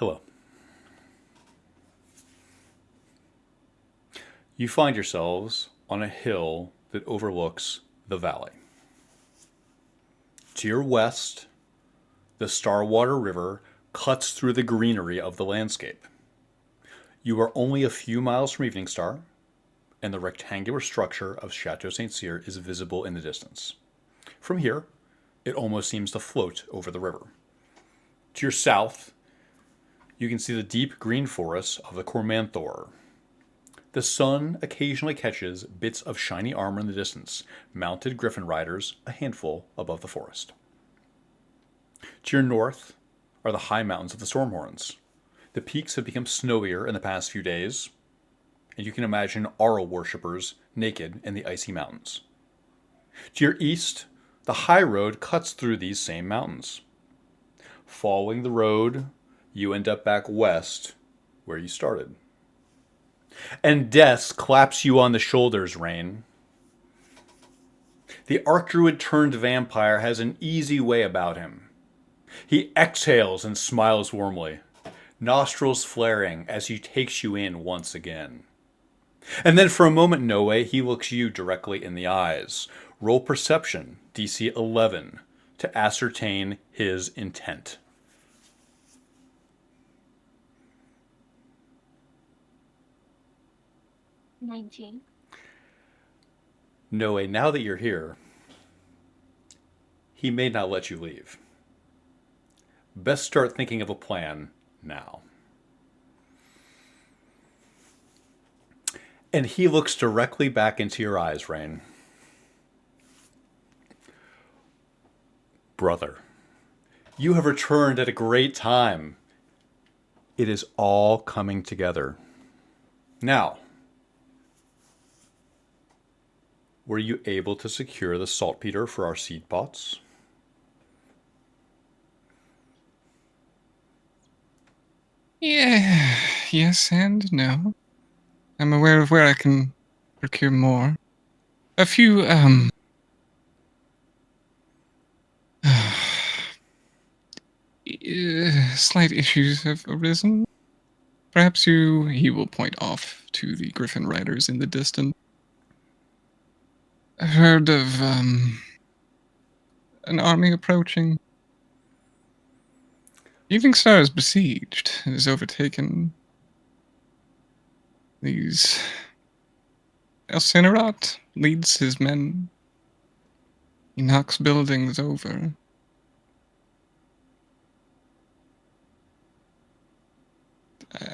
Hello. You find yourselves on a hill that overlooks the valley. To your west, the Starwater River cuts through the greenery of the landscape. You are only a few miles from Evening Star, and the rectangular structure of Chateau St. Cyr is visible in the distance. From here, it almost seems to float over the river. To your south, you can see the deep green forests of the Cormanthor. The sun occasionally catches bits of shiny armor in the distance, mounted griffin riders a handful above the forest. To your north are the high mountains of the Stormhorns. The peaks have become snowier in the past few days, and you can imagine Auril worshippers naked in the icy mountains. To your east, the high road cuts through these same mountains. Following the road, you end up back west where you started. And death claps you on the shoulders, Rain. The Archdruid turned vampire has an easy way about him. He exhales and smiles warmly, nostrils flaring as he takes you in once again. And then for a moment, Noe, he looks you directly in the eyes. Roll Perception, DC 11, to ascertain his intent. Noe, now that you're here, he may not let you leave. Best start thinking of a plan now. And he looks directly back into your eyes, Rain. Brother, you have returned at a great time. It is all coming together. Now, were you able to secure the saltpeter for our seed pots? Yeah, yes and no. I'm aware of where I can procure more. A few, slight issues have arisen. Perhaps he will point off to the Griffin Riders in the distance. I've heard of, an army approaching. Evening Star is besieged and has overtaken these. Elcinerat leads his men. He knocks buildings over.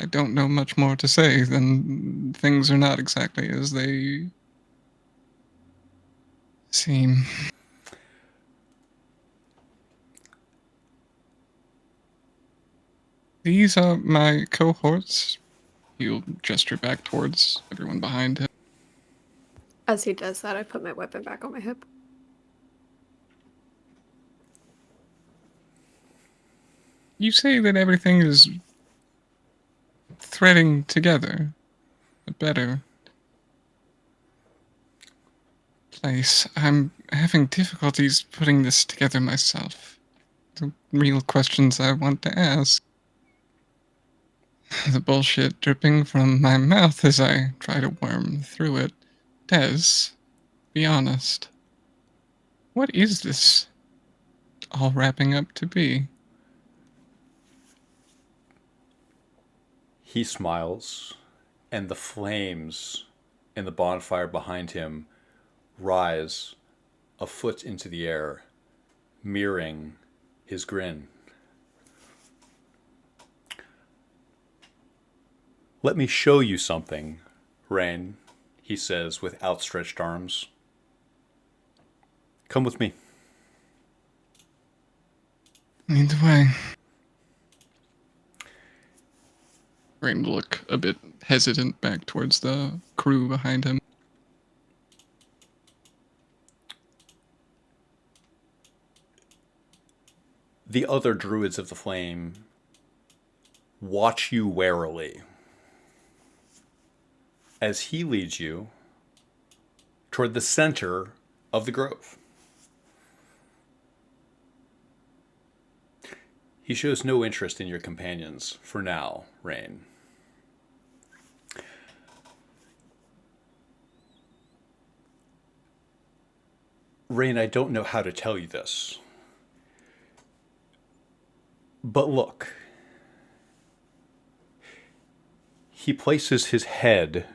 I don't know much more to say than things are not exactly as they seem. These are my cohorts. He'll gesture back towards everyone behind him. As he does that, I put my weapon back on my hip. You say that everything is threading together. A better place. I'm having difficulties putting this together myself. The real questions I want to ask. The bullshit dripping from my mouth as I try to worm through it. Des, be honest. What is this all wrapping up to be? He smiles, and the flames in the bonfire behind him rise a foot into the air, mirroring his grin. Let me show you something, Rain, he says with outstretched arms. Come with me. Lead the way. Rain will look a bit hesitant back towards the crew behind him. The other druids of the flame watch you warily as he leads you toward the center of the grove. He shows no interest in your companions for now, Rain. Rain, I don't know how to tell you this. But look. He places his head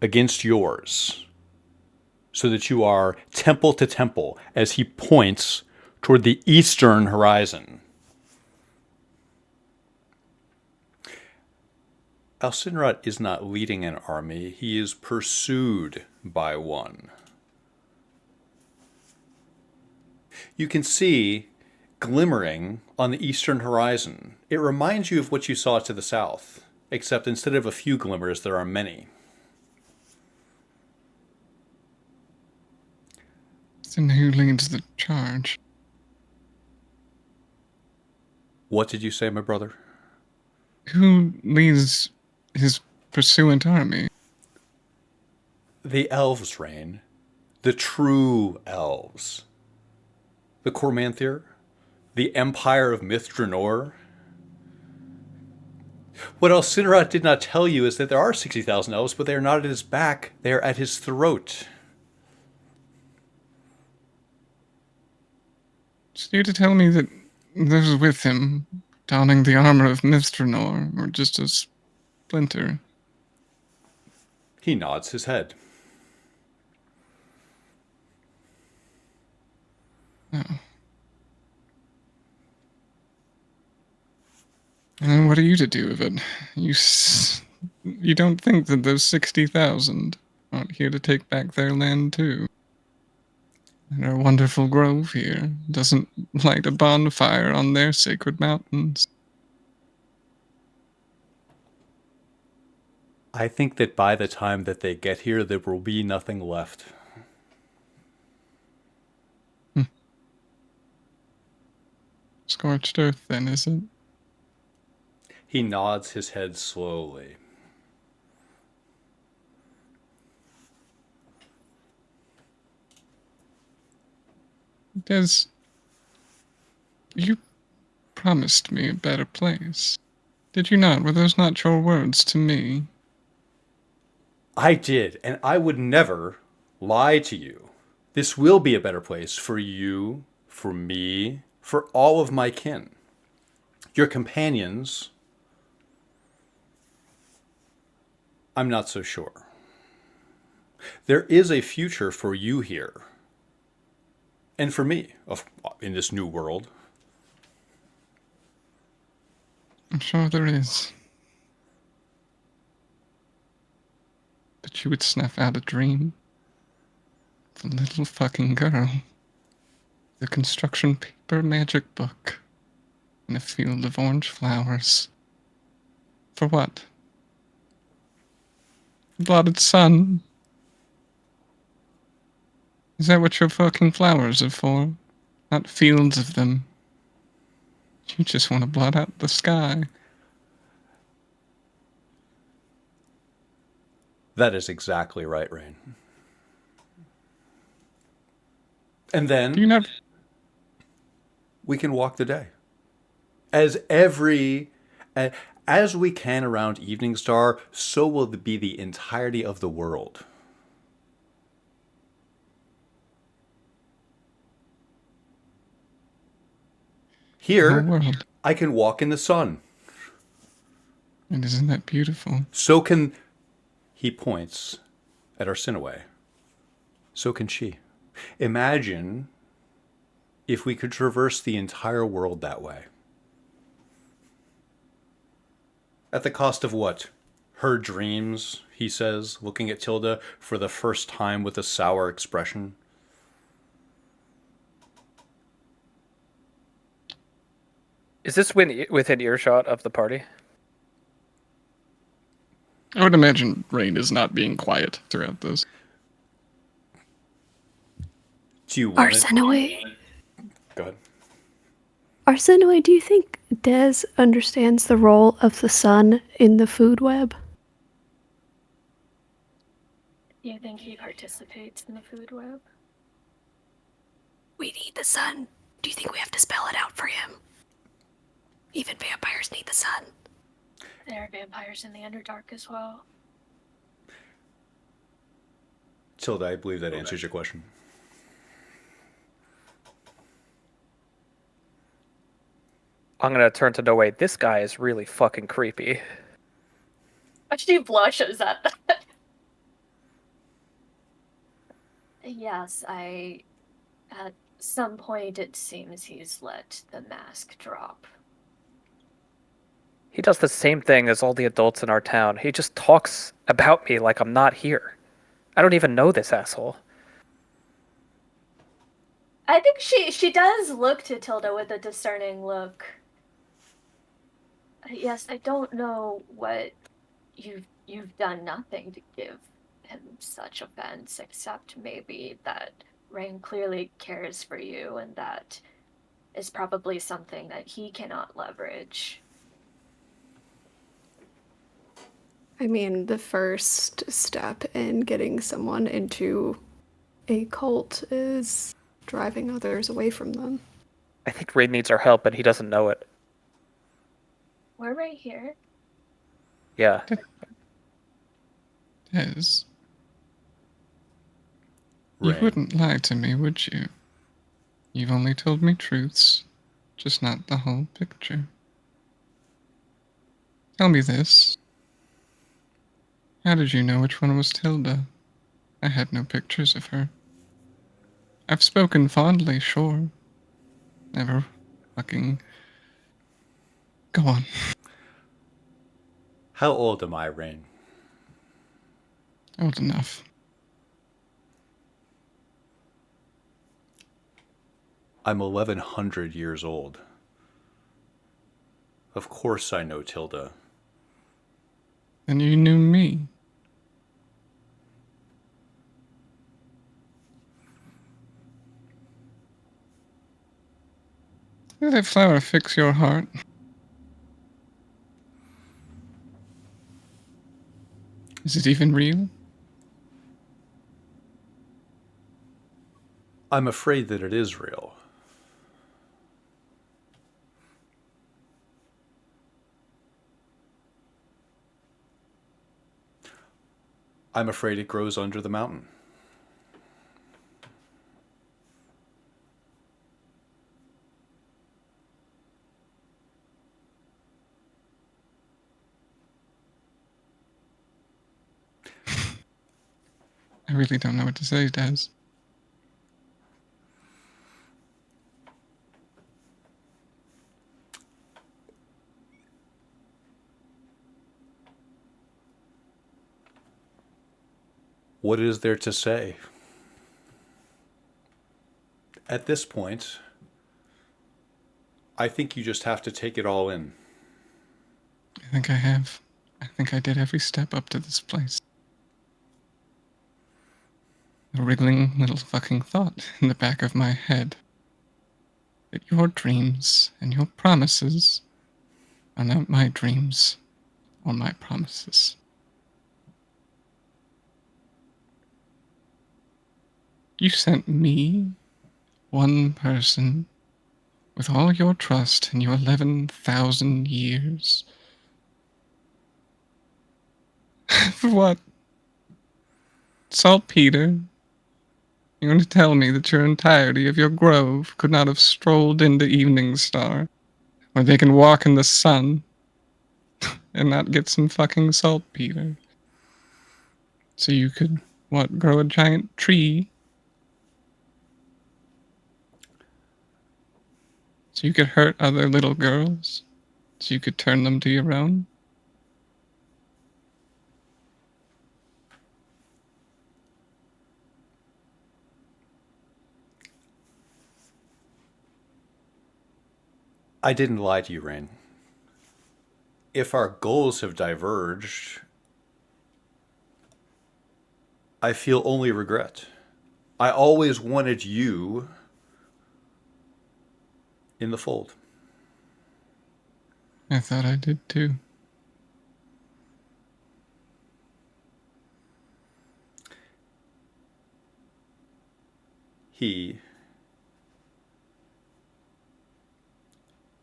against yours so that you are temple to temple as he points toward the eastern horizon. Alcinrat is not leading an army, he is pursued by one. You can see glimmering on the eastern horizon. It reminds you of what you saw to the south, except instead of a few glimmers, there are many. Then who leads the charge? What did you say, my brother? Who leads his pursuant army? The elves, Rain. The true elves. The Cormanthier. The Empire of Mithranor. What Alcinrat did not tell you is that there are 60,000 elves, but they are not at his back. They are at his throat. Just you to tell me that those with him, donning the armor of Mithranor, or just a splinter? He nods his head. Oh. And what are you to do with it? You don't think that those 60,000 aren't here to take back their land too? And our wonderful grove here doesn't light a bonfire on their sacred mountains? I think that by the time that they get here, there will be nothing left. Scorched earth, then, is it? He nods his head slowly. Des, you promised me a better place. Did you not? Were those not your words to me? I did, and I would never lie to you. This will be a better place for you, for me, for all of my kin. Your companions, I'm not so sure. There is a future for you here. And for me, in this new world. I'm sure there is. But you would snuff out a dream. The little fucking girl. The construction paper magic book. In a field of orange flowers. For what? The blotted sun. Is that what your fucking flowers are for? Not fields of them. You just want to blot out the sky. That is exactly right, Rain. And then You never... we can walk the day. As we can around Evening Star, so will be the entirety of the world. Here, world. I can walk in the sun. And isn't that beautiful? So can, he points at Arsinoe. So can she. Imagine if we could traverse the entire world that way. At the cost of what? Her dreams, he says, looking at Tilda for the first time with a sour expression. Is this within earshot of the party? I would imagine Rain is not being quiet throughout this. Do you want Arsinoe, Go ahead. Arsinoe, do you think Des understands the role of the sun in the food web? You think he participates in the food web? We need the sun. Do you think we have to spell it out for him? Even vampires need the sun. There are vampires in the Underdark as well. Tilda, I believe that answers your question. I'm gonna turn to no way. This guy is really fucking creepy. She blushes at that. Yes, at some point it seems he's let the mask drop. He does the same thing as all the adults in our town. He just talks about me like I'm not here. I don't even know this asshole. I think she does look to Tilda with a discerning look. Yes, I don't know what you've done nothing to give him such offense, except maybe that Rain clearly cares for you, and that is probably something that he cannot leverage. I mean, the first step in getting someone into a cult is driving others away from them. I think Rain needs our help, and he doesn't know it. We're right here. Yeah. Des, you Rain. wouldn't lie to me, would you? You've only told me truths, just not the whole picture. Tell me this. How did you know which one was Tilda? I had no pictures of her. I've spoken fondly, sure. Never fucking... Go on. How old am I, Rain? Old enough. I'm 1100 years old. Of course I know Tilda. Then you knew me. Did that flower fix your heart? Is it even real? I'm afraid that it is real. I'm afraid it grows under the mountain. I really don't know what to say, Des. What is there to say? At this point, I think you just have to take it all in. I think I have. I think I did every step up to this place. A wriggling little fucking thought in the back of my head that your dreams and your promises are not my dreams or my promises. You sent me, one person, with all your trust in your 11,000 years. For what? Saltpeter? You're going to tell me that your entirety of your grove could not have strolled into Evening Star, where they can walk in the sun and not get some fucking saltpeter? So you could, what, grow a giant tree? So you could hurt other little girls? So you could turn them to your own? I didn't lie to you, Rain. If our goals have diverged, I feel only regret. I always wanted you in the fold. I thought I did too. He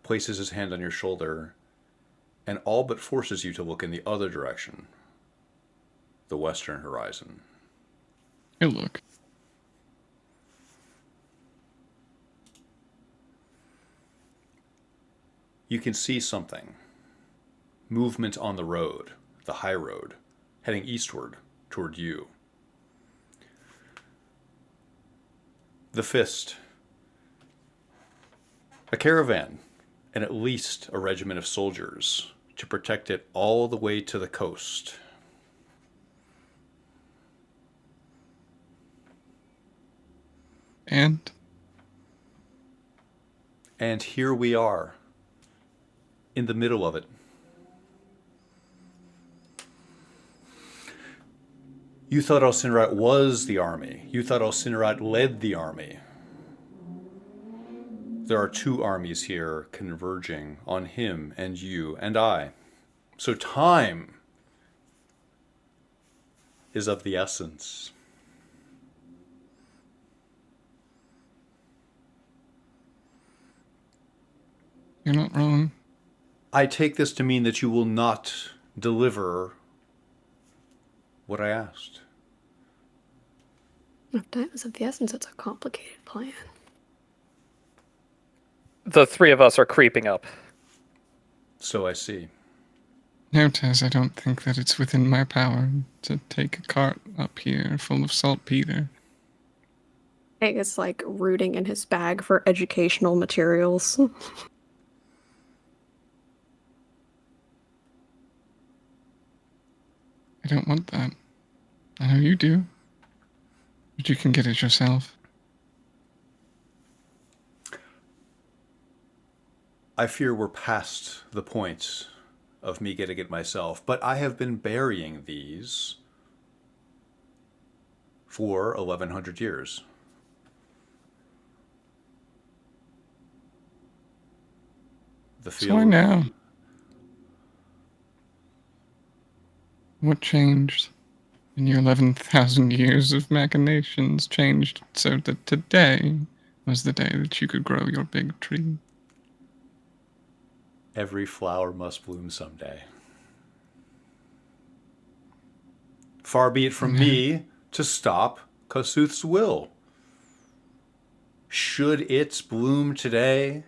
places his hand on your shoulder and all but forces you to look in the other direction, the western horizon. I look. You can see something. Movement on the road, the high road, heading eastward toward you. The Fist. A caravan, and at least a regiment of soldiers to protect it all the way to the coast. And here we are, in the middle of it. You thought Alcinrat was the army. You thought Alcinrat led the army. There are two armies here converging on him and you and I. So time is of the essence. you're not wrong. I take this to mean that you will not deliver what I asked. If time is of the essence, it's a complicated plan. The three of us are creeping up. So I see. No, Tez, I don't think that it's within my power to take a cart up here full of saltpeter. Hank is like rooting in his bag for educational materials. I don't want that. I know you do. But you can get it yourself. I fear we're past the point of me getting it myself, but I have been burying these for 1,100 years. The So why field. now? What changed in your 11,000 years of machinations changed so that today was the day that you could grow your big tree? Every flower must bloom someday. Far be it from me to stop Kossuth's will. Should it bloom today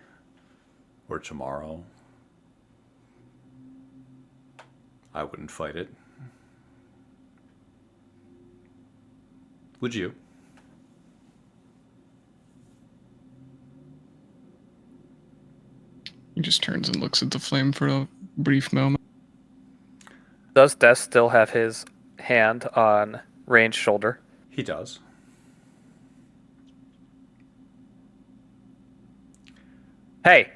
or tomorrow, I wouldn't fight it. Would you? He just turns and looks at the flame for a brief moment. Does Des still have his hand on Rain's shoulder? He does. Hey!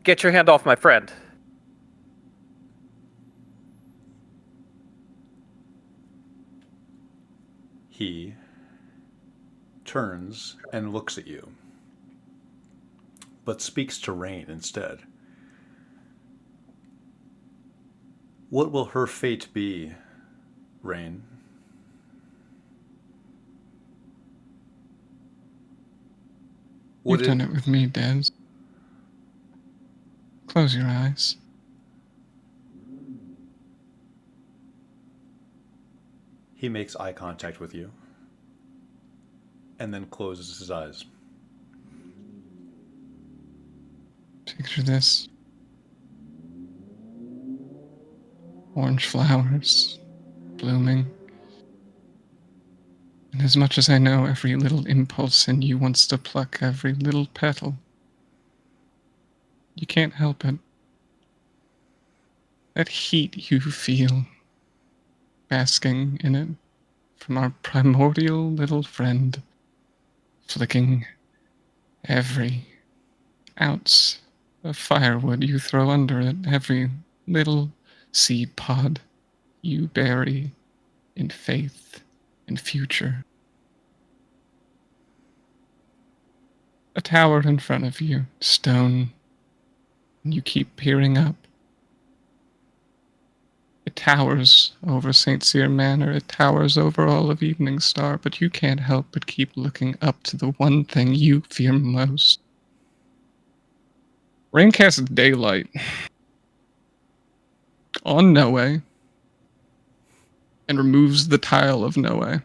Get your hand off my friend. He turns and looks at you, but speaks to Rain instead. What will her fate be, Rain? You've done it with me, Des. Close your eyes. He makes eye contact with you and then closes his eyes. Picture this. Orange flowers blooming. And as much as I know every little impulse in you wants to pluck every little petal, you can't help it. That heat you feel, basking in it, from our primordial little friend, flicking every ounce of firewood you throw under it, every little seed pod you bury in faith and future. A tower in front of you, stone, and you keep peering up. It towers over St. Cyr Manor, it towers over all of Evening Star, but you can't help but keep looking up to the one thing you fear most. Rain casts daylight on Noe and removes the tile of Noe.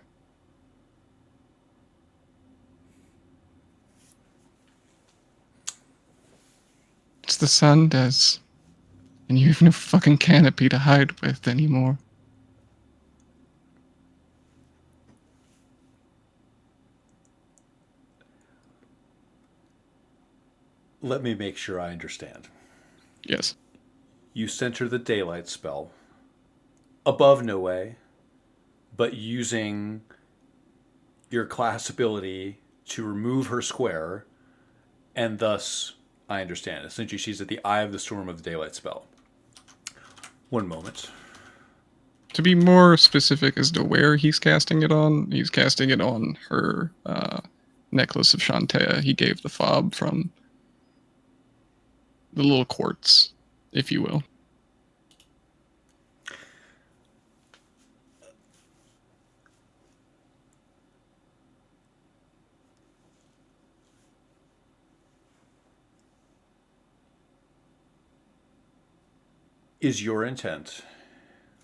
It's the sun, Des. And you have no fucking canopy to hide with anymore. Let me make sure I understand. Yes. You center the daylight spell above Noe, but using your class ability to remove her square, and thus, I understand. Essentially, she's at the eye of the storm of the daylight spell. One moment. To be more specific as to where he's casting it on, he's casting it on her necklace of Shantea. He gave the fob from the little quartz, if you will. Is your intent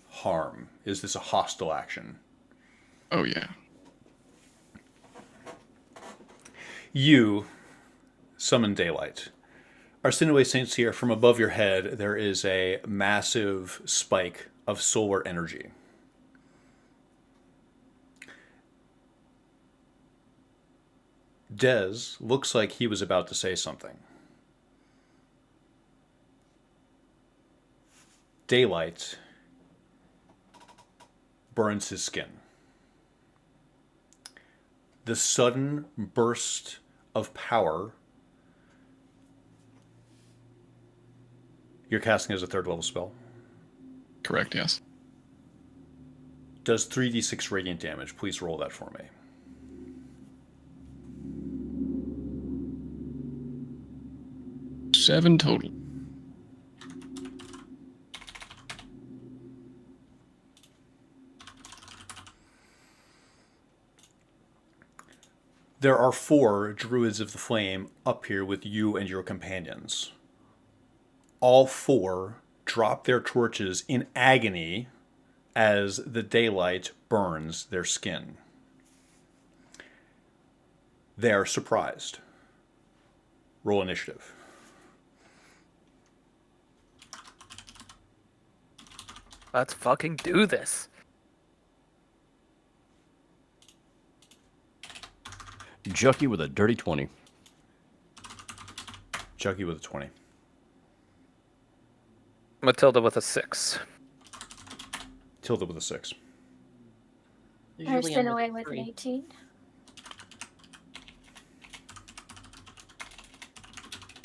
harm? Is this a hostile action? Oh, yeah. You summon daylight. Arsinoe St. Cyr, from above your head, there is a massive spike of solar energy. Des looks like he was about to say something. Daylight burns his skin. The sudden burst of power. You're casting as a 3rd level spell. Correct, yes. Does 3d6 radiant damage. Please roll that for me. Seven total. There are 4 Druids of the Flame up here with you and your companions. All 4 drop their torches in agony as the daylight burns their skin. They are surprised. Roll initiative. Let's fucking do this. Jucky with a dirty 20. Juggy with a 20. Matilda with a 6. Tilda with a 6. Usually Arsinoe with an 18.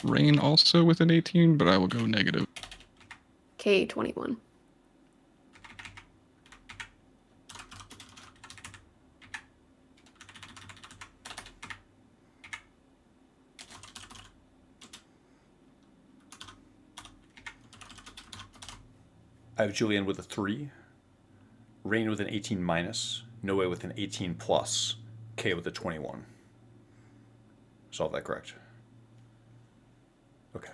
Rain also with an 18, but I will go negative. K21. I have Julian with a 3. Rain with an 18 minus. Noe with an 18 plus. K with a 21. Is all that correct? Okay.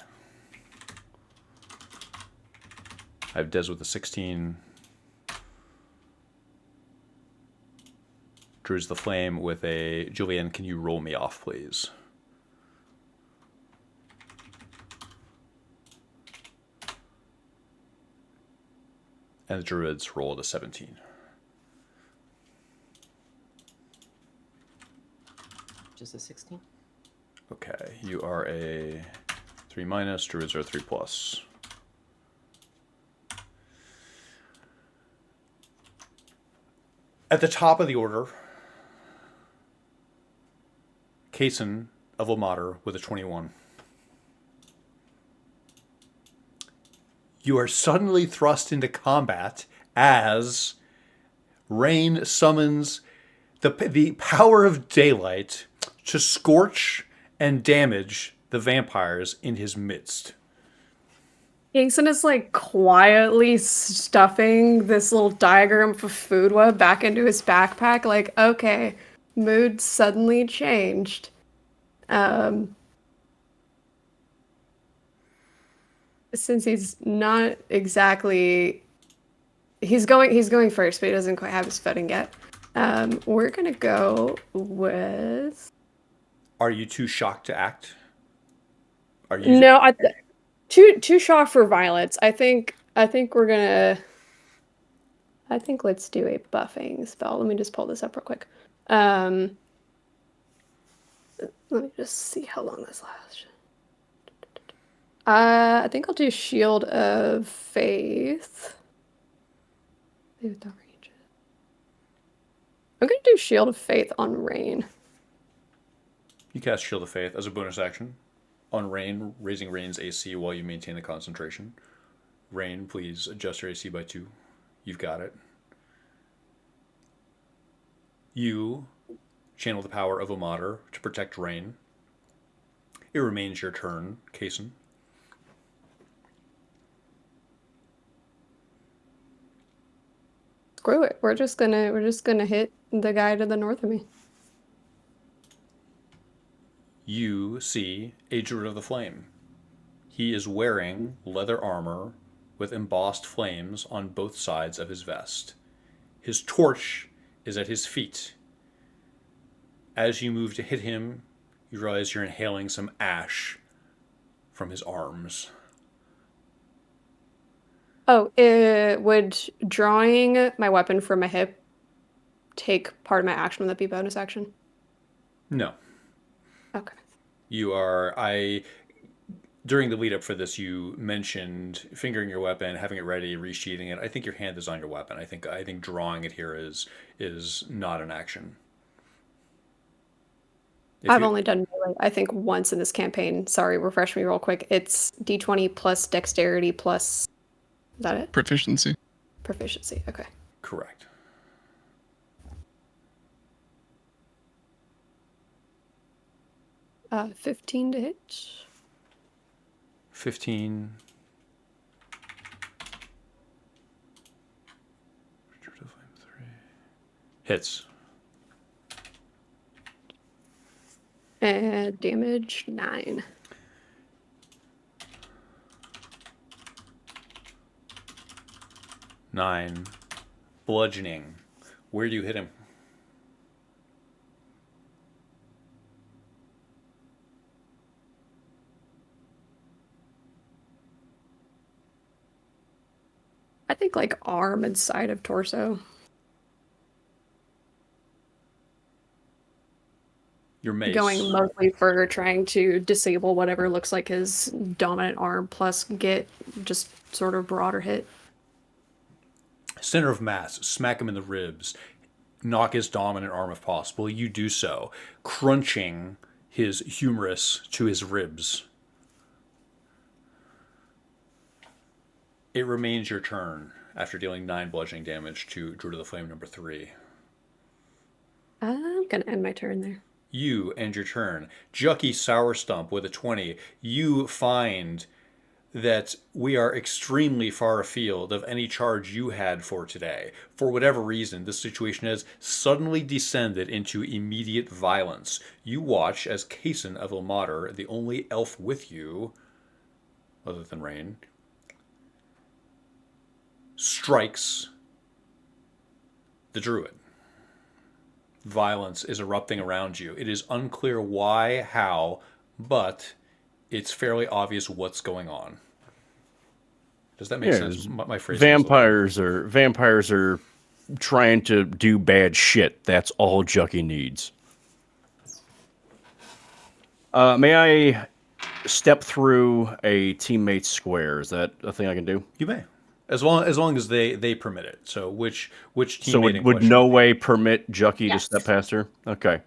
I have Des with a 16. Druids the Flame with a... Julian, can you roll me off, please? And the Druids rolled a 17. Just a 16? Okay, you are a 3 minus, Druids are a 3 plus. At the top of the order, Kaysen of Ilmater with a 21. You are suddenly thrust into combat as Rain summons the power of daylight to scorch and damage the vampires in his midst. Jason is like quietly stuffing this little diagram of a food web back into his backpack. Like, okay, mood suddenly changed. since he's not exactly, he's going first, but he doesn't quite have his footing yet. We're gonna go with. Are you too shocked to act? Are you? No, too shocked for violence. I think we're gonna. I think let's do a buffing spell. Let me just pull this up real quick. Let me just see how long this lasts. I think I'll do Shield of Faith. Maybe without range. I'm gonna do Shield of Faith on Rain. You cast Shield of Faith as a bonus action on Rain, raising Rain's AC while you maintain the concentration. Rain, please adjust your AC by 2. You've got it. You channel the power of Omater to protect Rain. It remains your turn, Kaysen. Screw it. We're just gonna hit the guy to the north of me. You see a Druid of the Flame. He is wearing leather armor with embossed flames on both sides of his vest. His torch is at his feet. As you move to hit him, you realize you're inhaling some ash from his arms. Oh, would drawing my weapon from my hip take part of my action? Would that be bonus action? No. Okay. During the lead up for this, you mentioned fingering your weapon, having it ready, resheathing it. I think your hand is on your weapon. I think drawing it here is not an action. I've only done melee, I think, once in this campaign. Sorry, refresh me real quick. It's D20 plus dexterity plus. Is that it? Proficiency. Proficiency. Okay. Correct. Uh, 15 to hit. 15. Hits. And damage 9. Nine. Bludgeoning. Where do you hit him? I think like arm and side of torso. Your mace. Going mostly for trying to disable whatever looks like his dominant arm, plus get just sort of broader hit. Center of mass. Smack him in the ribs. Knock his dominant arm if possible. You do so, crunching his humerus to his ribs. It remains your turn after dealing 9 bludgeoning damage to Druid of the Flame number 3. I'm gonna end my turn there. You end your turn. Jucky Sourstump with a 20. You find that we are extremely far afield of any charge you had for today. For whatever reason, this situation has suddenly descended into immediate violence. You watch as Kaysen of Ilmater, the only elf with you, other than Rain, strikes the druid. Violence is erupting around you. It is unclear why, how, but it's fairly obvious what's going on. Does that make sense? My phrase. Vampires are trying to do bad shit. That's all Jucky needs. May I step through a teammate's square? Is that a thing I can do? You may, as long as they permit it. So which teammate? So would no way permit Jucky to step past her? Okay.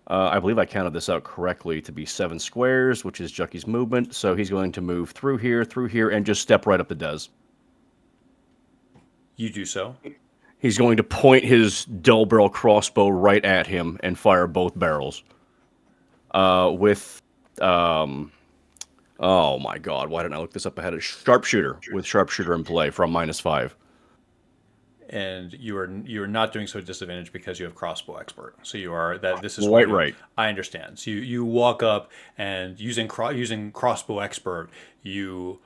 I believe I counted this out correctly to be 7 squares, which is Jucky's movement. So he's going to move through here, and just step right up to Dez. You do so. He's going to point his dull barrel crossbow right at him and fire both barrels. Oh my god, why didn't I look this up ahead of sharpshooter, with sharpshooter in play from -5. And you are not doing so at disadvantage because you have crossbow expert. So you are this is quite right. I understand. So you walk up and using crossbow expert, you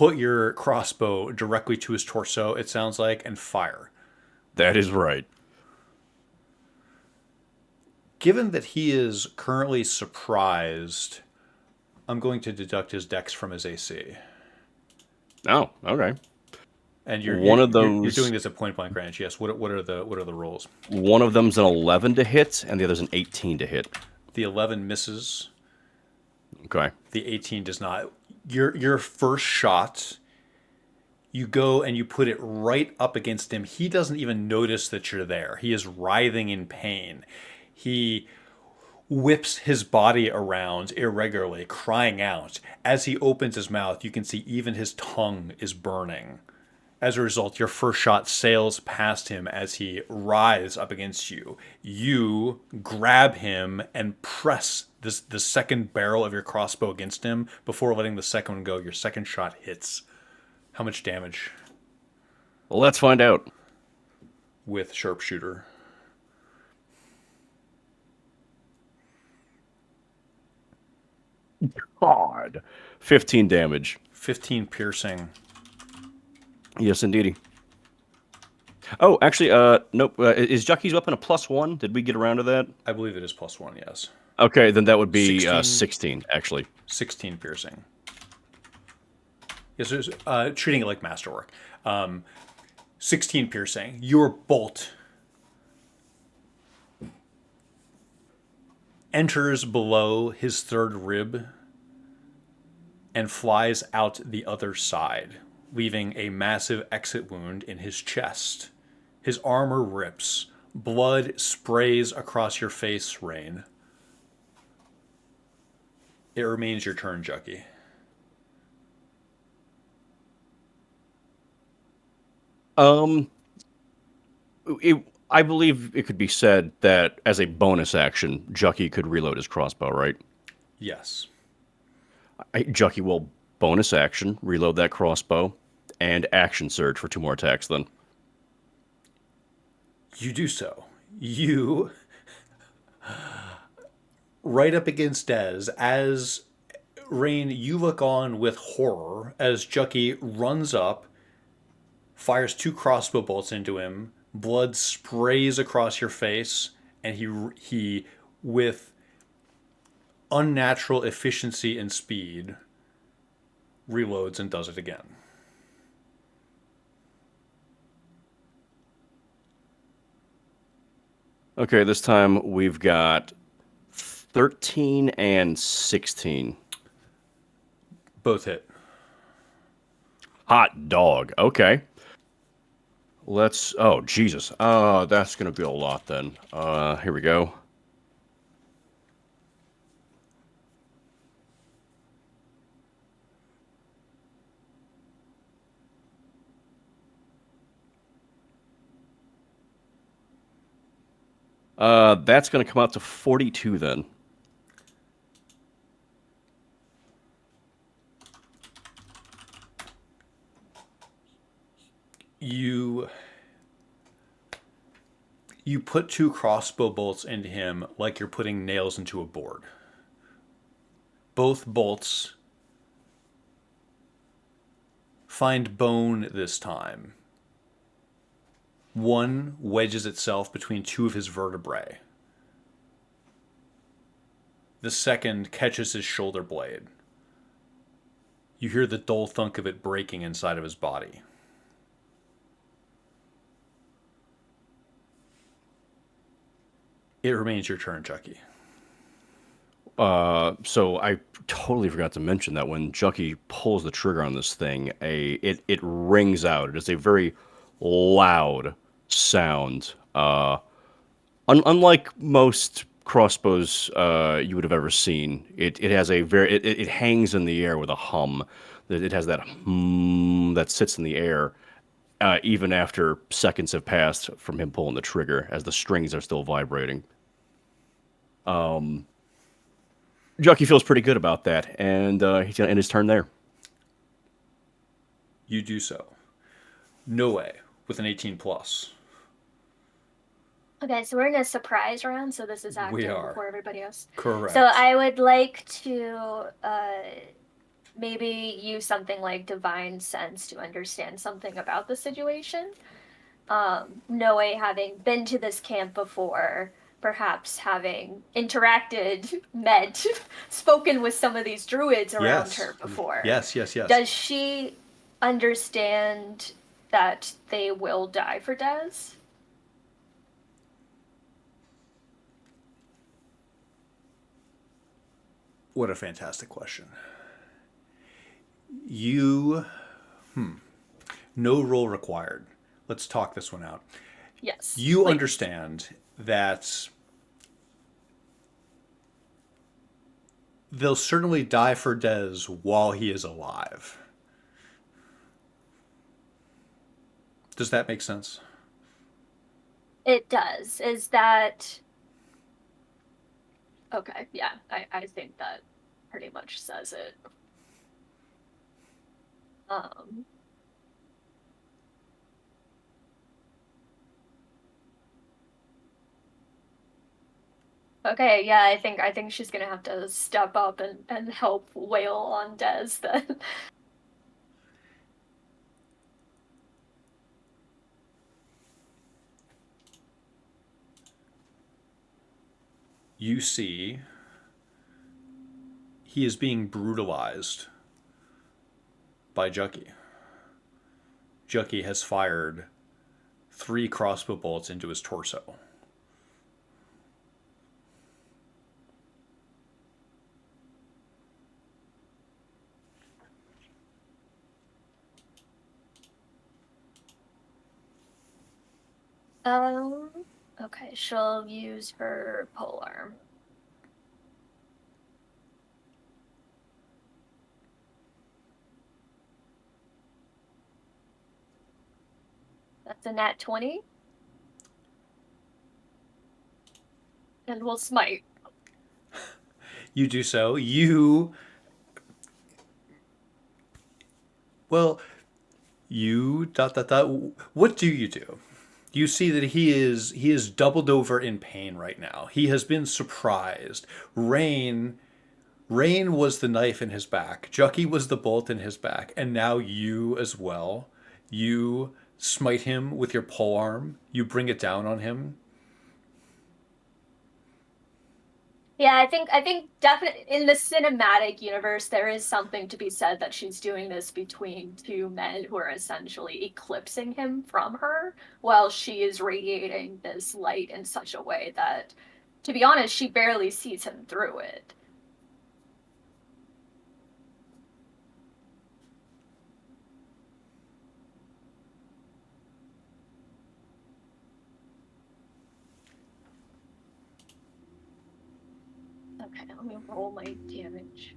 put your crossbow directly to his torso, it sounds like, and fire. That is right. Given that he is currently surprised, I'm going to deduct his dex from his AC. Oh, okay. And You're you're those... doing this at point blank range. Yes. What are the rolls? One of them's an 11 to hit, and the other's an 18 to hit. The 11 misses. Okay. The 18 does not. Your first shot, you go and you put it right up against him. He doesn't even notice that you're there. He is writhing in pain. He whips his body around irregularly, crying out. As he opens his mouth, you can see even his tongue is burning. As a result, your first shot sails past him as he writhes up against you. You grab him and press the second barrel of your crossbow against him before letting the second one go. Your second shot hits. How much damage? Well, let's find out. With sharpshooter. God. 15 damage. 15 piercing. Yes, indeedy. Oh, actually, nope. Is Jucky's weapon a +1? Did we get around to that? I believe it is +1, yes. Okay, then that would be 16, 16, actually. 16 piercing. Yes, treating it like masterwork. 16 piercing. Your bolt enters below his third rib and flies out the other side, leaving a massive exit wound in his chest. His armor rips. Blood sprays across your face, Rain. It remains your turn, Jucky. I believe it could be said that as a bonus action, Jucky could reload his crossbow, right? Yes. Jucky will bonus action, reload that crossbow, and action surge for 2 more attacks then. You do so. You, right up against Dez, as Rain, you look on with horror as Jucky runs up, fires 2 crossbow bolts into him, blood sprays across your face, and he with unnatural efficiency and speed, reloads and does it again. Okay, this time we've got 13 and 16. Both hit. Hot dog. Okay. Let's... Oh, Jesus. That's going to be a lot then. Here we go. That's going to come out to 42 then. You put 2 crossbow bolts into him like you're putting nails into a board. Both bolts find bone this time. One wedges itself between 2 of his vertebrae. The second catches his shoulder blade. You hear the dull thunk of it breaking inside of his body. It remains your turn, Jucky. So I totally forgot to mention that when Jucky pulls the trigger on this thing, it rings out. It is a very loud sound. Unlike most crossbows you would have ever seen, it has a very it hangs in the air with a hum. It has that hum that sits in the air even after seconds have passed from him pulling the trigger, as the strings are still vibrating. Jucky feels pretty good about that, and he's gonna end his turn there. You do so. Noe with an 18 plus. Okay, so we're in a surprise round, so this is active We are. before everybody else. Correct. So I would like to maybe use something like divine sense to understand something about the situation. Noe having been to this camp before, perhaps having interacted, met, spoken with some of these druids around Yes. her before. Yes. Does she understand that they will die for Des? What a fantastic question. You, no roll required. Let's talk this one out. Yes. You please. understand that they'll certainly die for Des while he is alive. Does that make sense? It does. Is that okay? Yeah, I think that pretty much says it. Um, okay, yeah, I think she's gonna have to step up and help wail on Des then. You see, he is being brutalized by Jucky. Jucky has fired 3 crossbow bolts into his torso. Um, okay, she'll use her polearm. That's a nat 20. And we'll smite. You do so. Well, What do you do? You see that he is doubled over in pain right now. He has been surprised. Rain was the knife in his back. Jucky was the bolt in his back, and now you as well. You smite him with your polearm. You bring it down on him. Yeah, I think definitely in the cinematic universe, there is something to be said that she's doing this between 2 men who are essentially eclipsing him from her, while she is radiating this light in such a way that, to be honest, she barely sees him through it. Okay, let me roll my damage.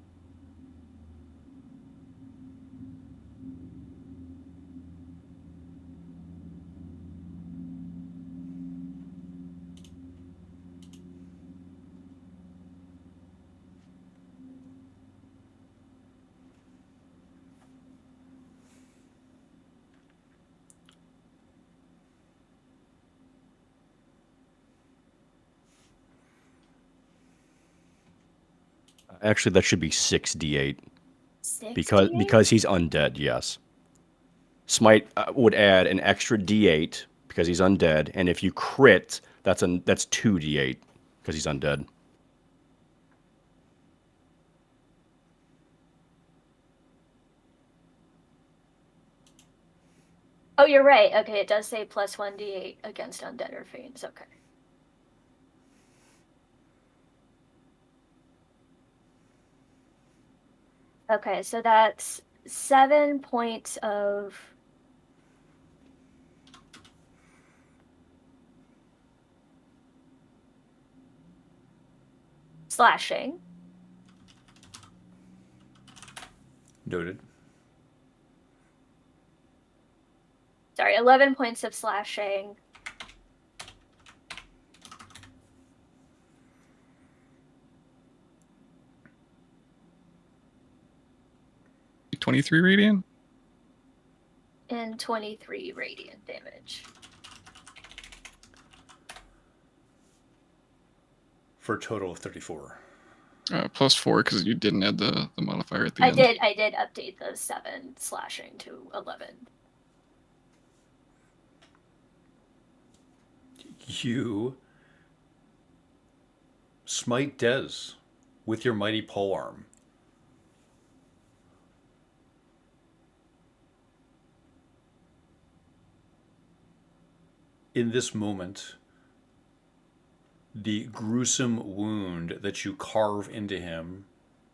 Actually, that should be 6d8 6 because he's undead. Yes. Smite would add an extra d8 because he's undead, and if you crit, that's 2d8 because he's undead. Oh, you're right. Okay, it does say plus 1d8 against undead or fiends. Okay. Okay, so that's 7 points of slashing. Noted. Sorry, 11 points of slashing. $23 radiant? And 23 radiant damage. For a total of 34. +4 because you didn't add the modifier at the I end. did update the 7 slashing to 11. You smite Dez with your mighty polearm. In this moment, the gruesome wound that you carve into him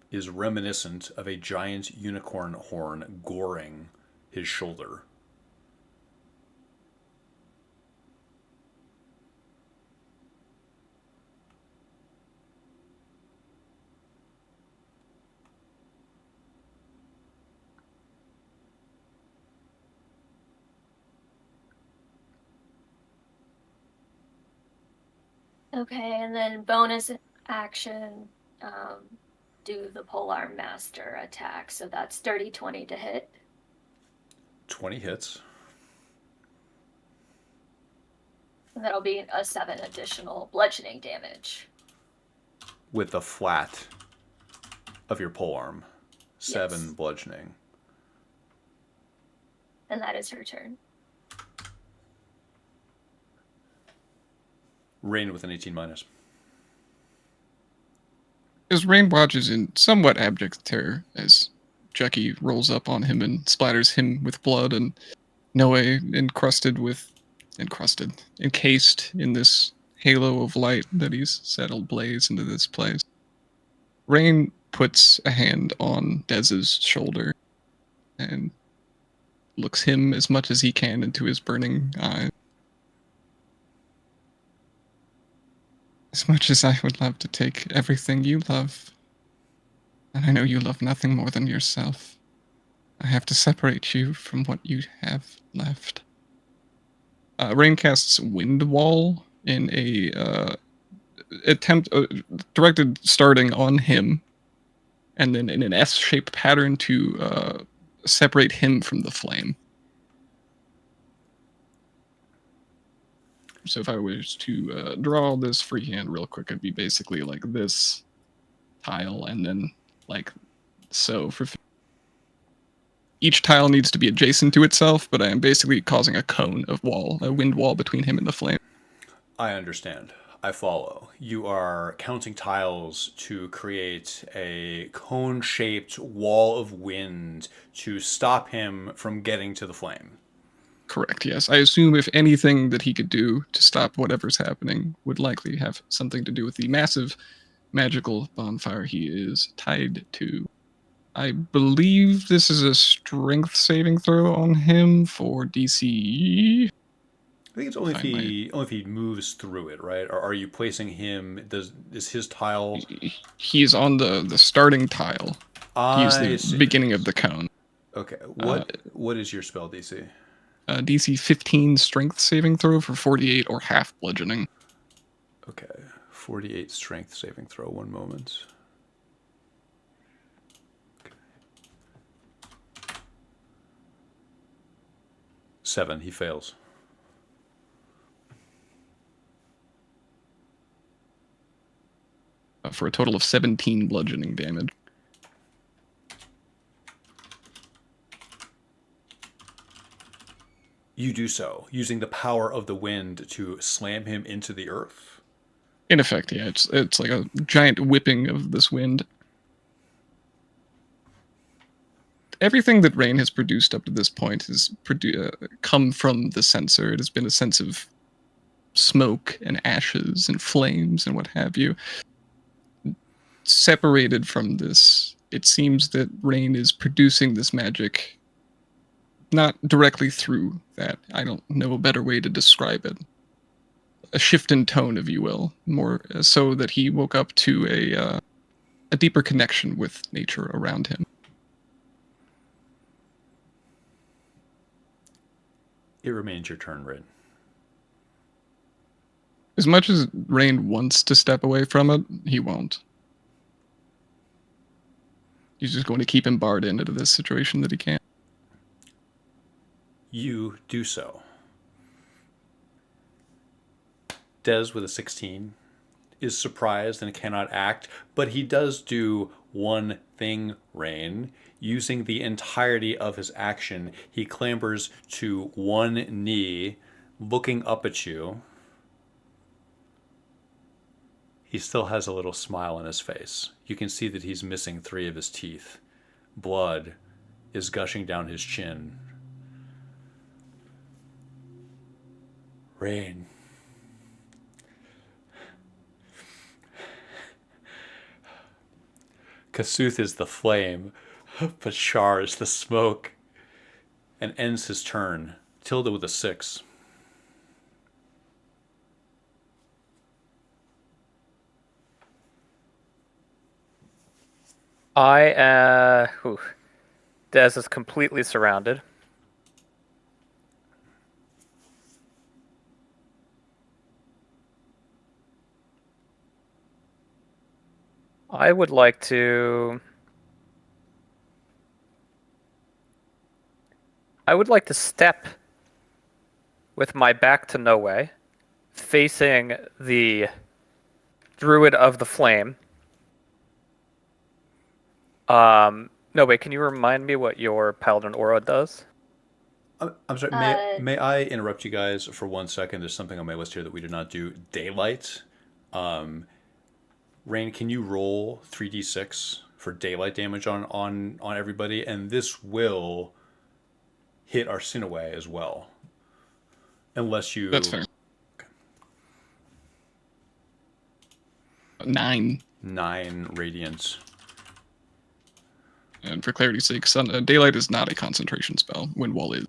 is reminiscent of a giant unicorn horn goring his shoulder. Okay, and then bonus action, do the polearm master attack. So that's 30-20 to hit. 20 hits. And that'll be a 7 additional bludgeoning damage. With the flat of your polearm. 7 Yes. bludgeoning. And that is her turn. Rain with an 18 minus. As Rain watches in somewhat abject terror as Jackie rolls up on him and splatters him with blood, and Noe encased in this halo of light that he's set ablaze into this place. Rain puts a hand on Dez's shoulder and looks him as much as he can into his burning eyes. As much as I would love to take everything you love, and I know you love nothing more than yourself, I have to separate you from what you have left. Rain casts Wind Wall in a attempt directed starting on him, and then in an S-shaped pattern to separate him from the flame. So if I was to draw this freehand real quick, it'd be basically like this tile, and then like so. For each tile needs to be adjacent to itself, but I am basically causing a cone of wall, a wind wall between him and the flame. I understand. I follow. You are counting tiles to create a cone-shaped wall of wind to stop him from getting to the flame. Correct, yes. I assume if anything that he could do to stop whatever's happening would likely have something to do with the massive magical bonfire he is tied to. I believe this is a strength saving throw on him for DC. I think it's only if he moves through it, right? Or are you placing him? Is his tile? He is on the starting tile. He's the beginning of the cone. Okay. What is your spell DC? DC 15 strength saving throw for 48 or half bludgeoning. Okay. 48 strength saving throw. 1 moment. Okay. 7. He fails. For a total of 17 bludgeoning damage. You do so, using the power of the wind to slam him into the earth? In effect, yeah. It's like a giant whipping of this wind. Everything that Rain has produced up to this point has come from the censer. It has been a sense of smoke and ashes and flames and what have you. Separated from this, it seems that Rain is producing this magic not directly through that. I don't know a better way to describe it. A shift in tone, if you will, more so that he woke up to a deeper connection with nature around him. It remains your turn, Rain. As much as Rain wants to step away from it, he won't. He's just going to keep him barred into this situation that he can. You do so. Dez with a 16 is surprised and cannot act, but he does do one thing, Rain. Using the entirety of his action, he clambers to one knee, looking up at you. He still has a little smile on his face. You can see that he's missing 3 of his teeth. Blood is gushing down his chin. Rain. Kasuth is the flame, but Shar is the smoke. And ends his turn. Tilda with a 6. Dez is completely surrounded. I would like to step with my back to Noe, facing the Druid of the Flame. No, wait, can you remind me what your Paladin Aura does? I'm sorry, may I interrupt you guys for 1 second? There's something on my list here that we did not do. Daylight. Rain, can you roll 3d6 for daylight damage on everybody? And this will hit Arsinoe as well. Unless you... That's fair. Okay. 9. 9 radiant. And for clarity's sake, daylight is not a concentration spell. Wind wall is.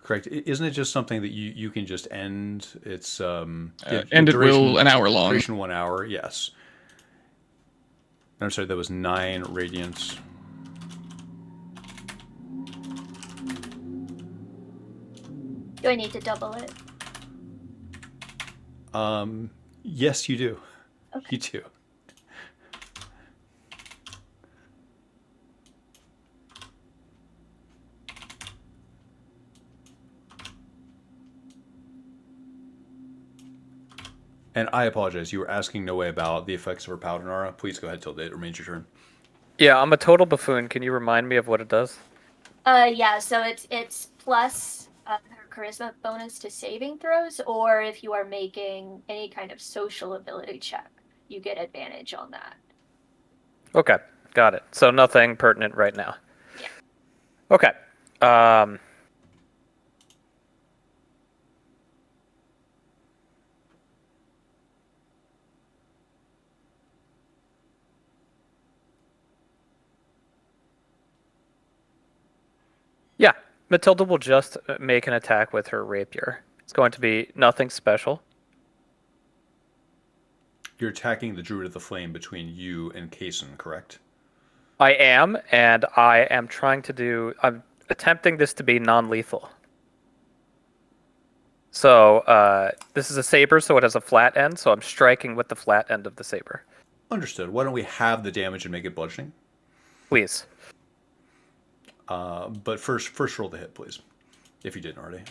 Correct. Isn't it just something that you can just end? It's end it will an hour long. Duration 1 hour. Yes. I'm sorry. That was 9 radiant. Do I need to double it? Yes, you do. Okay. You do. And I apologize. You were asking Noe about the effects of her Paladin Aura. Please go ahead, Tilda. It remains your turn. Yeah, I'm a total buffoon. Can you remind me of what it does? Yeah. So it's plus her charisma bonus to saving throws, or if you are making any kind of social ability check, you get advantage on that. Okay, got it. So nothing pertinent right now. Yeah. Okay. Yeah, Matilda will just make an attack with her rapier. It's going to be nothing special. You're attacking the Druid of the Flame between you and Kaysen, correct? I am, and I'm attempting this to be non-lethal. So this is a saber, so it has a flat end, so I'm striking with the flat end of the saber. Understood. Why don't we have the damage and make it bludgeoning? Please. But first roll the hit, please, if you didn't already.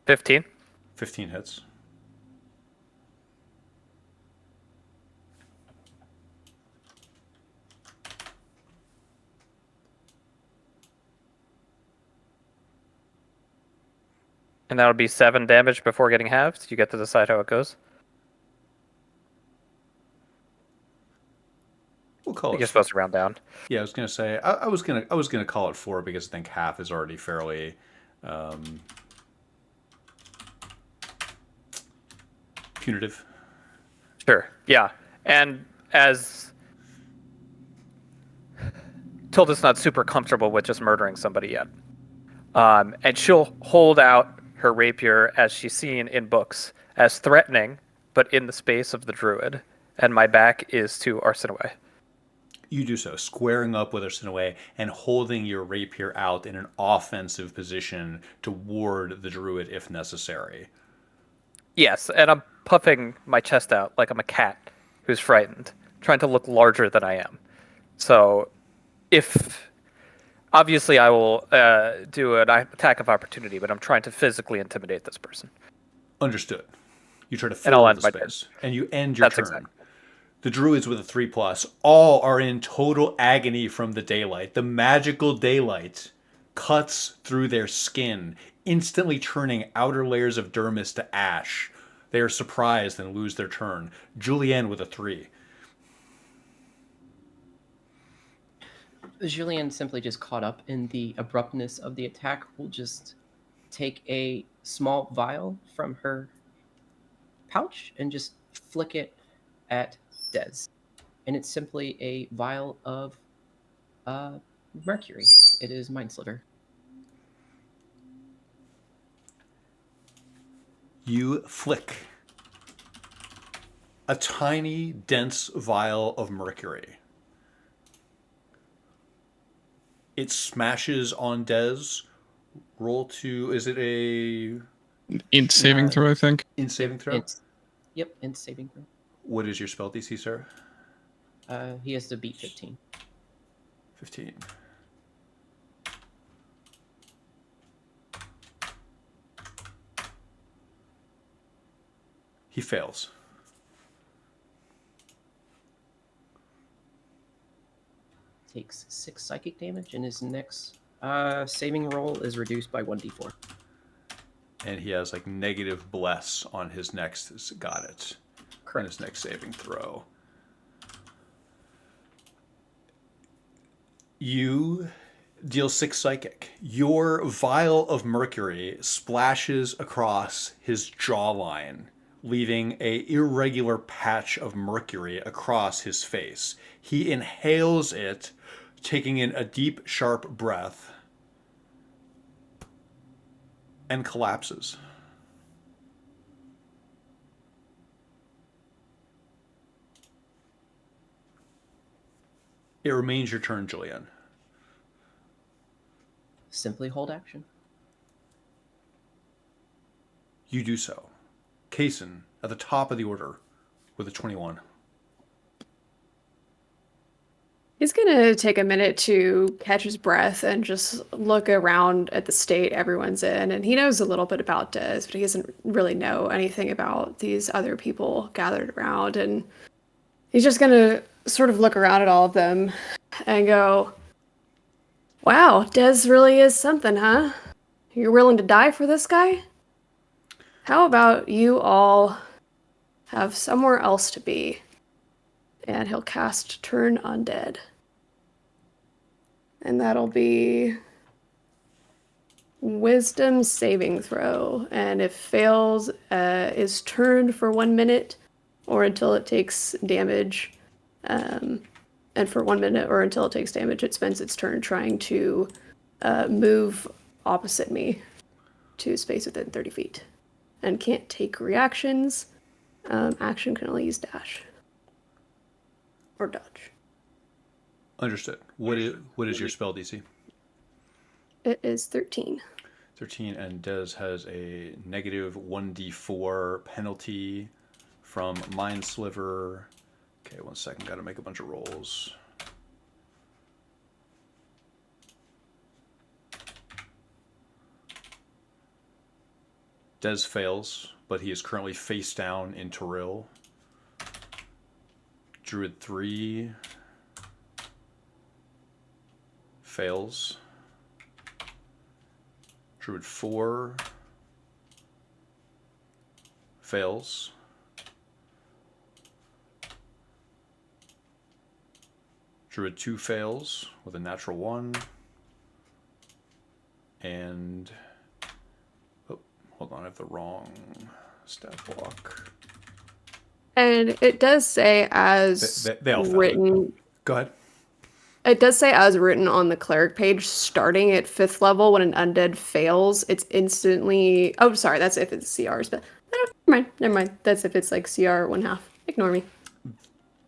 $15. 15 hits. And that'll be 7 damage before getting halved. You get to decide how it goes. We'll call it. You're supposed to round down. Yeah, I was gonna say I was gonna call it 4 because I think half is already fairly punitive. Sure. Yeah. And as Tilda's not super comfortable with just murdering somebody yet. And she'll hold out her rapier, as she's seen in books, as threatening, but in the space of the druid. And my back is to Arsinoe. You do so, squaring up with Arsinoe and holding your rapier out in an offensive position to ward the druid if necessary. Yes, and I'm puffing my chest out like I'm a cat who's frightened, trying to look larger than I am. So, if Obviously, I will do an attack of opportunity, but I'm trying to physically intimidate this person. Understood. You try to And I'll fill end the my turn. space, and you end your That's turn. exactly. The druids with a 3+ all are in total agony from the daylight. The magical daylight cuts through their skin, instantly turning outer layers of dermis to ash. They are surprised and lose their turn. Julianne with a 3. Julian, simply just caught up in the abruptness of the attack, will just take a small vial from her pouch and just flick it at Dez. And it's simply a vial of mercury. It is Mind Sliver. You flick a tiny, dense vial of mercury. It smashes on Dez. Roll to, is it a Int saving throw, I think. in saving throw? Yep, in saving throw. What is your spell DC, sir? He has to beat 15. 15. He fails. Takes 6 psychic damage, and his next saving roll is reduced by 1d4. And he has like negative bless on his next. Got it. Correct. On his next saving throw. You deal 6 psychic. Your vial of mercury splashes across his jawline, leaving a irregular patch of mercury across his face. He inhales it, taking in a deep, sharp breath, and collapses. It remains your turn, Julian. Simply hold action. You do so. Kaysen, at the top of the order, with a 21. He's gonna take a minute to catch his breath and just look around at the state everyone's in. And he knows a little bit about Dez, but he doesn't really know anything about these other people gathered around. And he's just gonna sort of look around at all of them and go, "Wow, Dez really is something, huh? You're willing to die for this guy? How about you all have somewhere else to be?" And he'll cast Turn Undead. And that'll be Wisdom saving throw. And if fails, is turned for 1 minute or until it takes damage. And for 1 minute or until it takes damage, it spends its turn trying to move opposite me to space within 30 feet. And can't take reactions. Action can only use dash. Or dodge. Understood. What is your spell DC? It is 13. 13, and Dez has a negative 1d4 penalty from Mind Sliver. Okay, 1 second. Got to make a bunch of rolls. Dez fails, but he is currently face down in Toril. Druid 3 fails. Druid 4 fails. Druid 2 fails with a natural 1. And oh, hold on, I have the wrong stat block. And it does say as They all failed. written. Go ahead. It does say as written on the cleric page, starting at 5th level when an undead fails, it's instantly. Oh, sorry, that's if it's CRs, but never mind. That's if it's like CR 1/2. Ignore me.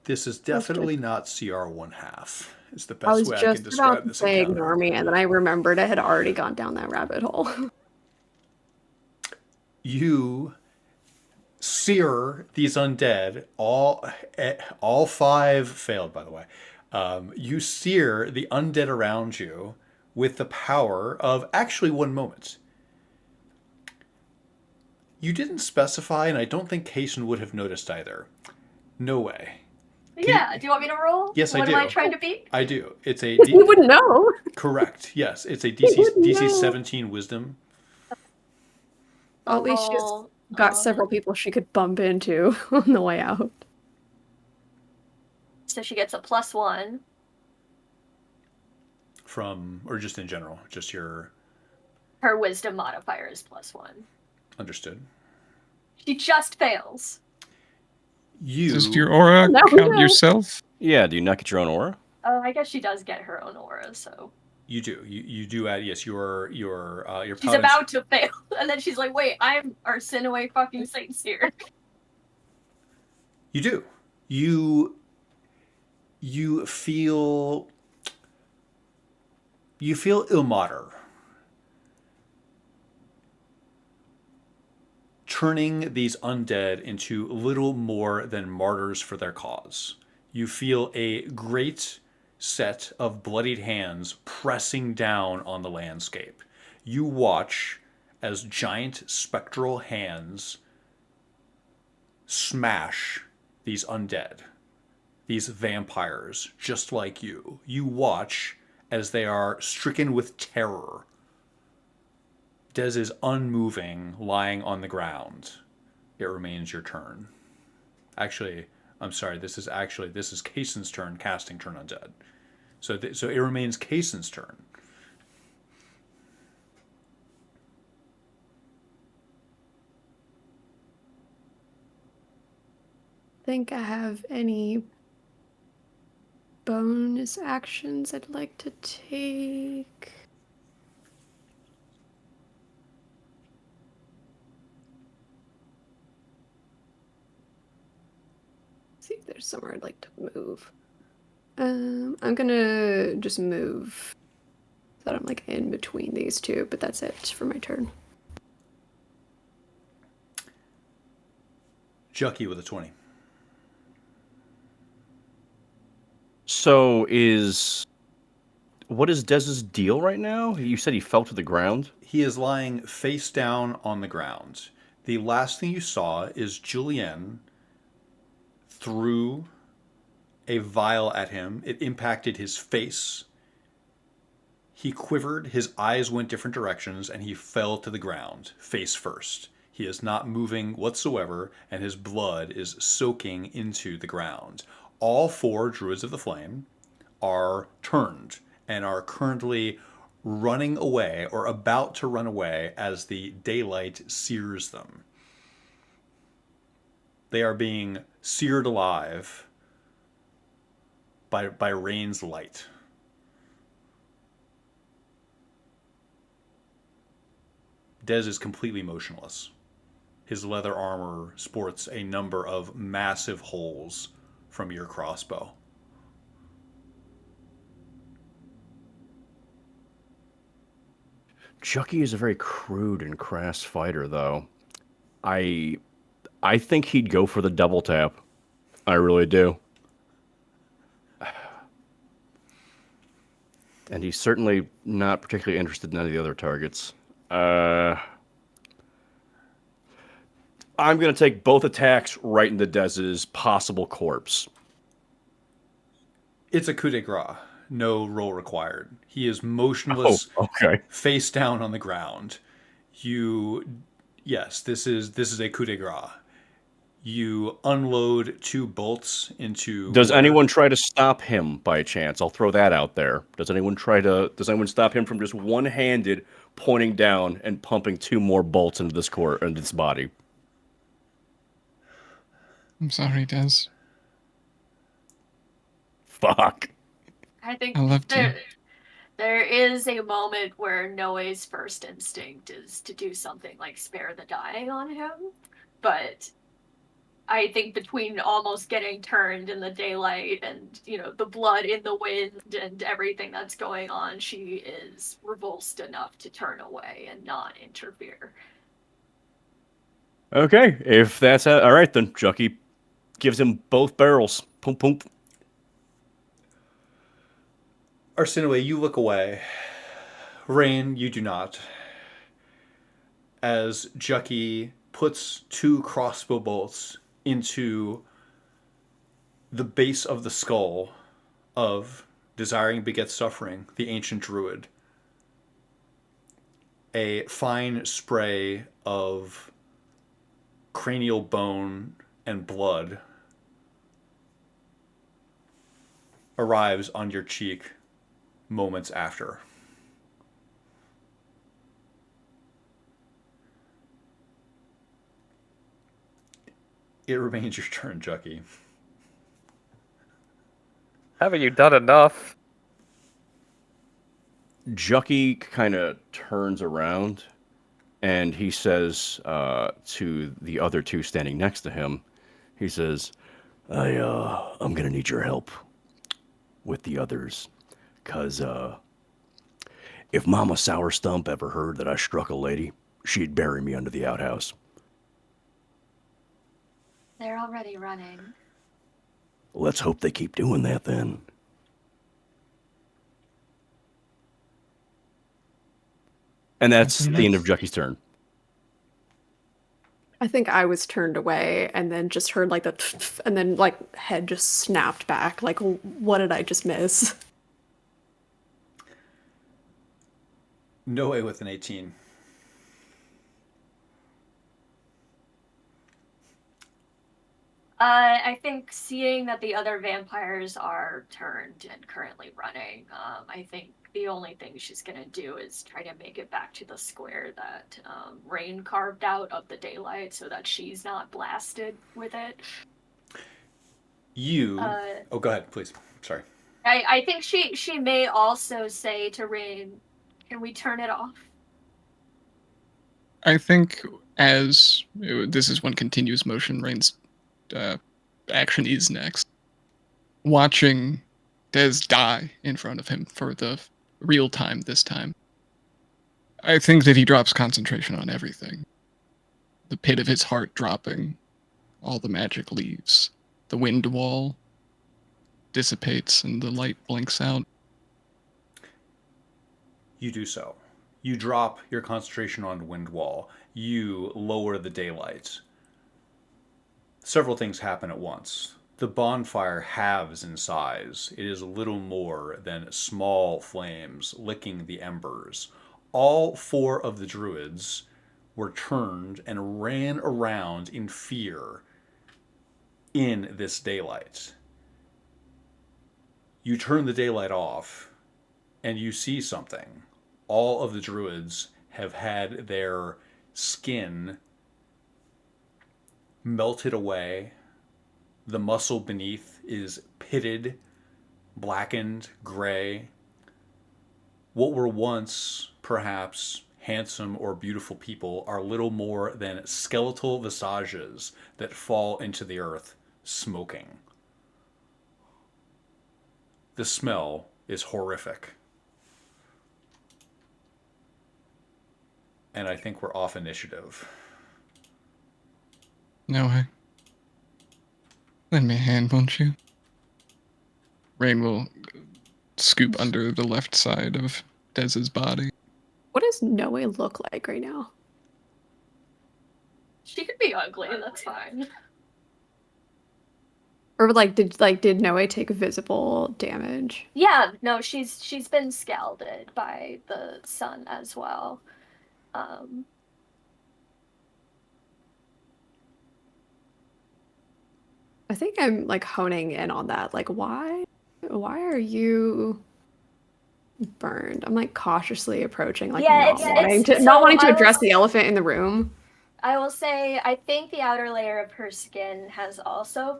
This is definitely not CR 1/2. It's the I best was way I can just about describe to this say encounter. ignore me, and then I remembered I had already gone down that rabbit hole. You sear these undead. All 5 failed, by the way. You sear the undead around you with the power of actually one moment. You didn't specify, and I don't think Kaysen would have noticed either. No way. Yeah, do you want me to roll? Yes, I what do. am I trying to beat? I do. It's a You wouldn't know. correct. Yes, it's a wouldn't DC know. 17 wisdom. Well, at least she's Roll, got several people she could bump into on the way out. So she gets a +1. From, or just in general, just your Her wisdom modifier is +1. understood. She just fails. You Does your aura Now we count know. yourself? Yeah, do you not get your own aura? Oh, I guess she does get her own aura, so you do. You do add, yes, your she's paladin's- about to fail, and then she's like, "Wait, I'm Arsinoe fucking Saint Seer." You do. You feel Ilmater turning these undead into little more than martyrs for their cause. You feel a great set of bloodied hands pressing down on the landscape. You watch as giant spectral hands smash these undead, these vampires just like you. You watch as they are stricken with terror. Dez is unmoving, lying on the ground. It remains your turn. Actually, I'm sorry, this is Kaysen's turn, casting Turn Undead. So it remains Kaysen's turn. Think I have any bonus actions I'd like to take. See if there's somewhere I'd like to move. I'm gonna just move so that I'm like in between these two, but that's it for my turn. Jucky with a 20. So what is Dez's deal right now? You said he fell to the ground? He is lying face down on the ground. The last thing you saw is Julienne threw a vial at him. It impacted his face. He quivered, his eyes went different directions, and he fell to the ground, face first. He is not moving whatsoever, and his blood is soaking into the ground. All 4 Druids of the Flame are turned and are currently running away or about to run away as the daylight sears them. They are being seared alive by Rain's light. Dez is completely motionless. His leather armor sports a number of massive holes from your crossbow. Jucky is a very crude and crass fighter, though. I think he'd go for the double tap. I really do. And he's certainly not particularly interested in any of the other targets. I'm going to take both attacks right into Dez's possible corpse. It's a coup de grace. No roll required. He is motionless, Okay. face down on the ground. Yes, this is a coup de grace. You unload 2 bolts into. Does anyone try to stop him by chance? I'll throw that out there. Does anyone stop him from just one-handed pointing down and pumping 2 more bolts into this body? I'm sorry, Des. Fuck. I think I loved you. there is a moment where Noe's first instinct is to do something like spare the dying on him, but I think between almost getting turned in the daylight and, the blood in the wind and everything that's going on, she is revulsed enough to turn away and not interfere. Okay, if that's all right, then Jucky gives him both barrels. Pump, pump. Arsinoe, you look away. Rain, you do not. As Jucky puts 2 crossbow bolts into the base of the skull of Desiring Begets Suffering, the ancient druid, a fine spray of cranial bone and blood arrives on your cheek moments after. It remains your turn, Jucky. Haven't you done enough? Jucky kind of turns around and he says to the other 2 standing next to him, he says, I'm going to need your help with the others. Because if Mama Sour Stump ever heard that I struck a lady, she'd bury me under the outhouse. They're already running. Let's hope they keep doing that then. And that's the end of Jucky's turn. I think I was turned away and then just heard like the and then like head just snapped back. Like, what did I just miss? Noe with an 18. I think seeing that the other vampires are turned and currently running, I think the only thing she's gonna do is try to make it back to the square that Rain carved out of the daylight so that she's not blasted with it. Oh, go ahead, please. Sorry. I think she may also say to Rain, can we turn it off? I think as this is when continuous motion Rain's action is next. Watching Des die in front of him for the real time this time. I think that he drops concentration on everything. The pit of his heart dropping, all the magic leaves, the wind wall dissipates and the light blinks out. You do so. You drop your concentration on wind wall. You lower the daylight. Several things happen at once. The bonfire halves in size. It is little more than small flames licking the embers. All 4 of the druids were turned and ran around in fear in this daylight. You turn the daylight off and you see something. All of the druids have had their skin melted away. The muscle beneath is pitted, blackened, gray. What were once perhaps handsome or beautiful people are little more than skeletal visages that fall into the earth, smoking. The smell is horrific. And I think we're off initiative. No way. Lend me a hand, won't you? Rain will scoop under the left side of Dez's body. What does Noe look like right now? She could be ugly, that's fine. Or did Noe take visible damage? Yeah, no, she's been scalded by the sun as well. I think I'm like honing in on that. Like, why are you burned? I'm like cautiously approaching, like not wanting to address the elephant in the room. I will say, I think the outer layer of her skin has also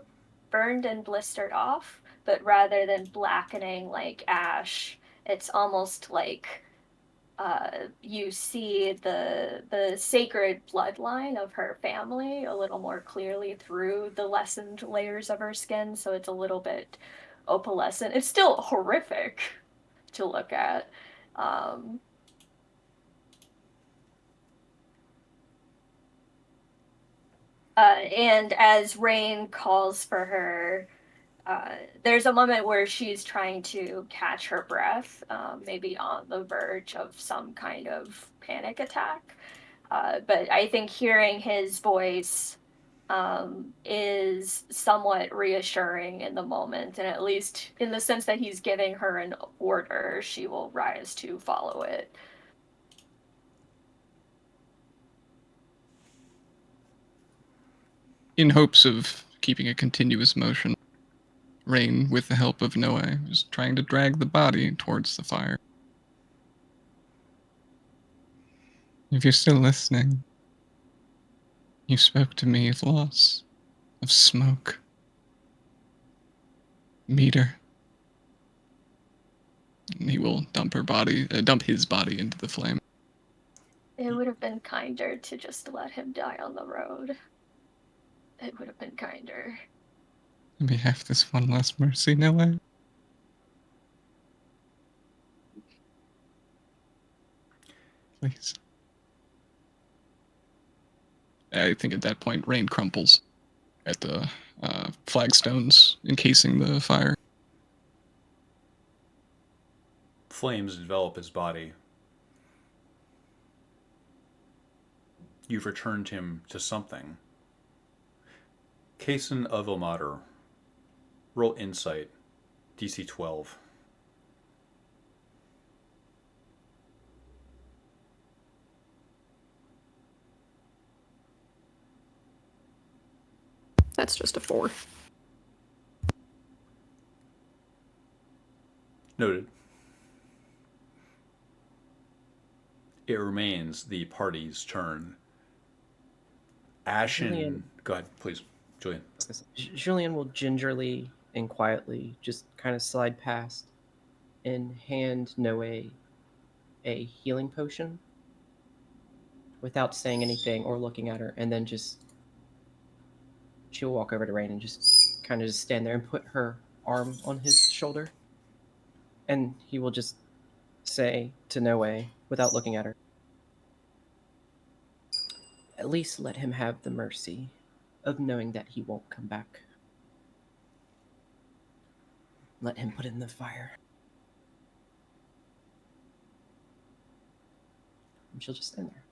burned and blistered off, but rather than blackening like ash, it's almost like you see the sacred bloodline of her family a little more clearly through the lessened layers of her skin, so it's a little bit opalescent. It's still horrific to look at. And as Rain calls for her, there's a moment where she's trying to catch her breath, maybe on the verge of some kind of panic attack. But I think hearing his voice is somewhat reassuring in the moment, and at least in the sense that he's giving her an order, she will rise to follow it. In hopes of keeping a continuous motion, Rain, with the help of Noe, is trying to drag the body towards the fire. If you're still listening, you spoke to me of loss, of smoke, meter. And he will dump his body into the flame. It would have been kinder to just let him die on the road. It would have been kinder. Maybe have this one last mercy, Noe. Please. I think at that point, Rain crumples at the flagstones encasing the fire. Flames envelop his body. You've returned him to something. Kason of Ilmater, roll insight, DC 12. That's just a 4. Noted. It remains the party's turn. Ashen. Julian. Go ahead, please, Julian. Julian will gingerly and quietly just kind of slide past and hand Noe a healing potion without saying anything or looking at her, and then she'll walk over to Rain and just kind of just stand there and put her arm on his shoulder, and he will just say to Noe without looking at her, "At least let him have the mercy of knowing that he won't come back. Let him put in the fire." And she'll just stand there.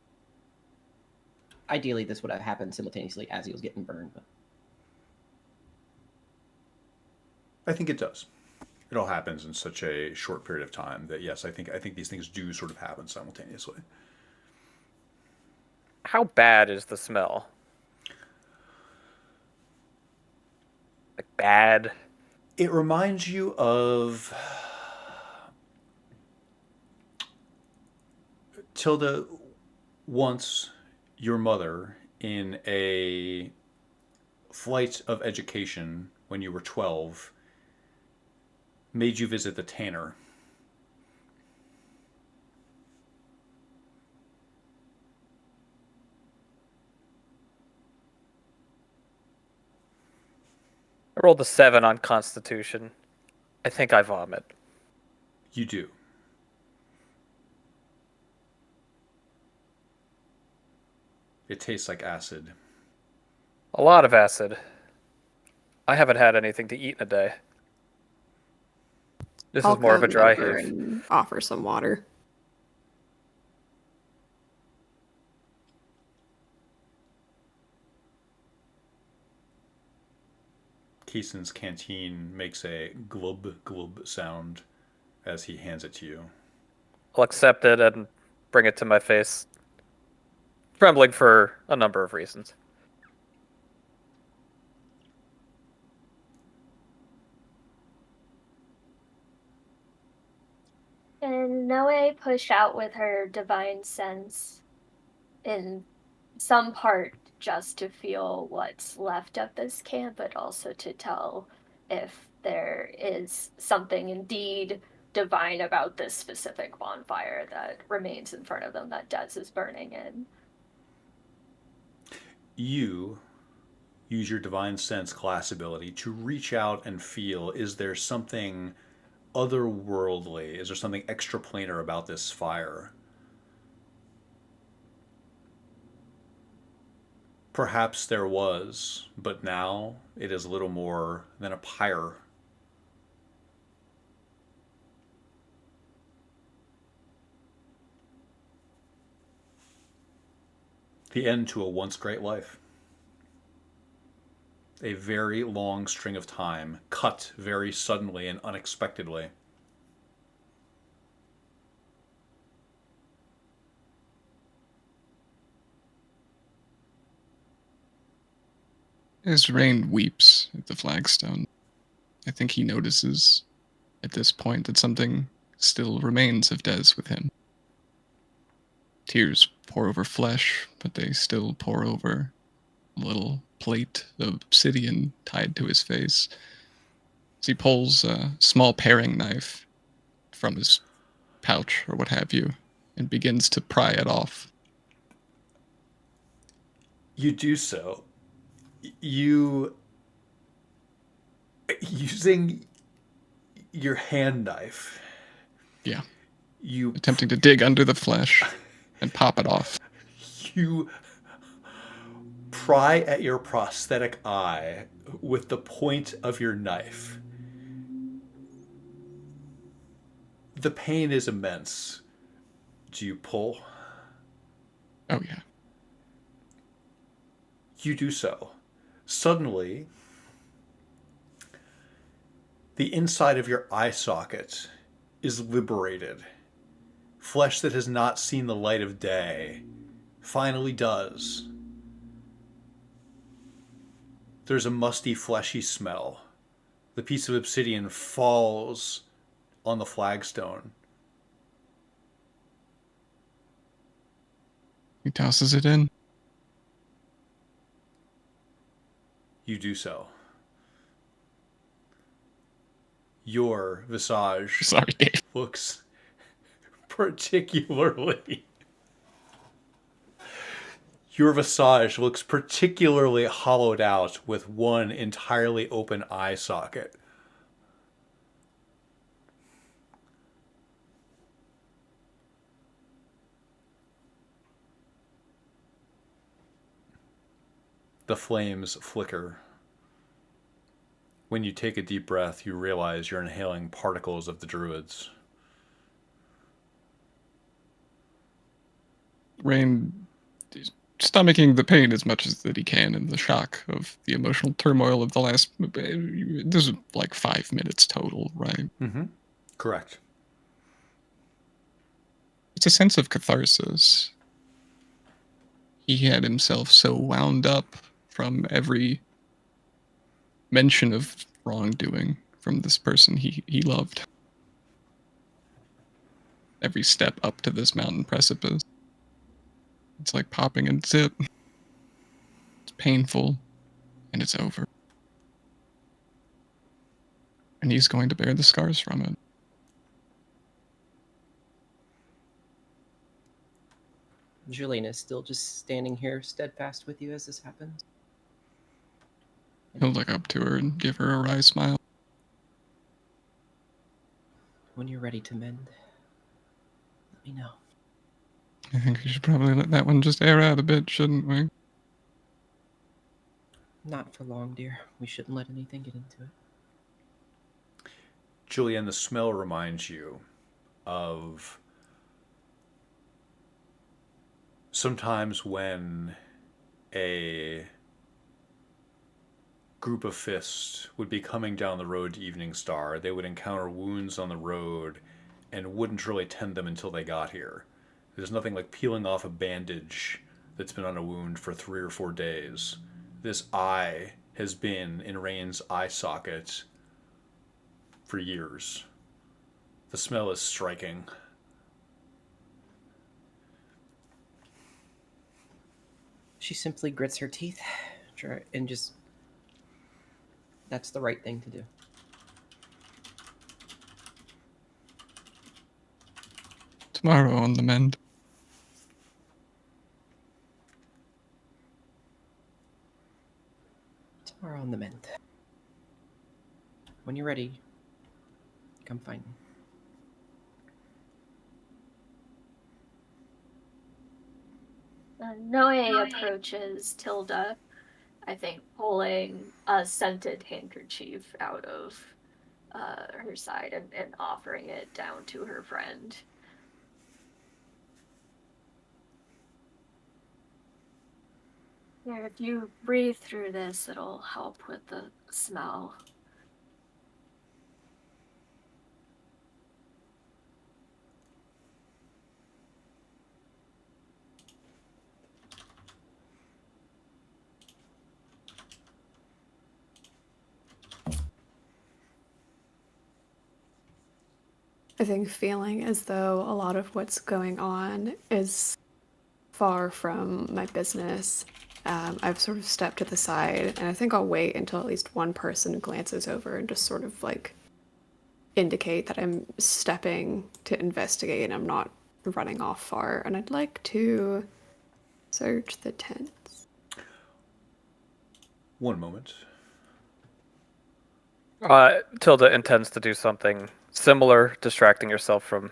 Ideally, this would have happened simultaneously as he was getting burned, but I think it does. It all happens in such a short period of time that yes, I think these things do sort of happen simultaneously. How bad is the smell? Like bad? It reminds you of Tilda, once your mother in a flight of education when you were 12 made you visit the tanner. I rolled a 7 on Constitution. I think I vomit. You do. It tastes like acid. A lot of acid. I haven't had anything to eat in a day. This I'll is more of a come dry over heave. and offer some water. Keeson's canteen makes a glub glub sound as he hands it to you. I'll accept it and bring it to my face. Trembling for a number of reasons. Can Noe push out with her divine sense in some part just to feel what's left of this camp, but also to tell if there is something indeed divine about this specific bonfire that remains in front of them that Des is burning in? You use your divine sense class ability to reach out and feel, is there something otherworldly? Is there something extraplanar about this fire? Perhaps there was, but now it is little more than a pyre. The end to a once great life. A very long string of time, cut very suddenly and unexpectedly. As Rain weeps at the flagstone, I think he notices at this point that something still remains of Des with him. Tears pour over flesh, but they still pour over a little plate of obsidian tied to his face. As he pulls a small paring knife from his pouch or what have you and begins to pry it off. You do so. You, using your hand knife. Yeah. You Attempting to dig under the flesh and pop it off. You pry at your prosthetic eye with the point of your knife. The pain is immense. Do you pull? Oh, yeah. You do so. Suddenly, the inside of your eye socket is liberated. Flesh that has not seen the light of day finally does. There's a musty, fleshy smell. The piece of obsidian falls on the flagstone. He tosses it in. You do so. Your visage Sorry, Dave. looks particularly... Your visage looks particularly hollowed out with one entirely open eye socket. The flames flicker. When you take a deep breath, you realize you're inhaling particles of the druids. Rain is stomaching the pain as much as that he can and the shock of the emotional turmoil of the last... This is like 5 minutes total, right? Mm-hmm. Correct. It's a sense of catharsis. He had himself so wound up from every mention of wrongdoing from this person he loved. Every step up to this mountain precipice. It's like popping a zip. It's painful, and it's over. And he's going to bear the scars from it. Julian is still just standing here steadfast with you as this happens. He'll look up to her and give her a wry smile. When you're ready to mend, let me know. I think we should probably let that one just air out a bit, shouldn't we? Not for long, dear. We shouldn't let anything get into it. Julian, the smell reminds you of sometimes when a group of fists would be coming down the road to Evening Star. They would encounter wounds on the road and wouldn't really tend them until they got here. There's nothing like peeling off a bandage that's been on a wound for 3 or 4 days. This eye has been in Rain's eye socket for years. The smell is striking. She simply grits her teeth and just... That's the right thing to do. Tomorrow on the mend. Tomorrow on the mend. When you're ready, come find me. Noe approaches Tilda, I think, pulling a scented handkerchief out of her side and offering it down to her friend. Here, if you breathe through this, it'll help with the smell. I think feeling as though a lot of what's going on is far from my business. I've sort of stepped to the side, and I think I'll wait until at least one person glances over and just sort of like indicate that I'm stepping to investigate and I'm not running off far. And I'd like to search the tents. One moment. Tilda intends to do something similar, distracting herself from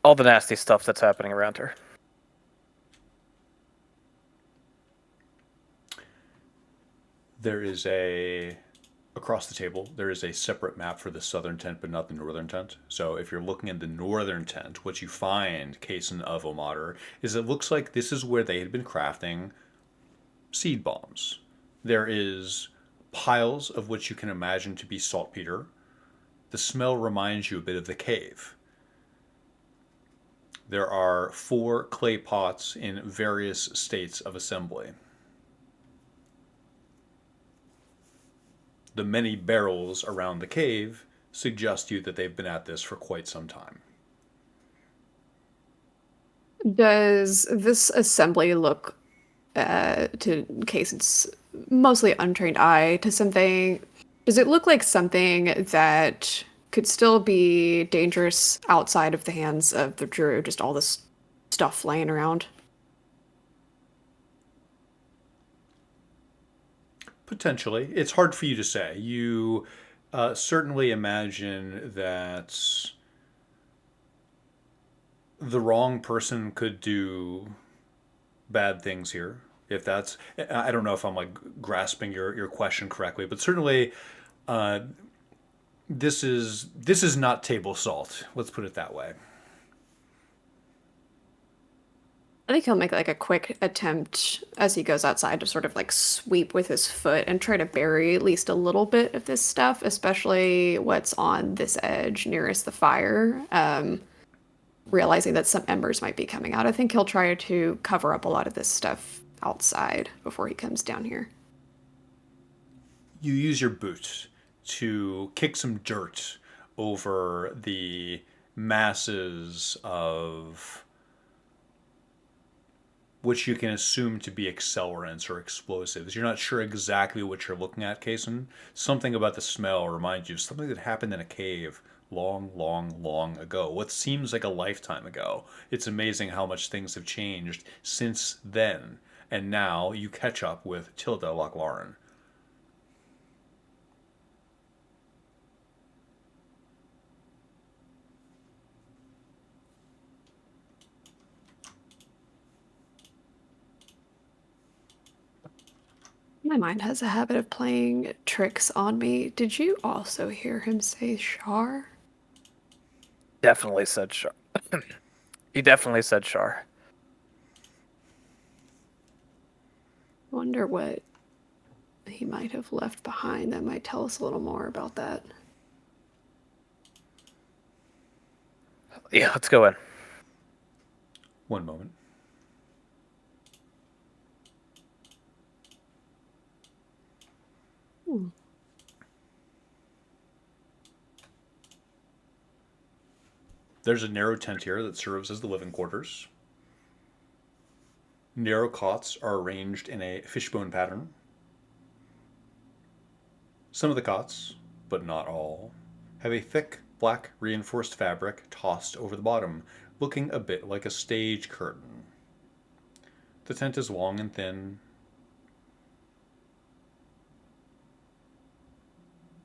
all the nasty stuff that's happening around her. There is across the table, there is a separate map for the southern tent, but not the northern tent. So if you're looking at the northern tent, what you find, Cason of Omater, is it looks like this is where they had been crafting seed bombs. There is piles of what you can imagine to be saltpeter. The smell reminds you a bit of the cave. There are 4 clay pots in various states of assembly. The many barrels around the cave suggest to you that they've been at this for quite some time. Does this assembly look, to Casey's mostly untrained eye, to something? Does it look like something that could still be dangerous outside of the hands of the Drew? Just all this stuff laying around. Potentially. It's hard for you to say. You certainly imagine that the wrong person could do bad things here. If that's, I don't know if I'm like grasping your question correctly, but certainly this is not table salt. Let's put it that way. I think he'll make like a quick attempt as he goes outside to sort of like sweep with his foot and try to bury at least a little bit of this stuff, especially what's on this edge nearest the fire. Realizing that some embers might be coming out, I think he'll try to cover up a lot of this stuff outside before he comes down here. You use your boot to kick some dirt over the masses of which you can assume to be accelerants or explosives. You're not sure exactly what you're looking at, Kason. Something about the smell reminds you of something that happened in a cave long, long, long ago. What seems like a lifetime ago. It's amazing how much things have changed since then. And now you catch up with Tilda Lochlauren. My mind has a habit of playing tricks on me. Did you also hear him say Shar? Definitely said Shar. He definitely said Shar. Wonder what he might have left behind that might tell us a little more about that. Yeah, let's go in. One moment. There's a narrow tent here that serves as the living quarters. Narrow cots are arranged in a fishbone pattern. Some of the cots, but not all, have a thick, black, reinforced fabric tossed over the bottom, looking a bit like a stage curtain. The tent is long and thin.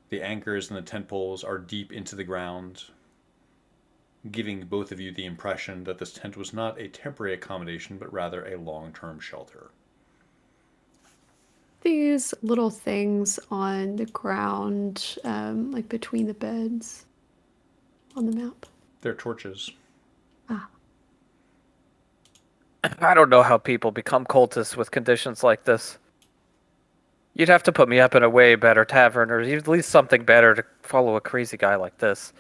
The anchors and the tent poles are deep into the ground. giving both of you the impression that this tent was not a temporary accommodation, but rather a long-term shelter. These little things on the ground, like between the beds on the map. They're torches. Ah, I don't know how people become cultists with conditions like this. You'd have to put me up in a way better tavern, or at least something better to follow a crazy guy like this.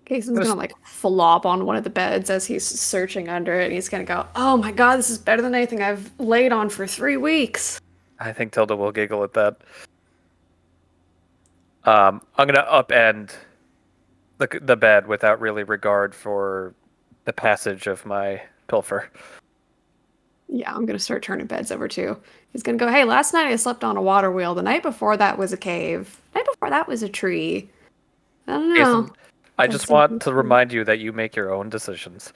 Cason's gonna like flop on one of the beds as he's searching under it, and he's gonna go, "Oh my god, this is better than anything I've laid on for 3 weeks." I think Tilda will giggle at that. I'm gonna upend the bed without really regard for the passage of my pilfer. Yeah, I'm gonna start turning beds over too. He's gonna go, "Hey, last night I slept on a water wheel. The night before that was a cave. The night before that was a tree. I don't know." Jason, I just Something want to fun. remind you that you make your own decisions.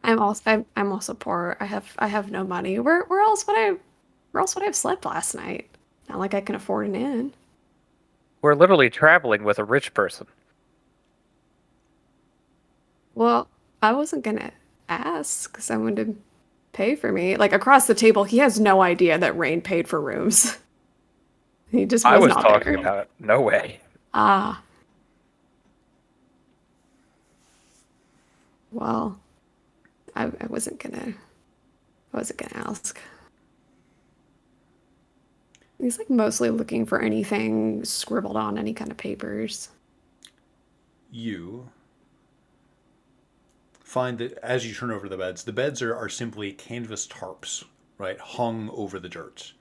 I'm also poor. I have no money. Where else would I have slept last night? Not like I can afford an inn. We're literally traveling with a rich person. Well, I wasn't gonna ask someone to pay for me. Like across the table, he has no idea that Rain paid for rooms. He just I was was not talking there. about it. No way. Ah. Well, I wasn't gonna ask. He's like mostly looking for anything scribbled on any kind of papers. You find that as you turn over the beds are simply canvas tarps, right, hung over the dirt.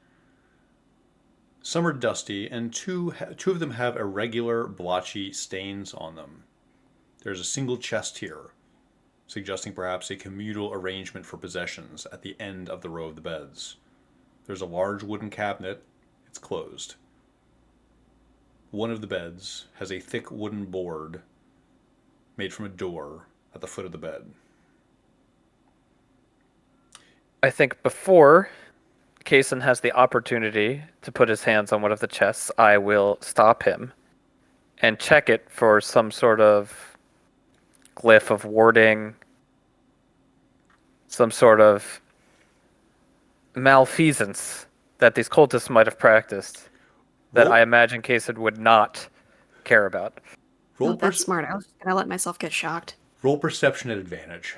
Some are dusty, and two of them have irregular, blotchy stains on them. There's a single chest here, suggesting perhaps a communal arrangement for possessions at the end of the row of the beds. There's a large wooden cabinet. It's closed. One of the beds has a thick wooden board made from a door at the foot of the bed. I think before Kaysen has the opportunity to put his hands on one of the chests, I will stop him and check it for some sort of glyph of warding, some sort of malfeasance that these cultists might have practiced that I imagine Kaysen would not care about. Oh, that's smart. I was gonna let myself get shocked. Roll perception at advantage.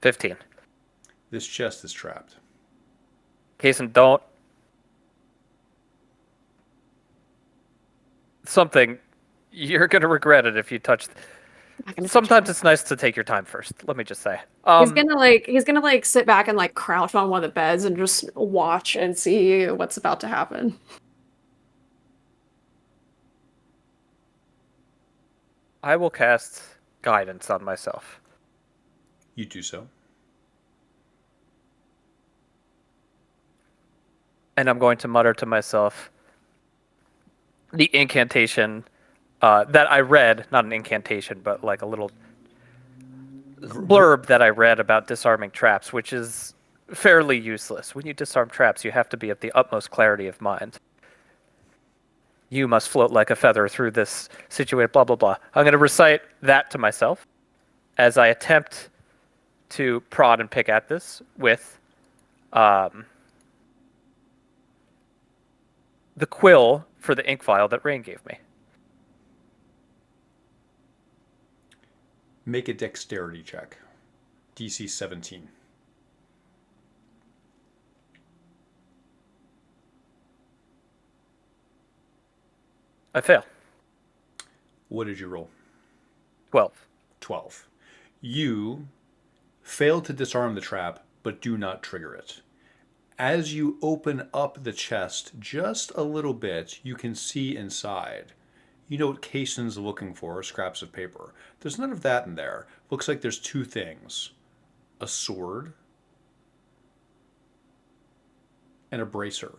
$15. This chest is trapped. Kaysen, don't. Something. You're going to regret it if you touch. Sometimes it's nice to take your time first. Let me just say. He's gonna like sit back and like crouch on one of the beds and just watch and see what's about to happen. I will cast guidance on myself. You do so. And I'm going to mutter to myself the incantation that I read, not an incantation, but like a little blurb that I read about disarming traps, which is fairly useless. When you disarm traps, you have to be at the utmost clarity of mind. You must float like a feather through this situation, blah, blah, blah. I'm going to recite that to myself as I attempt to prod and pick at this with the quill for the ink vial that Rain gave me. Make a dexterity check. DC 17. I fail. What did you roll? 12. 12. You fail to disarm the trap, but do not trigger it. As you open up the chest just a little bit, you can see inside. You know what Kaysen's looking for, scraps of paper. There's none of that in there. Looks like there's two things. A sword and a bracer.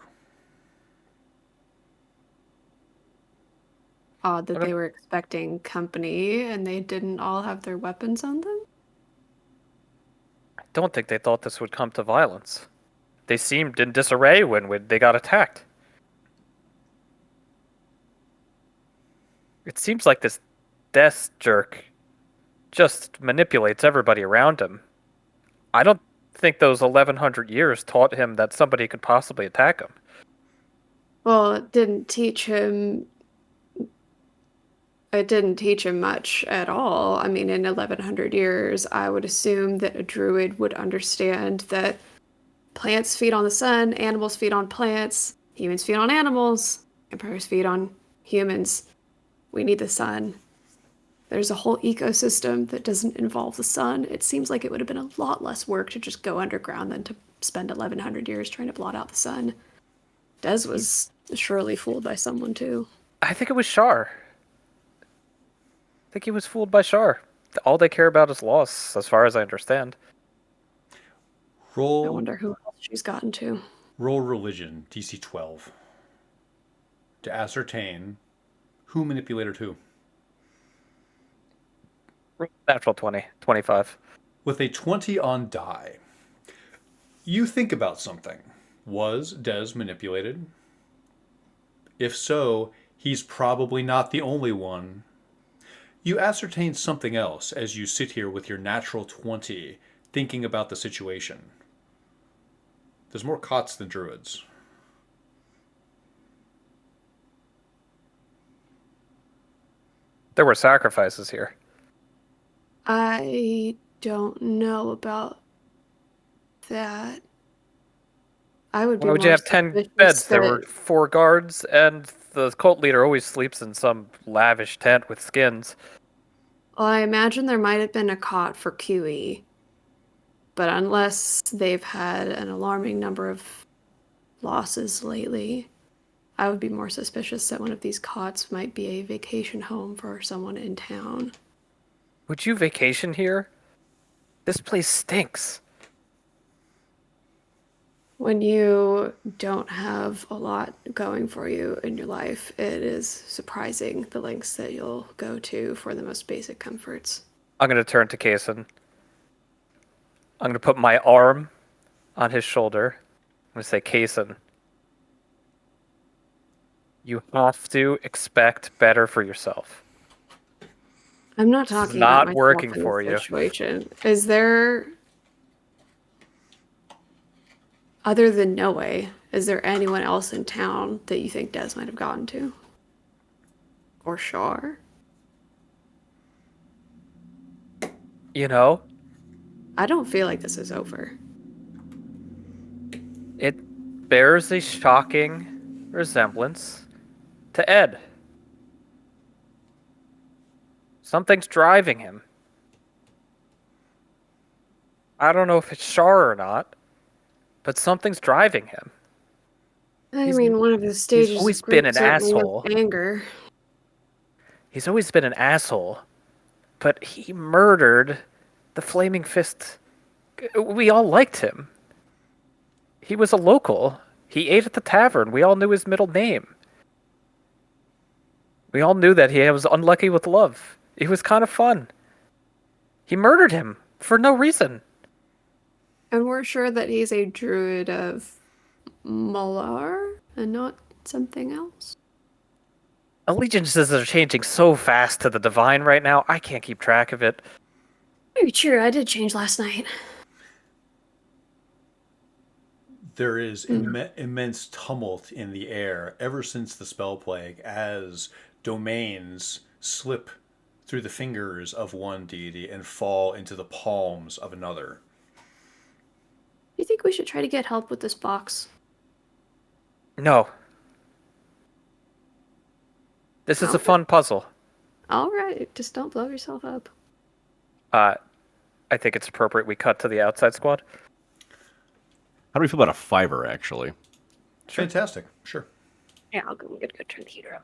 odd that Okay. they were expecting company and they didn't all have their weapons on them. I don't think they thought this would come to violence. They seemed in disarray when they got attacked. It seems like this death jerk just manipulates everybody around him. I don't think those 1100 years taught him that somebody could possibly attack him. Well, it didn't teach him much at all. I mean, in 1100 years, I would assume that a druid would understand that plants feed on the sun, animals feed on plants, humans feed on animals, vampires feed on humans. We need the sun. There's a whole ecosystem that doesn't involve the sun. It seems like it would have been a lot less work to just go underground than to spend 1100 years trying to blot out the sun. Des was surely fooled by someone too. I think it was Shar. I think he was fooled by Shar. All they care about is loss, as far as I understand. I Roll wonder who else she's gotten to. roll religion, DC 12. To ascertain who manipulated who. Natural 20, 25. With a 20 on die, you think about something. Was Des manipulated? If so, he's probably not the only one. You ascertain something else as you sit here with your natural 20, thinking about the situation. There's more cots than druids. There were sacrifices here. I don't know about that. I would be Why would you more have 10 suspicious beds? There were that- 4 guards, and the cult leader always sleeps in some lavish tent with skins. Well, I imagine there might have been a cot for QE, but unless they've had an alarming number of losses lately, I would be more suspicious that one of these cots might be a vacation home for someone in town. Would you vacation here? This place stinks. When you don't have a lot going for you in your life, it is surprising the lengths that you'll go to for the most basic comforts. I'm going to turn to Kaysen. I'm going to put my arm on his shoulder. I'm going to say, Kaysen, you have to expect better for yourself. I'm not This is talking not about myself working in for this you. situation. Is there, other than Noe, is there anyone else in town that you think Des might have gotten to? Or Shar? You know, I don't feel like this is over. it bears a shocking resemblance to Ed. Something's driving him. I don't know if it's Shar or not, but something's driving him. I He's- mean, one of the stages always of been grief an certainly is asshole. anger. He's always been an asshole, but he murdered the Flaming Fist. We all liked him. He was a local. He ate at the tavern. We all knew his middle name. We all knew that he was unlucky with love. It was kind of fun. He murdered him for no reason. And we're sure that he's a druid of Malar and not something else. Allegiances are changing so fast to the divine right now, I can't keep track of it. Maybe true, I did change last night. There is immense tumult in the air ever since the spell plague as domains slip through the fingers of one deity and fall into the palms of another. Do you think we should try to get help with this box? No. This is a fun puzzle. Alright, just don't blow yourself up. I think it's appropriate we cut to the outside squad. How do we feel about a 5-er, actually? Fantastic. Sure. Yeah, I'll go turn the heater on.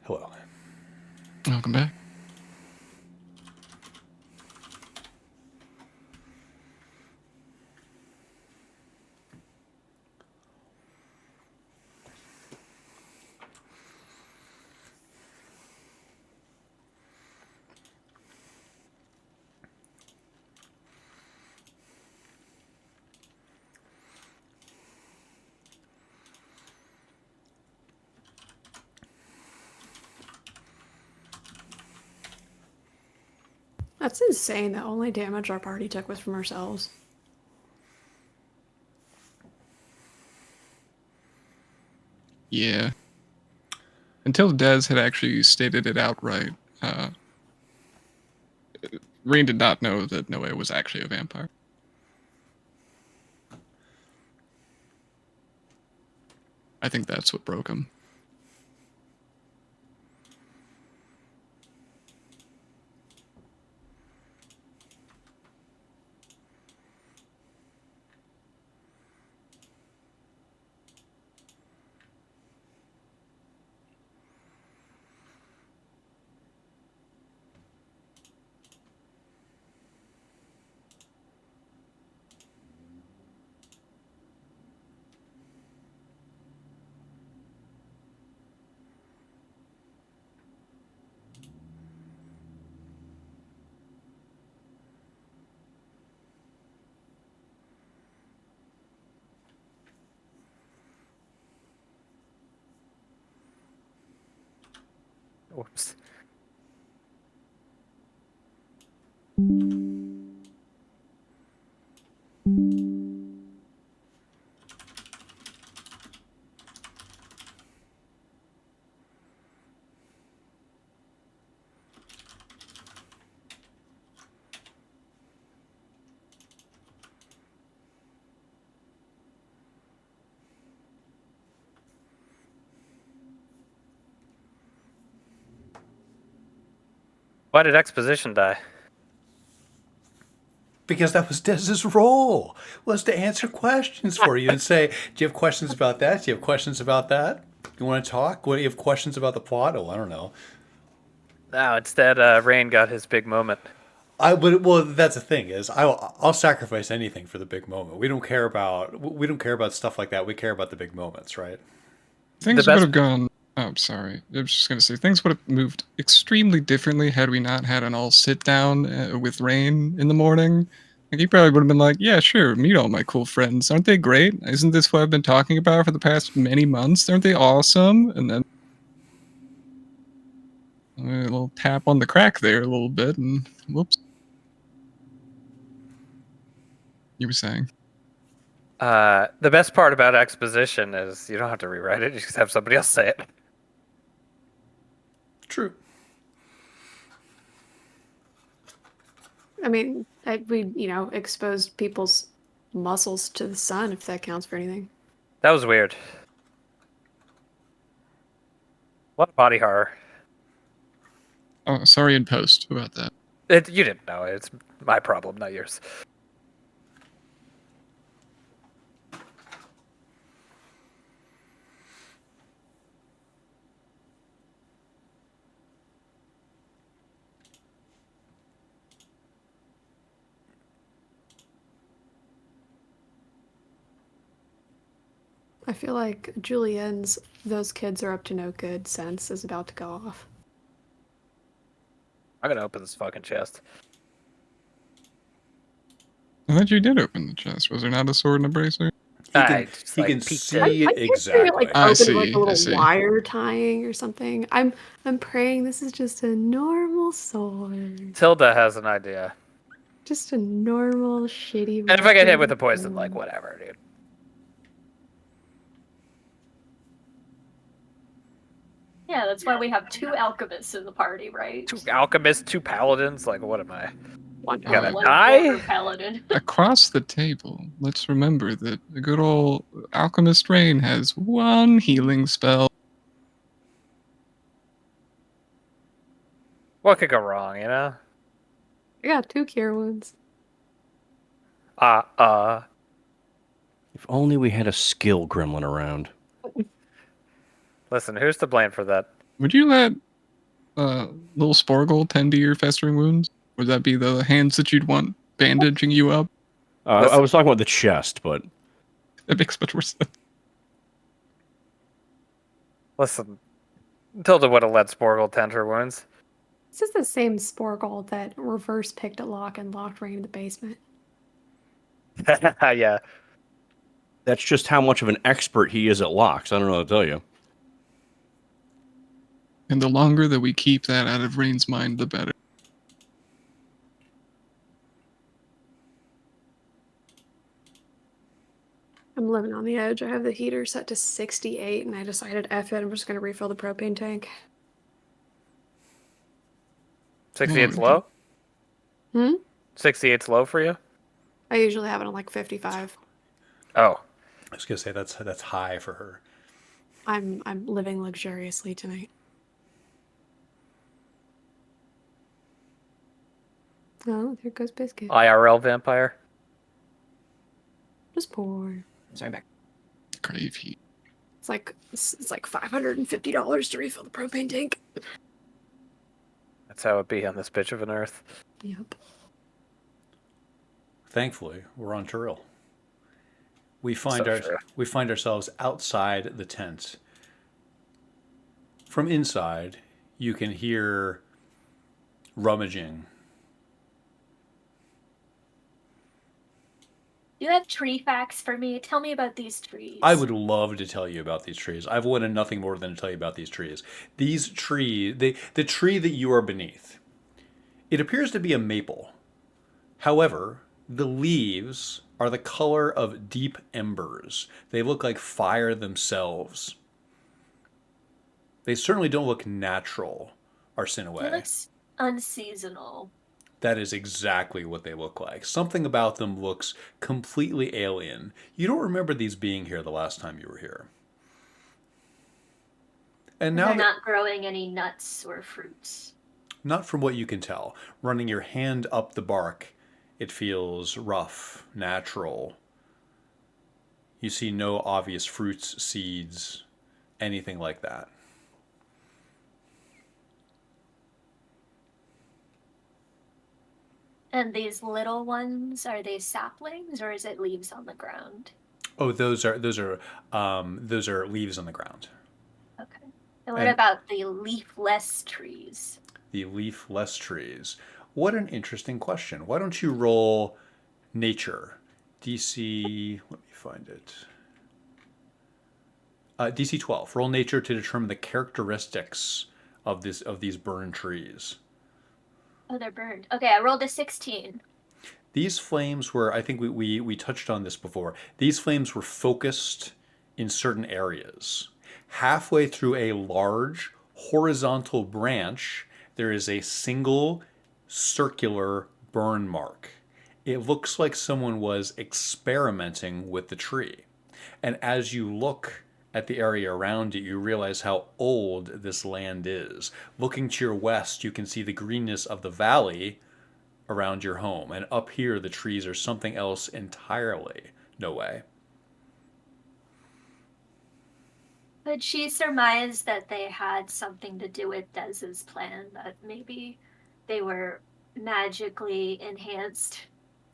Hello. Welcome back. That's insane. The only damage our party took was from ourselves. Yeah. Until Dez had actually stated it outright, Rain did not know that Noe was actually a vampire. I think that's what broke him. Whoops. Why did exposition die? Because that was Dez's role, was to answer questions for you and say, do you have questions about that? Do you have questions about that? You want to talk? What do you have questions about the plot? Oh, I don't know. No, instead, Rain got his big moment. Well, that's the thing is, I'll sacrifice anything for the big moment. We don't care about stuff like that. We care about the big moments, right? Things The would best- have gone. Oh, sorry. I was just gonna say things would have moved extremely differently had we not had an all sit down with Rain in the morning. Like he probably would have been like, "Yeah, sure, meet all my cool friends. Aren't they great? Isn't this what I've been talking about for the past many months? Aren't they awesome?" And then a little tap on the crack there, a little bit, and whoops. You were saying? The best part about exposition is you don't have to rewrite it; you just have somebody else say it. True. I mean, we exposed people's muscles to the sun, if that counts for anything. That was weird. What body horror? Oh, sorry in post about that. You didn't know. It's my problem, not yours. I feel like Julien's "those kids are up to no good" sense is about to go off. I'm gonna open this fucking chest. I thought you did open the chest. Was there not a sword and a bracer? He I can, just, he like, can peeked see I exactly. like I open see, like a I little see. wire tying or something. I'm praying this is just a normal sword, Tilda has an idea. just a normal shitty. And if I get hit with a regular poison, like, sword. whatever, dude. Yeah, that's why we have 2 alchemists in the party, right? 2 alchemists, 2 paladins. Like, what am I? One gotta one die? former paladin. Across the table, let's remember that the good old Alchemist Rain has one healing spell. What could go wrong, you know? I got 2 cure wounds. If only we had a skill gremlin around. Listen, who's to blame for that? Would you let little Sporgle tend to your festering wounds? Would that be the hands that you'd want bandaging you up? I was talking about the chest, but That makes much more sense. Listen, Tilda would have let Sporgle tend her wounds. This is the same Sporgold that reverse picked a lock and locked Rain in the basement. Yeah. that's just how much of an expert he is at locks. I don't know what to tell you. And the longer that we keep that out of Rain's mind, the better. I'm living on the edge. I have the heater set to 68, and I decided, F it, I'm just going to refill the propane tank. 68's low? Hmm? 68's low for you? I usually have it on like 55. Oh. I was gonna say that's high for her. I'm living luxuriously tonight. Oh, there goes Biscuit. IRL vampire. Just pour. Sorry, back. Crave heat. It's like $550 to refill the propane tank. That's how it be on this bitch of an earth. Yep. Thankfully, we're on Turil. We find So true. we find ourselves outside the tent. From inside, you can hear rummaging. You have tree facts for me. Tell me about these trees. I would love to tell you about these trees. I've wanted nothing more than to tell you about these trees. These trees, the tree that you are beneath, it appears to be a maple. However, the leaves are the color of deep embers. They look like fire themselves. They certainly don't look natural, It Arsinoe. looks unseasonal. That is exactly what they look like. Something about them looks completely alien. You don't remember these being here the last time you were here. And now, They're not growing any nuts or fruits. not from what you can tell. Running your hand up the bark, it feels rough, natural. You see no obvious fruits, seeds, anything like that. And these little ones, are they saplings or is it leaves on the ground? Oh, those are leaves on the ground. Okay. And what And- about the leafless trees? The leafless trees. What an interesting question. Why don't you roll nature? DC, let me find it. DC 12. Roll nature to determine the characteristics of these burned trees. Oh, they're burned. Okay, I rolled a 16. These flames were, I think we touched on this before. These flames were focused in certain areas. Halfway through a large horizontal branch, there is a single circular burn mark. It looks like someone was experimenting with the tree. And as you look at the area around it, you realize how old this land is. Looking to your west, you can see the greenness of the valley around your home. And up here, the trees are something else entirely. No way. Could she surmise that they had something to do with Dez's plan? That maybe they were magically enhanced,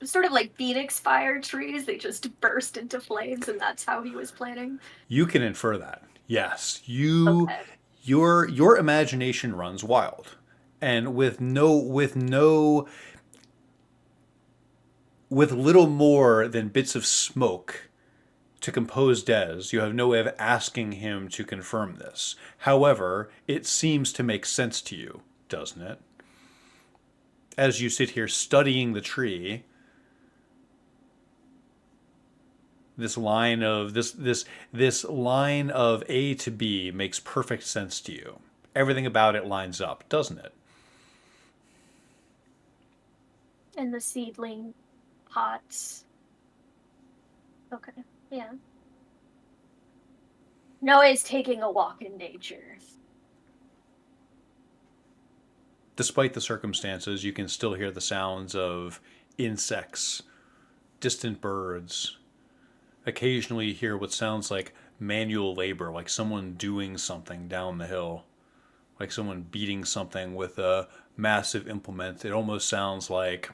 sort of like Phoenix fire trees. They just burst into flames, and that's how he was planning. You can infer that. Yes, you Okay. your imagination runs wild. And with little more than bits of smoke to compose Dez, you have no way of asking him to confirm this. However, it seems to make sense to you, doesn't it? As you sit here studying the tree, this line of this line of A to B makes perfect sense to you. Everything about it lines up, doesn't it? And the seedling pots. Okay, yeah. Noah is taking a walk in nature. Despite the circumstances, you can still hear the sounds of insects, distant birds. Occasionally you hear what sounds like manual labor, like someone doing something down the hill. like someone beating something with a massive implement. It almost sounds like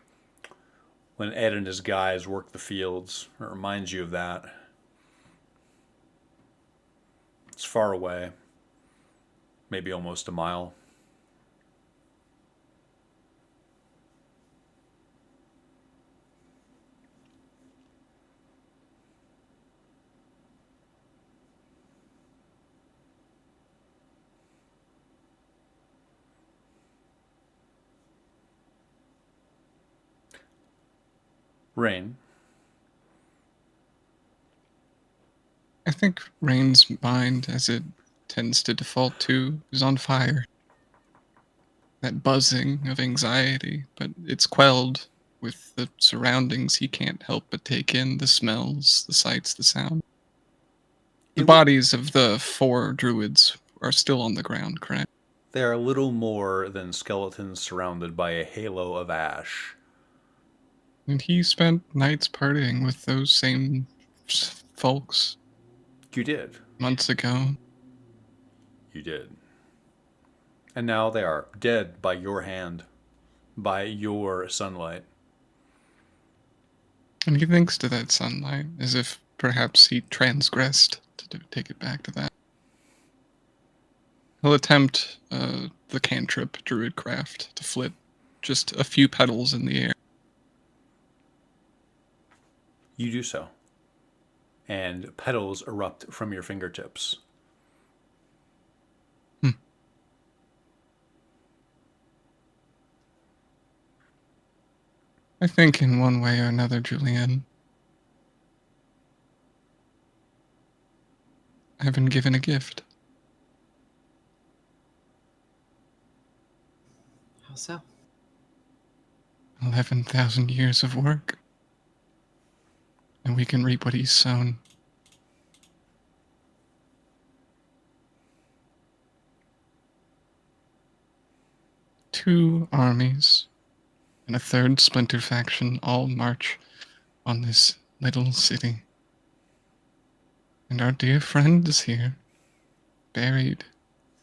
when Ed and his guys work the fields. It reminds you of that. It's far away, maybe almost a mile. Rain. I think Rain's mind, as it tends to default to, is on fire. That buzzing of anxiety, but it's quelled with the surroundings. He can't help but take in the smells, the sights, the sound. The bodies of the 4 druids are still on the ground, correct? They are little more than skeletons surrounded by a halo of ash. And he spent nights partying with those same folks You did. months ago. You did. And now they are dead by your hand, by your sunlight. And he thinks to that sunlight as if perhaps he transgressed to take it back to that. He'll attempt the cantrip druidcraft to flit just a few petals in the air. You do so. And petals erupt from your fingertips. I think in one way or another, Julian, I've been given a gift. How so? 11,000 years of work. And we can reap what he's sown. Two armies and a third splinter faction all march on this little city. And our dear friend is here, buried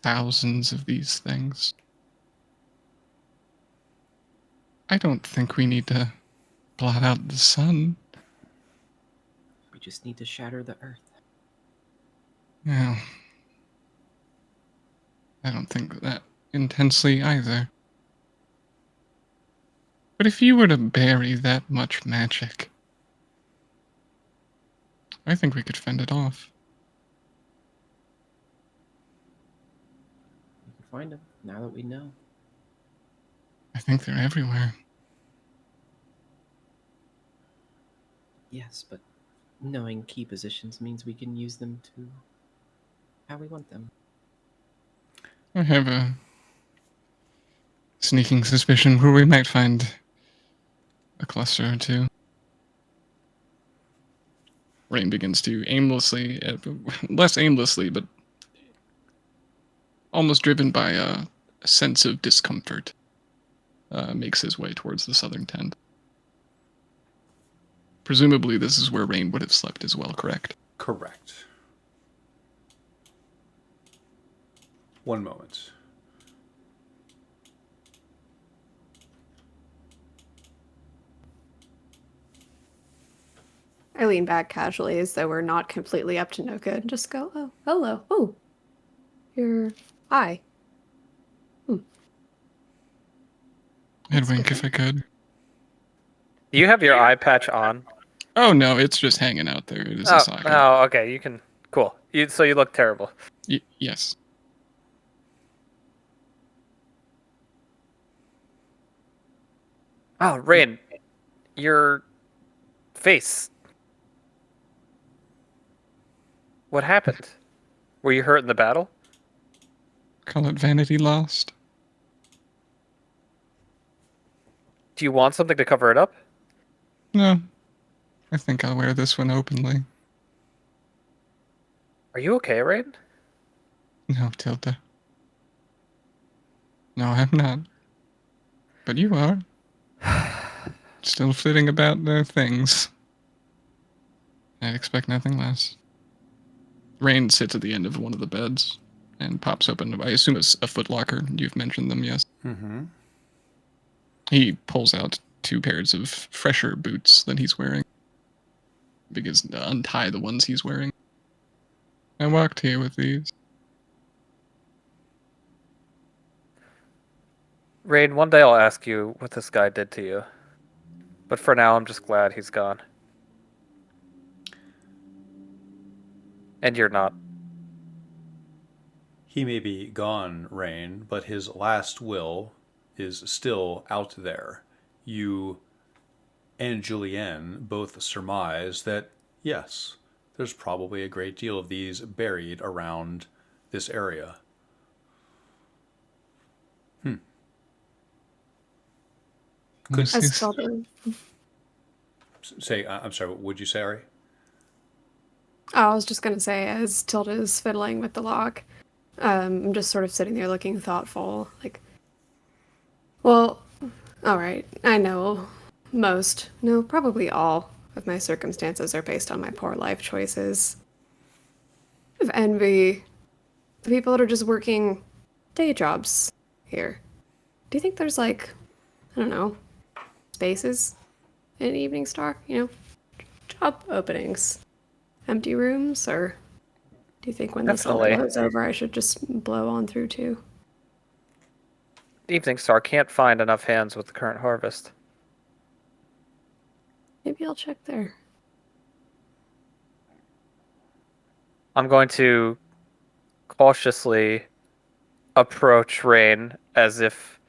thousands of these things. I don't think we need to blot out the sun. We just need to shatter the earth. No. I don't think that intensely either. But if you were to bury that much magic, I think we could fend it off. We can find them now that we know. I think they're everywhere. Yes, but knowing key positions means we can use them to how we want them. I have a sneaking suspicion where we might find a cluster or two. Rain begins to aimlessly, less aimlessly, but almost driven by a sense of discomfort, makes his way towards the southern tent. Presumably this is where Rain would have slept as well, correct? Correct. One moment. I lean back casually as though we're not completely up to no good and just go, oh, hello. Oh, you're... Hi. I'd wink if I could. Do you have your eye patch on? Oh no, it's just hanging out there. It is a socket. Oh, okay. You can. Cool. So you look terrible. Yes. Oh, Rain, your face. What happened? Were you hurt in the battle? Call it vanity lost. Do you want something to cover it up? No. I think I'll wear this one openly. Are you okay, Rain? No, Tilda. No, I'm not. But you are. Still flitting about their things. I'd expect nothing less. Rain sits at the end of one of the beds, and pops open, I assume it's a Foot Locker. You've mentioned them, yes. Mm-hmm. He pulls out 2 pairs of fresher boots that he's wearing. Because untie the ones he's wearing. I walked here with these. Rain, one day I'll ask you what this guy did to you. But for now, I'm just glad he's gone. And you're not. He may be gone, Rain, but his last will is still out there. You and Julienne both surmise that, yes, there's probably a great deal of these buried around this area. This As is- Tilda, Say, I'm sorry, what would you say, Ari? I was just gonna say, as Tilda's fiddling with the lock, I'm just sort of sitting there looking thoughtful, like, well, all right, I know probably all of my circumstances are based on my poor life choices. I have envy the people that are just working day jobs here. Do you think there's like, I don't know, spaces in Evening Star? You know, job openings, empty rooms, or do you think when this all Definitely. blows over, I should just blow on through too? Evening Star can't find enough hands with the current harvest. Maybe I'll check there. I'm going to cautiously approach Rain as if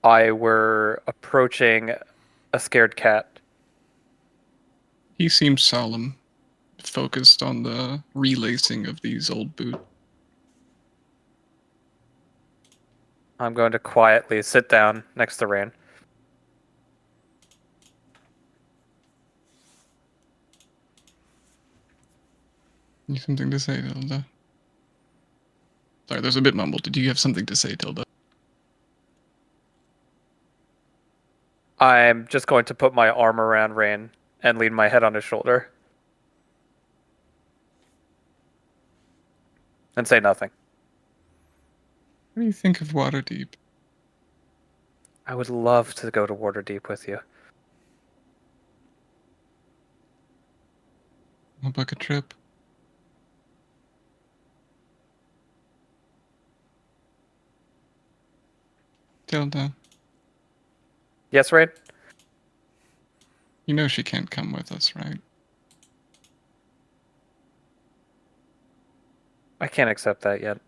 I were approaching a scared cat. He seems solemn, focused on the relacing of these old boots. I'm going to quietly sit down next to Rain. You have something to say, Tilda? Sorry, there's a bit mumbled. Do you have something to say, Tilda? I'm just going to put my arm around Rain and lean my head on his shoulder. And say nothing. What do you think of Waterdeep? I would love to go to Waterdeep with you. I'll book a trip. Tilda, Yes, Rain? you know she can't come with us, right? I can't accept that yet.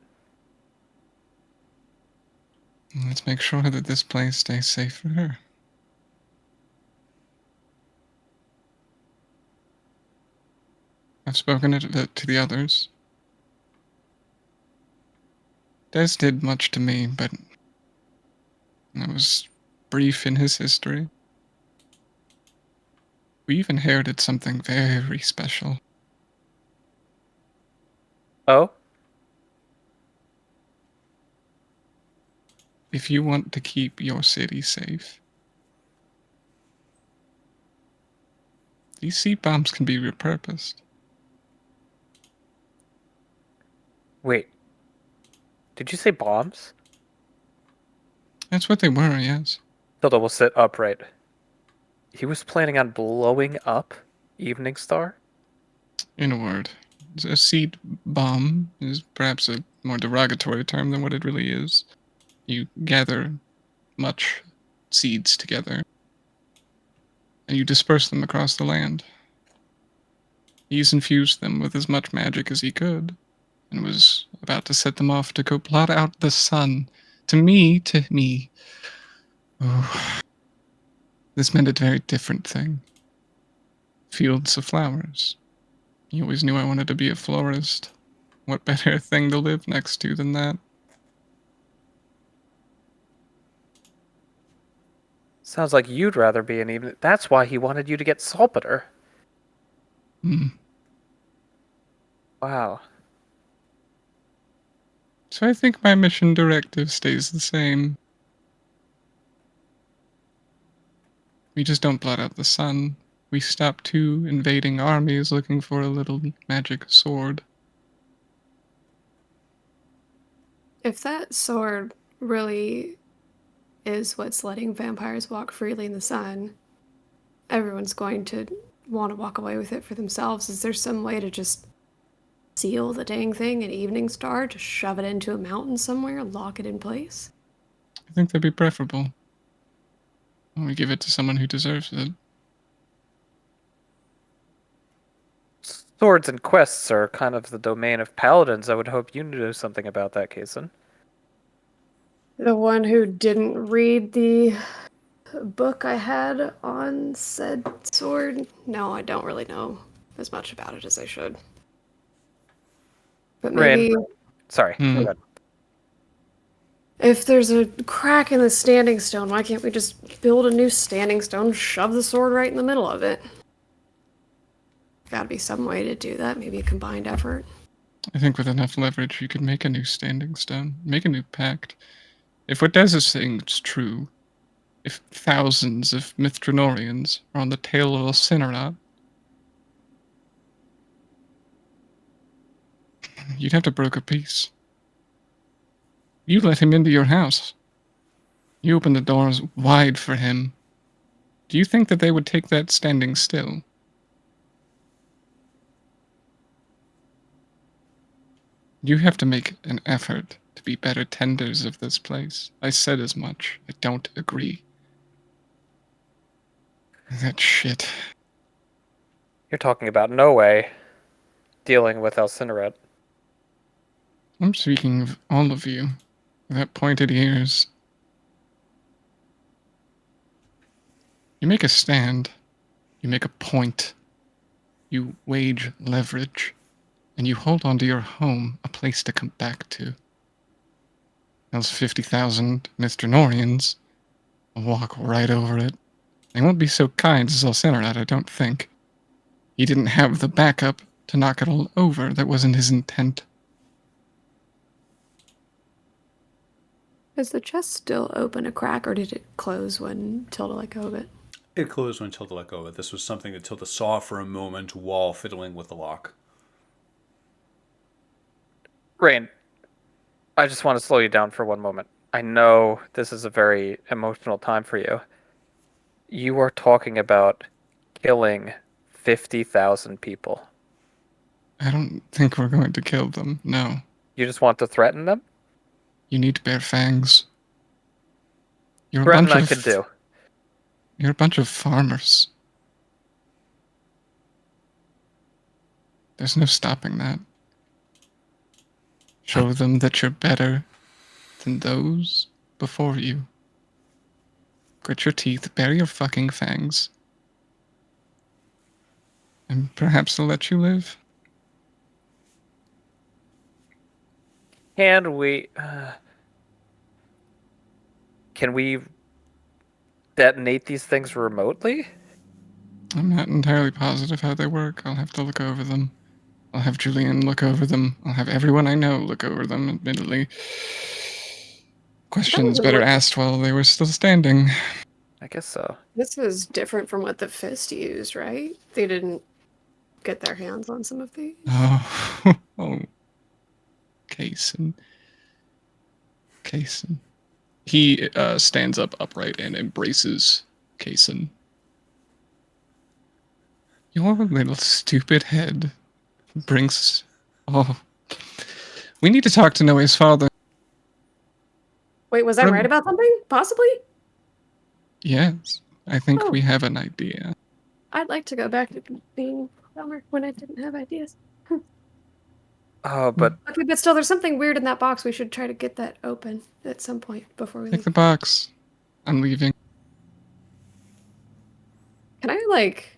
Let's make sure that this place stays safe for her. I've spoken it to the others. Des did much to me, but I was brief in his history. We've inherited something very special. Oh? If you want to keep your city safe, these seed bombs can be repurposed. Wait. Did you say bombs? That's what they were, yes. Tilda will sit upright. He was planning on blowing up Evening Star? In a word, a seed bomb is perhaps a more derogatory term than what it really is. You gather much seeds together, and you disperse them across the land. He's infused them with as much magic as he could, and was about to set them off to go blot out the sun. To me, oh, this meant a very different thing. Fields of flowers. He always knew I wanted to be a florist. What better thing to live next to than that? Sounds like you'd rather be an Evening... That's why he wanted you to get Salpeter. Hmm. Wow. So I think my mission directive stays the same. We just don't blot out the sun. We stop 2 invading armies looking for a little magic sword. If that sword really is what's letting vampires walk freely in the sun, everyone's going to want to walk away with it for themselves. Is there some way to just seal the dang thing in Evening Star, to shove it into a mountain somewhere, lock it in place? I think that'd be preferable. We give it to someone who deserves it. Swords and quests are kind of the domain of paladins. I would hope you knew something about that, Kason. The one who didn't read the book I had on said sword? No, I don't really know as much about it as I should. But maybe Sorry. Hmm. Go ahead. if there's a crack in the standing stone, why can't we just build a new standing stone, shove the sword right in the middle of it? Gotta be some way to do that, maybe a combined effort. I think with enough leverage, you could make a new standing stone, make a new pact. If what Des is saying is true, if thousands of Mithranorians are on the tail of Incineroar, you'd have to broker peace. You let him into your house. You opened the doors wide for him. Do you think that they would take that standing still? You have to make an effort to be better tenders of this place. I said as much. I don't agree. That shit. You're talking about no way dealing with Elcineret. I'm speaking of all of you. That pointed ears. You make a stand. You make a point. You wage leverage. And you hold on to your home, a place to come back to. Those 50,000 Mithranorians will walk right over it. They won't be so kind as Elcineret, I don't think. He didn't have the backup to knock it all over. That wasn't his intent. Is the chest still open a crack, or did it close when Tilda let go of it? It closed when Tilda let go of it. This was something that Tilda saw for a moment while fiddling with the lock. Rain, I just want to slow you down for one moment. I know this is a very emotional time for you. You are talking about killing 50,000 people. I don't think we're going to kill them, no. You just want to threaten them? You need to bear fangs. You're a Threaten bunch I of could do. You're a bunch of farmers. There's no stopping that. Show them that you're better than those before you. Grit your teeth, bare your fucking fangs. And perhaps they'll let you live. Can we detonate these things remotely? I'm not entirely positive how they work. I'll have to look over them. I'll have Julian look over them. I'll have everyone I know look over them, admittedly. Questions better asked while they were still standing. I guess so. This was different from what the Fist used, right? They didn't get their hands on some of these. Oh, Kason. He stands up upright and embraces Kason. Your little stupid head brings... Oh. We need to talk to Noe's father. Wait, was I right about something? Possibly? Yes, I think we have an idea. I'd like to go back to being dumber when I didn't have ideas. Oh, but Okay, but still, there's something weird in that box. We should try to get that open at some point before we Take leave. the box. I'm leaving. Can I, like...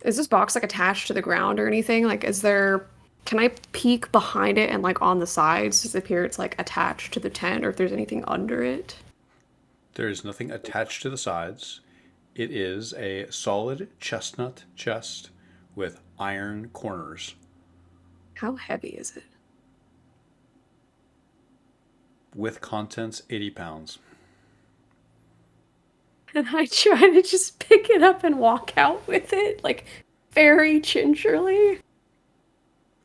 Is this box, like, attached to the ground or anything? Like, is there... Can I peek behind it and, like, on the sides? Does it appear it's, like, attached to the tent, or if there's anything under it? There is nothing attached to the sides. It is a solid chestnut chest with iron corners. How heavy is it? With contents, 80 pounds. And I try to just pick it up and walk out with it, like, very gingerly.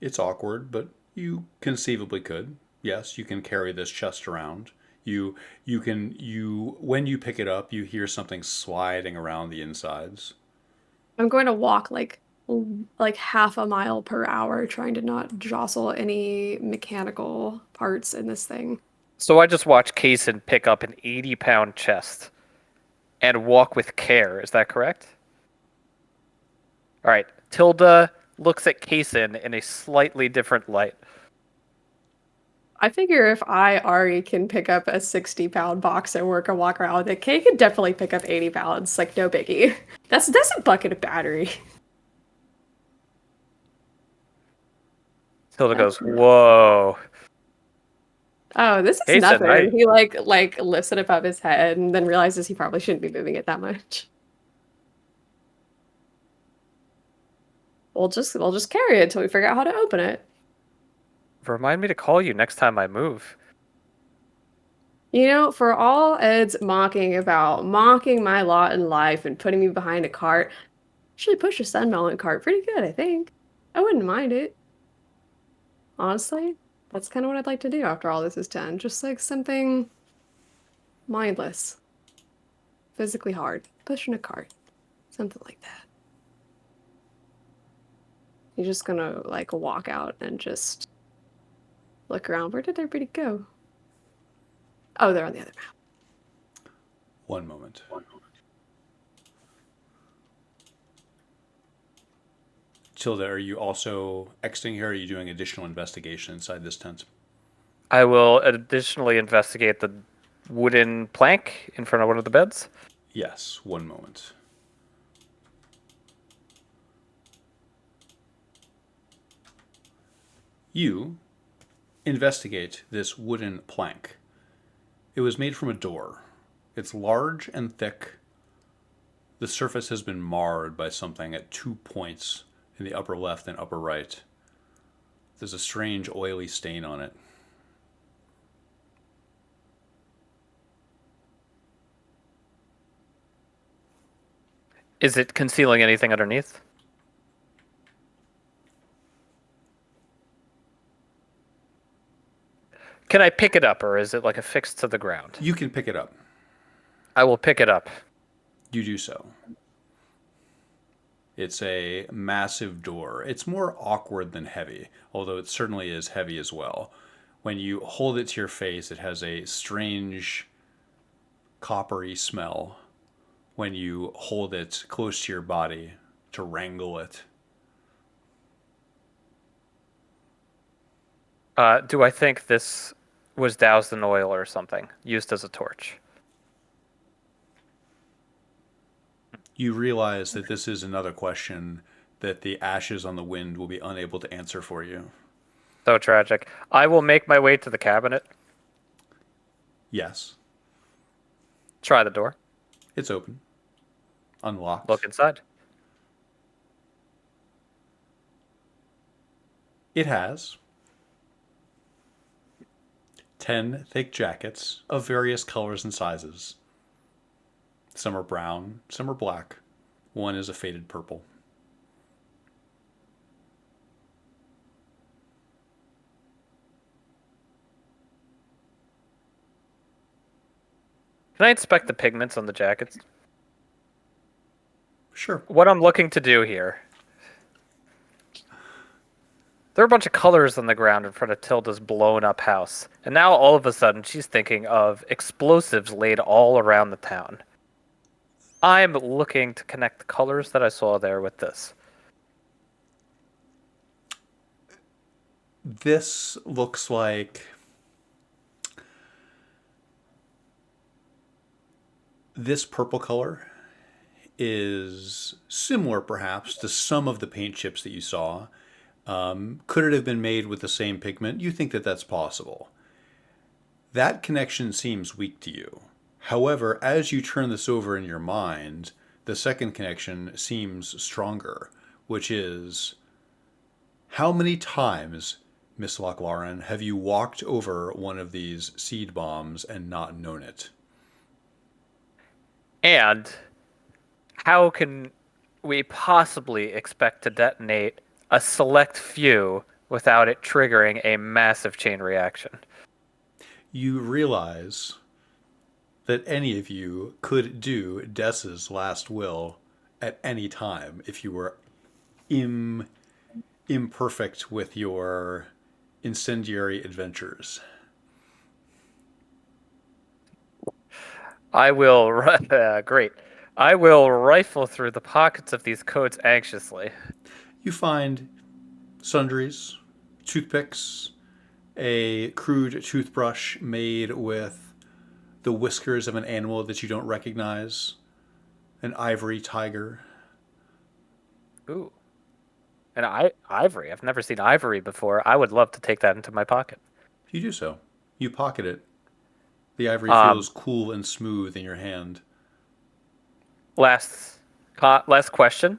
It's awkward, but you conceivably could. Yes, you can carry this chest around. You when you pick it up, you hear something sliding around the insides. I'm going to walk like half a mile per hour, trying to not jostle any mechanical parts in this thing. So I just watched Kaysen pick up an 80-pound chest and walk with care. Is that correct? All right. Tilda looks at Kaysen in a slightly different light. I figure if Ari can pick up a 60-pound box and walk around with it, Kay could definitely pick up 80 pounds, like no biggie. That's a bucket of battery. Tilda goes, "Whoa." Oh, this is Kaysen, nothing. He like lifts it above his head and then realizes he probably shouldn't be moving it that much. We'll just carry it until we figure out how to open it. Remind me to call you next time I move. You know, for all Ed's mocking my lot in life and putting me behind a cart, actually push a Sunmelon cart pretty good, I think. I wouldn't mind it. Honestly, that's kind of what I'd like to do after all this is done. Just like something mindless, physically hard, pushing a cart, something like that. You're just gonna like walk out and just look around. Where did everybody go? Oh, they're on the other map. One moment. Tilda, are you also exiting here? Or are you doing additional investigation inside this tent? I will additionally investigate the wooden plank in front of one of the beds. Yes, one moment. You investigate this wooden plank. It was made from a door. It's large and thick. The surface has been marred by something at 2 points in the upper left and upper right. There's a strange oily stain on it. Is it concealing anything underneath? Can I pick it up, or is it like affixed to the ground? You can pick it up. I will pick it up. You do so. It's a massive door. It's more awkward than heavy, although it certainly is heavy as well. When you hold it to your face, it has a strange coppery smell when you hold it close to your body to wrangle it. Do I think this was doused in oil or something, used as a torch? You realize that this is another question that the ashes on the wind will be unable to answer for you. So tragic. I will make my way to the cabinet. Yes, Try the door. it's open. Unlocked. Look inside. It has 10 thick jackets of various colors and sizes. Some are brown, some are black. One is a faded purple. Can I inspect the pigments on the jackets? Sure. What I'm looking to do here. There are a bunch of colors on the ground in front of Tilda's blown up house. And now all of a sudden she's thinking of explosives laid all around the town. I'm looking to connect the colors that I saw there with this. This looks like this purple color is similar perhaps to some of the paint chips that you saw. Could it have been made with the same pigment? You think that that's possible. That connection seems weak to you. However, as you turn this over in your mind, the second connection seems stronger, which is, how many times, Miss Lochlauren, have you walked over one of these seed bombs and not known it? And how can we possibly expect to detonate a select few without it triggering a massive chain reaction. You realize that any of you could do Dessa's last will at any time if you were imperfect with your incendiary adventures. I will. Great. I will rifle through the pockets of these coats anxiously. You find sundries, toothpicks, a crude toothbrush made with the whiskers of an animal that you don't recognize, an ivory tiger. Ooh. And ivory. I've never seen ivory before. I would love to take that into my pocket. You do so. You pocket it. The ivory Um, feels cool and smooth in your hand. Last question.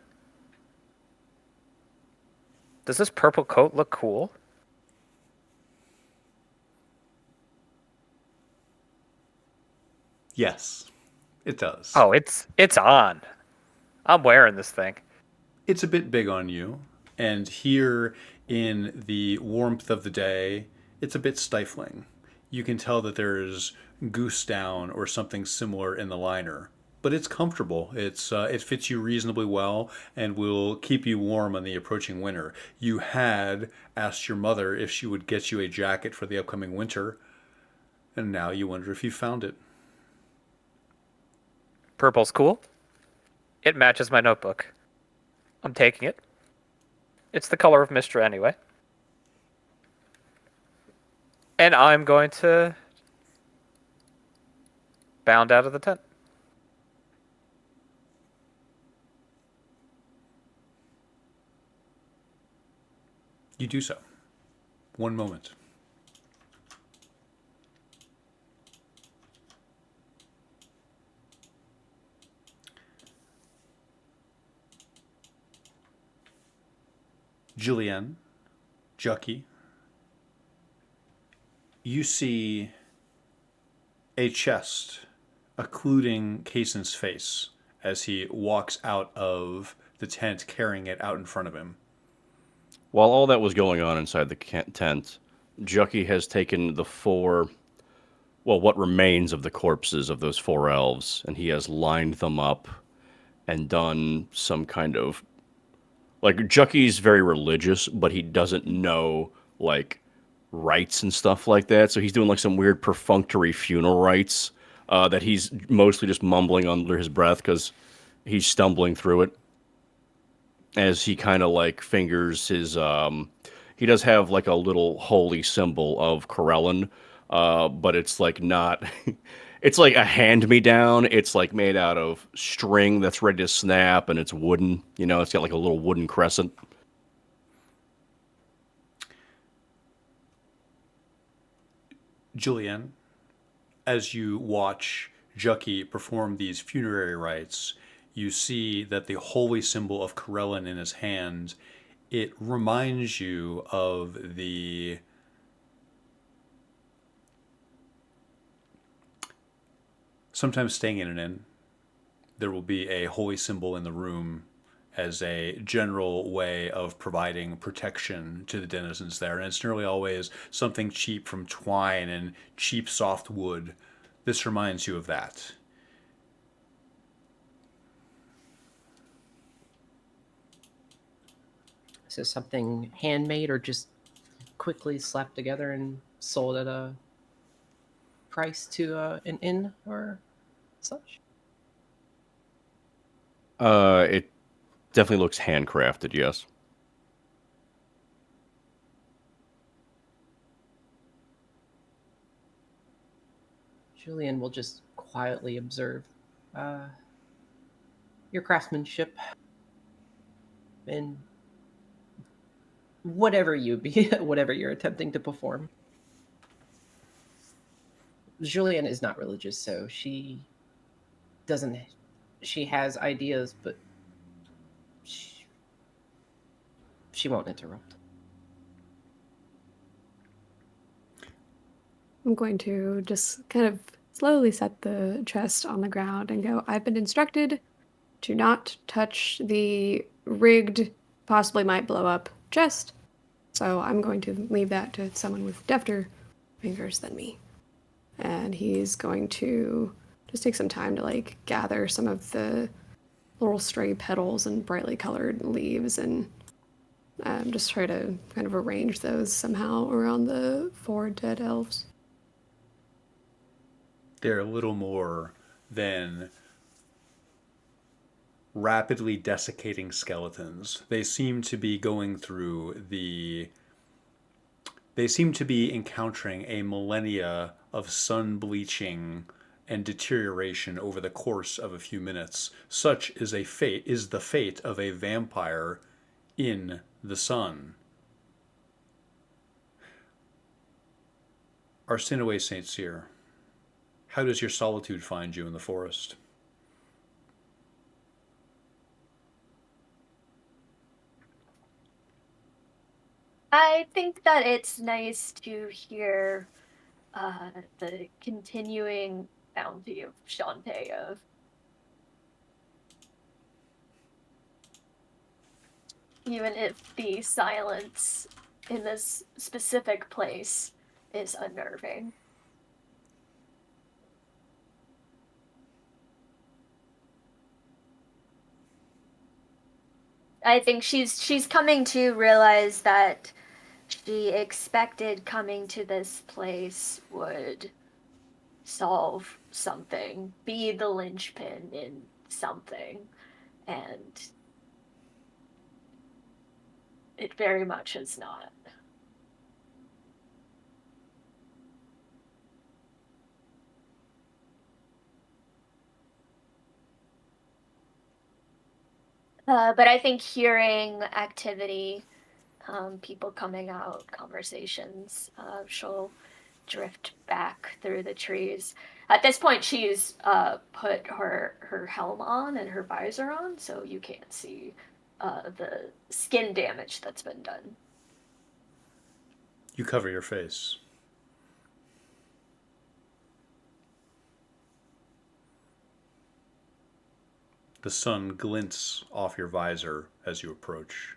Does this purple coat look cool? Yes, it does. Oh, it's on. I'm wearing this thing. It's a bit big on you, and here in the warmth of the day, it's a bit stifling. You can tell that there's goose down or something similar in the liner, but it's comfortable. It fits you reasonably well and will keep you warm on the approaching winter. You had asked your mother if she would get you a jacket for the upcoming winter, and now you wonder if you found it. Purple's cool. It matches my notebook. I'm taking it. It's the color of Mystra anyway. And I'm going to bound out of the tent. You do so. One moment. Julianne, Jucky, you see a chest occluding Kaysen's face as he walks out of the tent carrying it out in front of him. While all that was going on inside the tent, Jucky has taken the what remains of the corpses of those 4 elves, and he has lined them up and done some kind of... Like, Jucky's very religious, but he doesn't know, like, rites and stuff like that, so he's doing, like, some weird perfunctory funeral rites that he's mostly just mumbling under his breath because he's stumbling through it. As he kind of, like, fingers his... he does have, like, a little holy symbol of Corellin, but it's, like, not... It's like a hand-me-down. It's like made out of string that's ready to snap, and it's wooden. You know, it's got like a little wooden crescent. Julianne, as you watch Jucky perform these funerary rites, you see that the holy symbol of Corellin in his hand, it reminds you of the... Sometimes staying in an inn, there will be a holy symbol in the room as a general way of providing protection to the denizens there. And it's nearly always something cheap from twine and cheap soft wood. This reminds you of that. Is this something handmade or just quickly slapped together and sold at a price to an inn or such? It definitely looks handcrafted, yes. Julian will just quietly observe your craftsmanship in whatever whatever you're attempting to perform. Julian is not religious, so she has ideas, but she won't interrupt. I'm going to just kind of slowly set the chest on the ground and go, I've been instructed to not touch the rigged, possibly might blow up chest. So I'm going to leave that to someone with defter fingers than me. And he's going to just take some time to like gather some of the little stray petals and brightly colored leaves and just try to kind of arrange those somehow around the 4 dead elves. They're a little more than rapidly desiccating skeletons. They seem to be encountering a millennia of sun bleaching and deterioration over the course of a few minutes. Such is the fate of a vampire in the sun. Arsinoe St. Cyr, how does your solitude find you in the forest? I think that it's nice to hear the continuing bounty of Shantae. Even if the silence in this specific place is unnerving. I think she's coming to realize that she expected coming to this place would solve something, be the linchpin in something, and it very much is not. But I think hearing activity, people coming out, conversations, she'll drift back through the trees. At this point, she's put her helm on and her visor on, so you can't see the skin damage that's been done. You cover your face. The sun glints off your visor as you approach.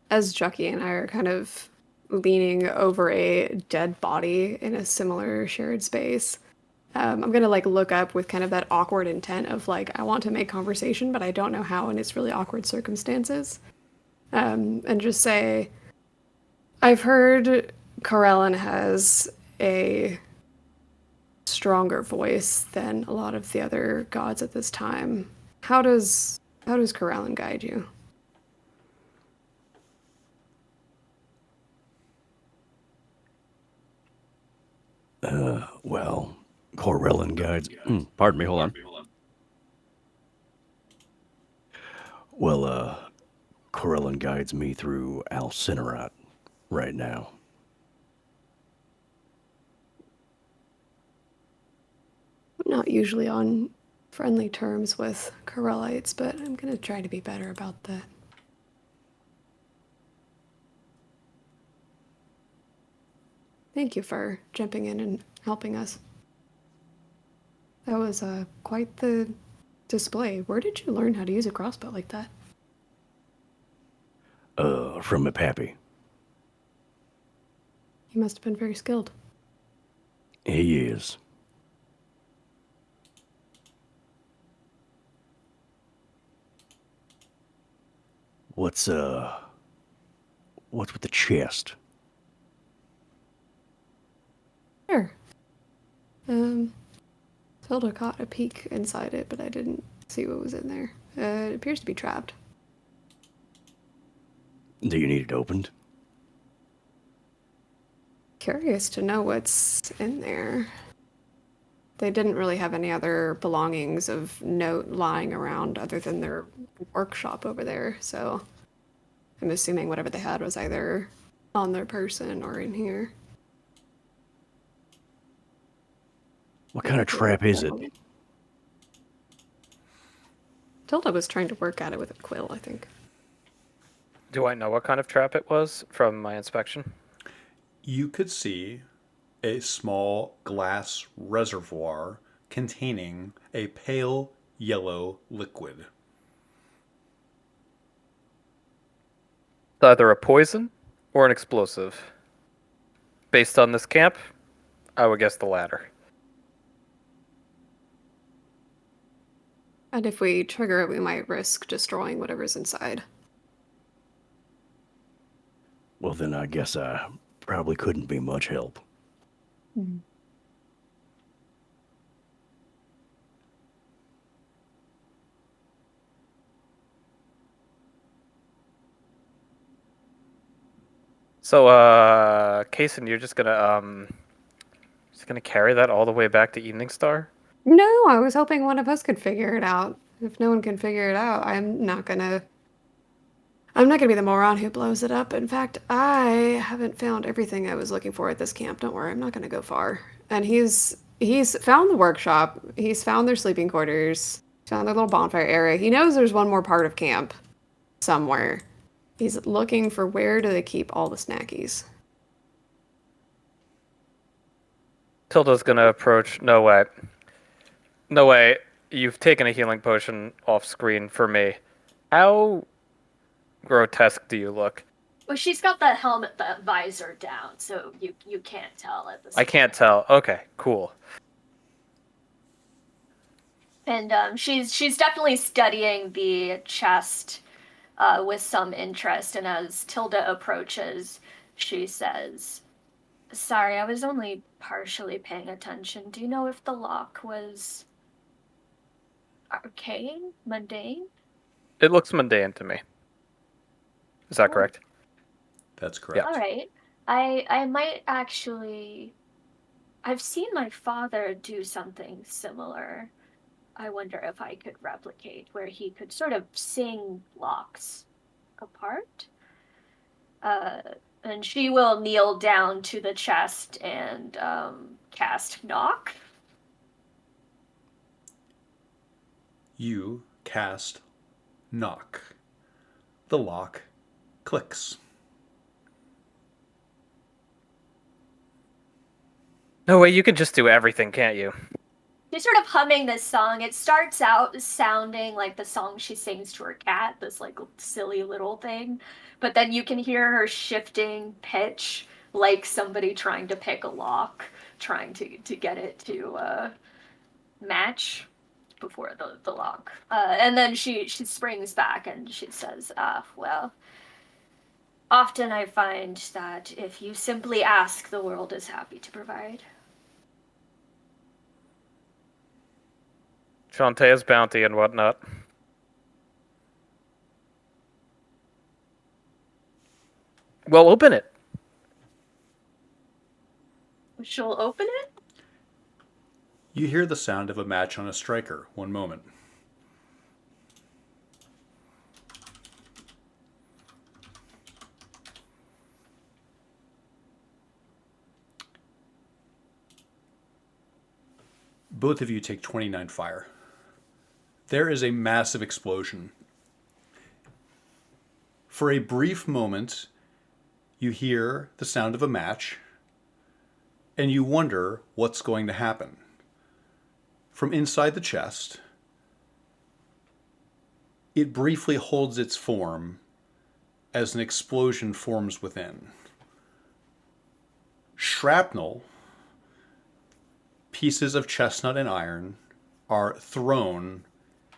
As Jucky and I are kind of leaning over a dead body in a similar shared space, I'm gonna like look up with kind of that awkward intent of like I want to make conversation, but I don't know how, and it's really awkward circumstances. And just say, I've heard Corellin has a stronger voice than a lot of the other gods at this time. How does Corellin guide you? Well, Corellin guides. Pardon me, hold on. Well, Corellin guides me through Alcinerat right now. I'm not usually on friendly terms with Corellites, but I'm gonna try to be better about that. Thank you for jumping in and helping us. That was quite the display. Where did you learn how to use a crossbow like that? From my pappy. He must have been very skilled. He is. What's with the chest? Sure. Zelda caught a peek inside it, but I didn't see what was in there. It appears to be trapped. Do you need it opened? Curious to know what's in there. They didn't really have any other belongings of note lying around other than their workshop over there, so I'm assuming whatever they had was either on their person or in here. What kind of trap is it? Tilda was trying to work at it with a quill, I think. Do I know what kind of trap it was from my inspection? You could see a small glass reservoir containing a pale yellow liquid. It's either a poison or an explosive. Based on this camp, I would guess the latter. And if we trigger it, we might risk destroying whatever's inside. Well, then I guess I probably couldn't be much help. So, Kaysen, you're just gonna carry that all the way back to Evening Star? No, I was hoping one of us could figure it out. If no one can figure it out, I'm not gonna be the moron who blows it up. In fact, I haven't found everything I was looking for at this camp. Don't worry, I'm not gonna go far. And he's found the workshop. He's found their sleeping quarters. He's found their little bonfire area. He knows there's one more part of camp somewhere. He's looking for where do they keep all the snackies. Tilda's gonna approach. No way. No way. You've taken a healing potion off screen for me. How grotesque do you look? Well, she's got the helmet, the visor down, so you can't tell at this I can't tell. Okay, cool. And she's definitely studying the chest with some interest. And as Tilda approaches, she says, "Sorry, I was only partially paying attention. Do you know if the lock was arcane, mundane?" It looks mundane to me. Is that correct? That's correct. All right. I might actually. I've seen my father do something similar. I wonder if I could replicate where he could sort of sing locks apart. And she will kneel down to the chest and cast knock. You cast knock. The lock clicks. No way, you can just do everything, can't you? She's sort of humming this song. It starts out sounding like the song she sings to her cat, this like silly little thing. But then you can hear her shifting pitch like somebody trying to pick a lock, trying to get it to match before the lock. And then she springs back and she says, well, often I find that if you simply ask, the world is happy to provide. Shantae's bounty and whatnot. Well, open it. She'll open it? You hear the sound of a match on a striker. One moment. Both of you take 29 fire. There is a massive explosion. For a brief moment, you hear the sound of a match, and you wonder what's going to happen. From inside the chest, it briefly holds its form as an explosion forms within. Shrapnel, pieces of chestnut and iron, are thrown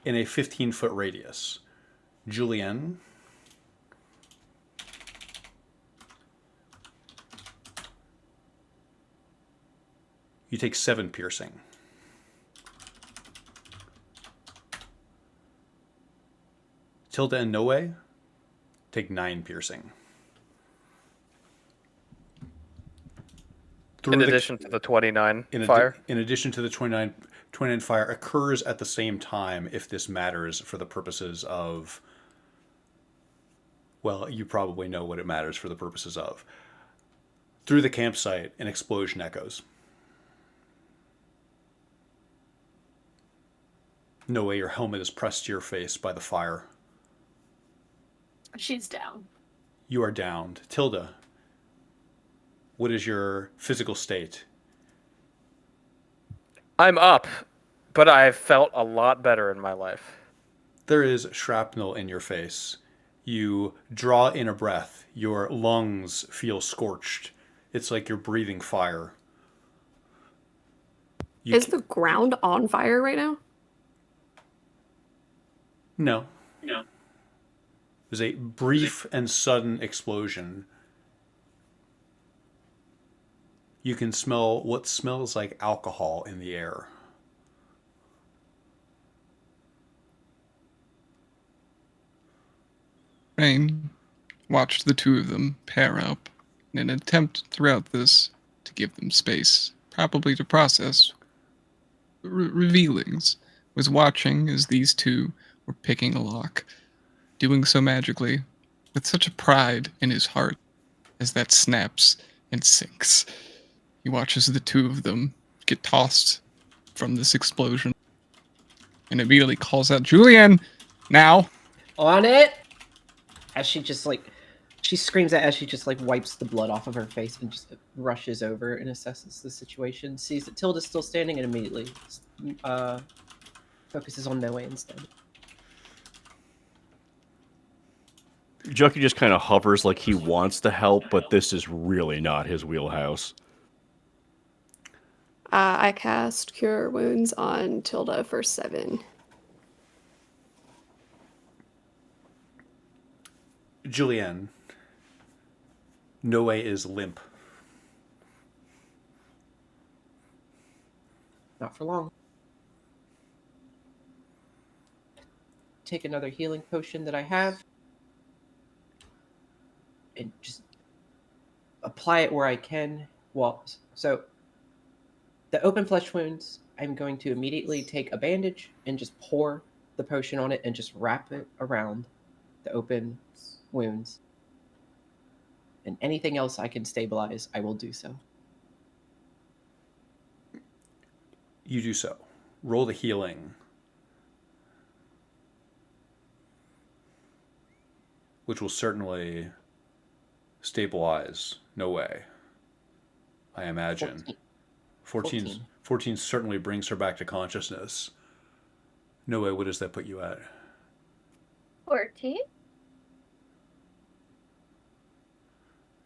in a 15-foot radius. Julienne, you take 7 piercing. Tilda and Noe take 9 piercing. In addition to the 29 in fire? In addition to the 29 fire occurs at the same time if this matters for the purposes of, well, you probably know what it matters for the purposes of. Through the campsite, an explosion echoes. Noe, your helmet is pressed to your face by the fire. She's down. You are downed. Tilda, what is your physical state? I'm up, but I've felt a lot better in my life. There is shrapnel in your face. You draw in a breath. Your lungs feel scorched. It's like you're breathing fire. Is the ground on fire right now? No. There's a brief and sudden explosion. You can smell what smells like alcohol in the air. Rain watched the two of them pair up in an attempt throughout this to give them space, probably to process revealings. Was watching as these two were picking a lock, doing so magically, with such a pride in his heart as that snaps and sinks. He watches the two of them get tossed from this explosion and immediately calls out, "Julianne, now!" On it! As she just she screams at as she just wipes the blood off of her face and just rushes over and assesses the situation, sees that Tilda's still standing, and immediately focuses on Noe instead. Jucky just kind of hovers like he wants to help, but this is really not his wheelhouse. I cast Cure Wounds on Tilda for 7. Julianne, Noe is limp. Not for long. Take another healing potion that I have and just apply it where I can. So the open flesh wounds, I'm going to immediately take a bandage and just pour the potion on it and just wrap it around the open wounds. And anything else I can stabilize, I will do so. You do so. Roll the healing. Which will certainly stabilize Noe, I imagine. 14 certainly brings her back to consciousness. Noe, what does that put you at? 14?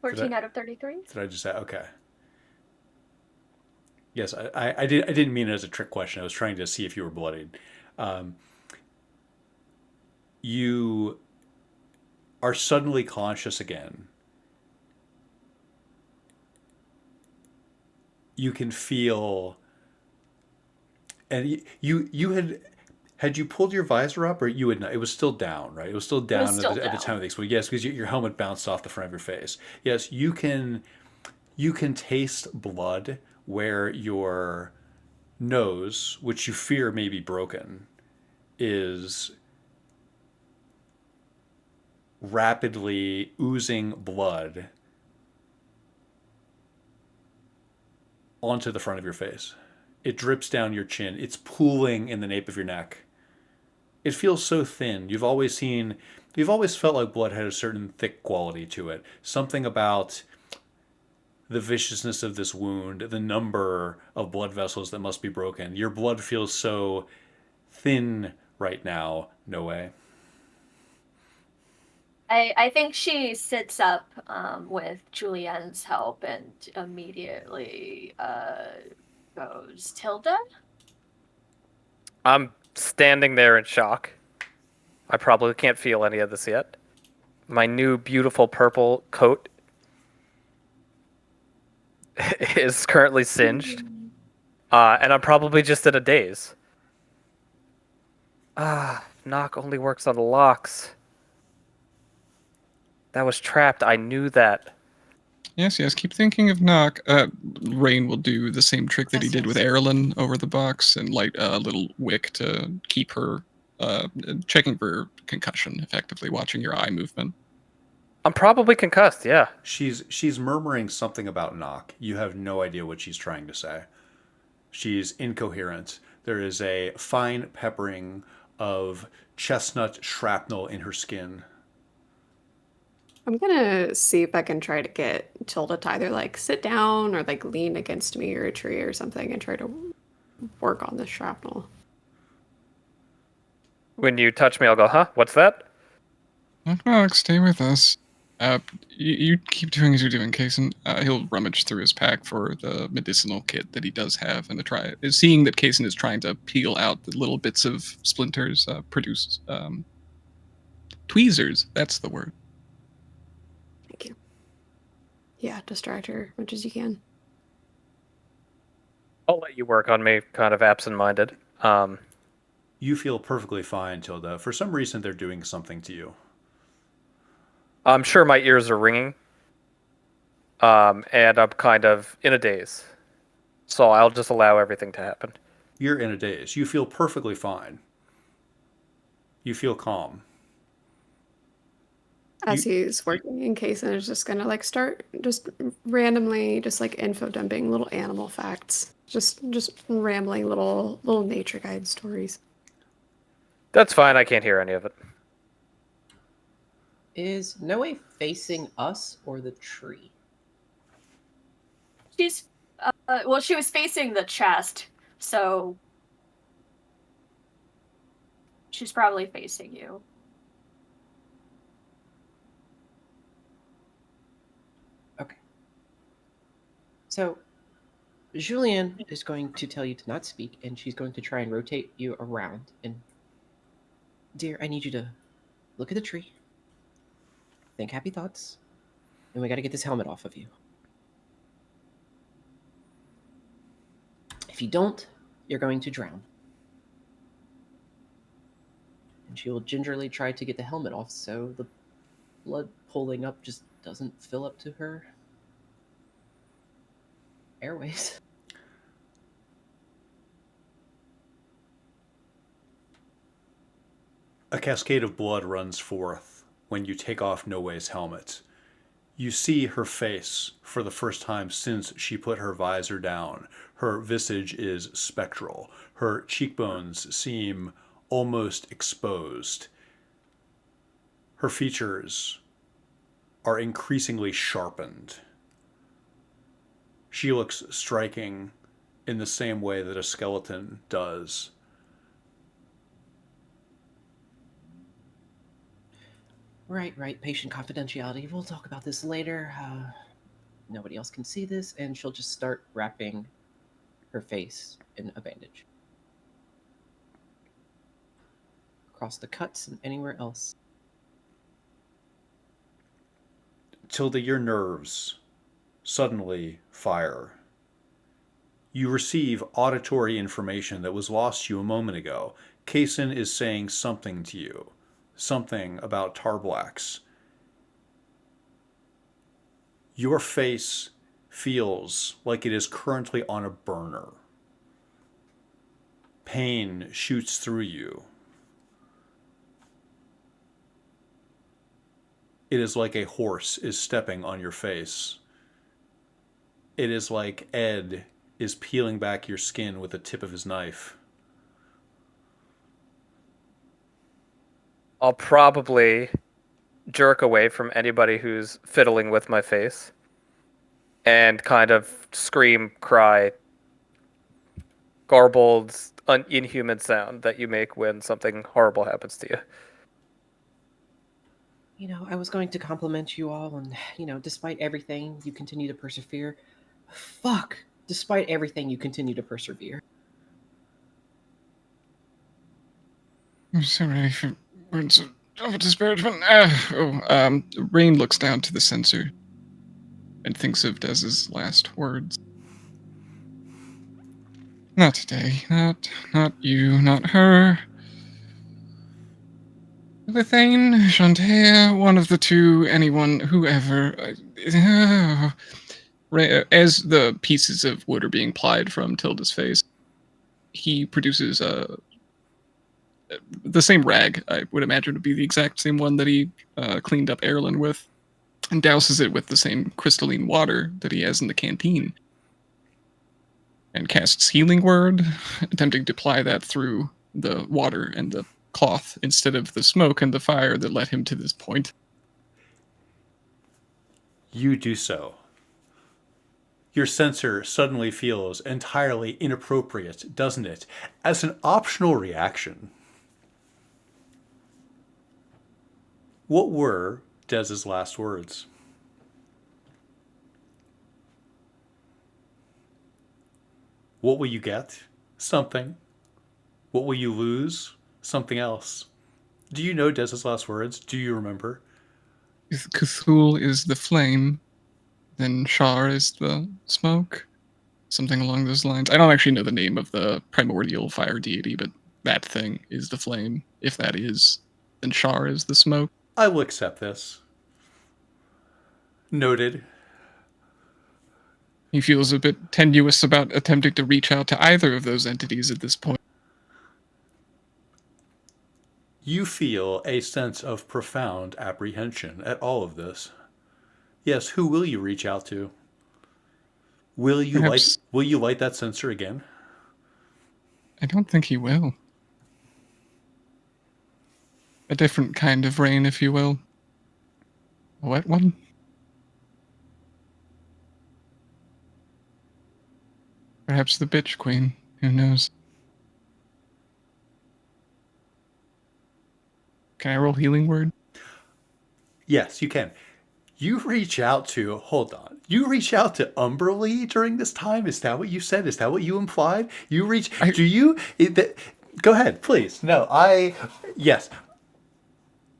14 out of 33? Did I just say? Okay. Yes, I didn't mean it as a trick question. I was trying to see if you were bloodied. You are suddenly conscious again. You can feel, and you had you pulled your visor up, or you had not? It was still down, right? It was still down, at the time of the explosion. Yes, because your helmet bounced off the front of your face. Yes, you can taste blood where your nose, which you fear may be broken, is rapidly oozing blood onto the front of your face. It drips down your chin. It's pooling in the nape of your neck. It feels so thin. You've always felt like blood had a certain thick quality to it. Something about the viciousness of this wound, the number of blood vessels that must be broken. Your blood feels so thin right now, Noe. I think she sits up with Julianne's help and immediately goes, Tilda? I'm standing there in shock. I probably can't feel any of this yet. My new beautiful purple coat is currently singed. And I'm probably just in a daze. Knock only works on locks. That was trapped. I knew that. Yes, keep thinking of Knock. Rain will do the same trick that he did with Erilyn over the box and light a little wick to keep her checking for concussion, effectively watching your eye movement. I'm probably concussed, yeah. She's murmuring something about Knock. You have no idea what she's trying to say. She's incoherent. There is a fine peppering of chestnut shrapnel in her skin. I'm gonna see if I can try to get Tilda to either sit down or lean against me or a tree or something and try to work on this shrapnel. When you touch me, I'll go, huh? What's that? Knock, stay with us. You keep doing as you're doing, Kaysen. He'll rummage through his pack for the medicinal kit that he does have, and to try seeing that Kaysen is trying to peel out the little bits of splinters, produce tweezers. That's the word. Thank you. Yeah, distract her as much as you can. I'll let you work on me, kind of absent-minded. You feel perfectly fine, Tilda. For some reason, they're doing something to you. I'm sure my ears are ringing, and I'm kind of in a daze. So I'll just allow everything to happen. You're in a daze. You feel perfectly fine. You feel calm. As he's working in Kaysen is just gonna like start just randomly just like info dumping little animal facts. Just rambling little nature guide stories. That's fine. I can't hear any of it. Is Noe facing us or the tree? She's well, she was facing the chest, so she's probably facing you. Okay. So Julian is going to tell you to not speak, and she's going to try and rotate you around. And dear, I need you to look at the tree, think happy thoughts, and we got to get this helmet off of you. If you don't, you're going to drown. And she will gingerly try to get the helmet off so the blood pulling up just doesn't fill up to her airways. A cascade of blood runs forth when you take off Noe's helmet. You see her face for the first time since she put her visor down. Her visage is spectral. Her cheekbones seem almost exposed. Her features are increasingly sharpened. She looks striking in the same way that a skeleton does. Right. Patient confidentiality. We'll talk about this later. Nobody else can see this, and she'll just start wrapping her face in a bandage. Across the cuts and anywhere else. Tilda, your nerves suddenly fire. You receive auditory information that was lost to you a moment ago. Kaysen is saying something to you. Something about Tarblacks. Your face feels like it is currently on a burner. Pain shoots through you. It is like a horse is stepping on your face. It is like Ed is peeling back your skin with the tip of his knife. I'll probably jerk away from anybody who's fiddling with my face and kind of scream, cry, garbled, inhuman sound that you make when something horrible happens to you. You know, I was going to compliment you all, and, despite everything, you continue to persevere. Fuck! Despite everything, you continue to persevere. I'm so ready for words of disparagement. Rain looks down to the sensor and thinks of Dez's last words. Not today. Not you. Not her. Lithane, Shantae, one of the two, anyone, whoever. As the pieces of wood are being plied from Tilda's face, he produces the same rag, I would imagine would be the exact same one that he cleaned up Erlen with, and douses it with the same crystalline water that he has in the canteen, and casts Healing Word, attempting to apply that through the water and the cloth instead of the smoke and the fire that led him to this point. You do so. Your sensor suddenly feels entirely inappropriate, doesn't it? As an optional reaction, What were Dez's last words? What will you get? Something. What will you lose? Something else. Do you know Dez's last words? Do you remember? If Cthulhu is the flame, then Shar is the smoke. Something along those lines. I don't actually know the name of the primordial fire deity, but that thing is the flame. If that is, then Shar is the smoke. I will accept this. Noted. He feels a bit tenuous about attempting to reach out to either of those entities at this point. You feel a sense of profound apprehension at all of this. Yes, who will you reach out to? Will you light that sensor again? I don't think he will. A different kind of rain, if you will. A wet one? Perhaps the bitch queen. Who knows? Can I roll healing word? Yes, you can. You reach out to, hold on. You reach out to Umberlee during this time? Is that what you said? Is that what you implied? You reach, go ahead, please. No, yes.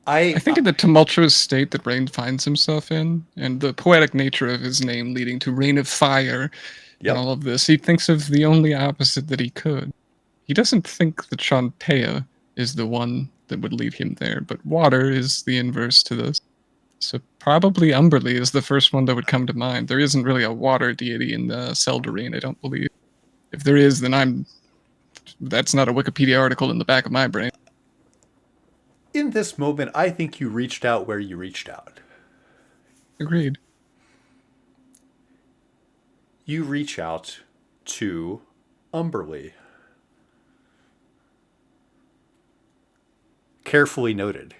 I think in the tumultuous state that Rain finds himself in, and the poetic nature of his name leading to Rain of Fire and all of this, he thinks of the only opposite that he could. He doesn't think that Shantea is the one that would lead him there, but water is the inverse to this. So probably Umberlee is the first one that would come to mind. There isn't really a water deity in the Seldarine, I don't believe. If there is, then that's not a Wikipedia article in the back of my brain. In this moment, I think you reached out where you reached out. Agreed. You reach out to Umberlee. Carefully noted.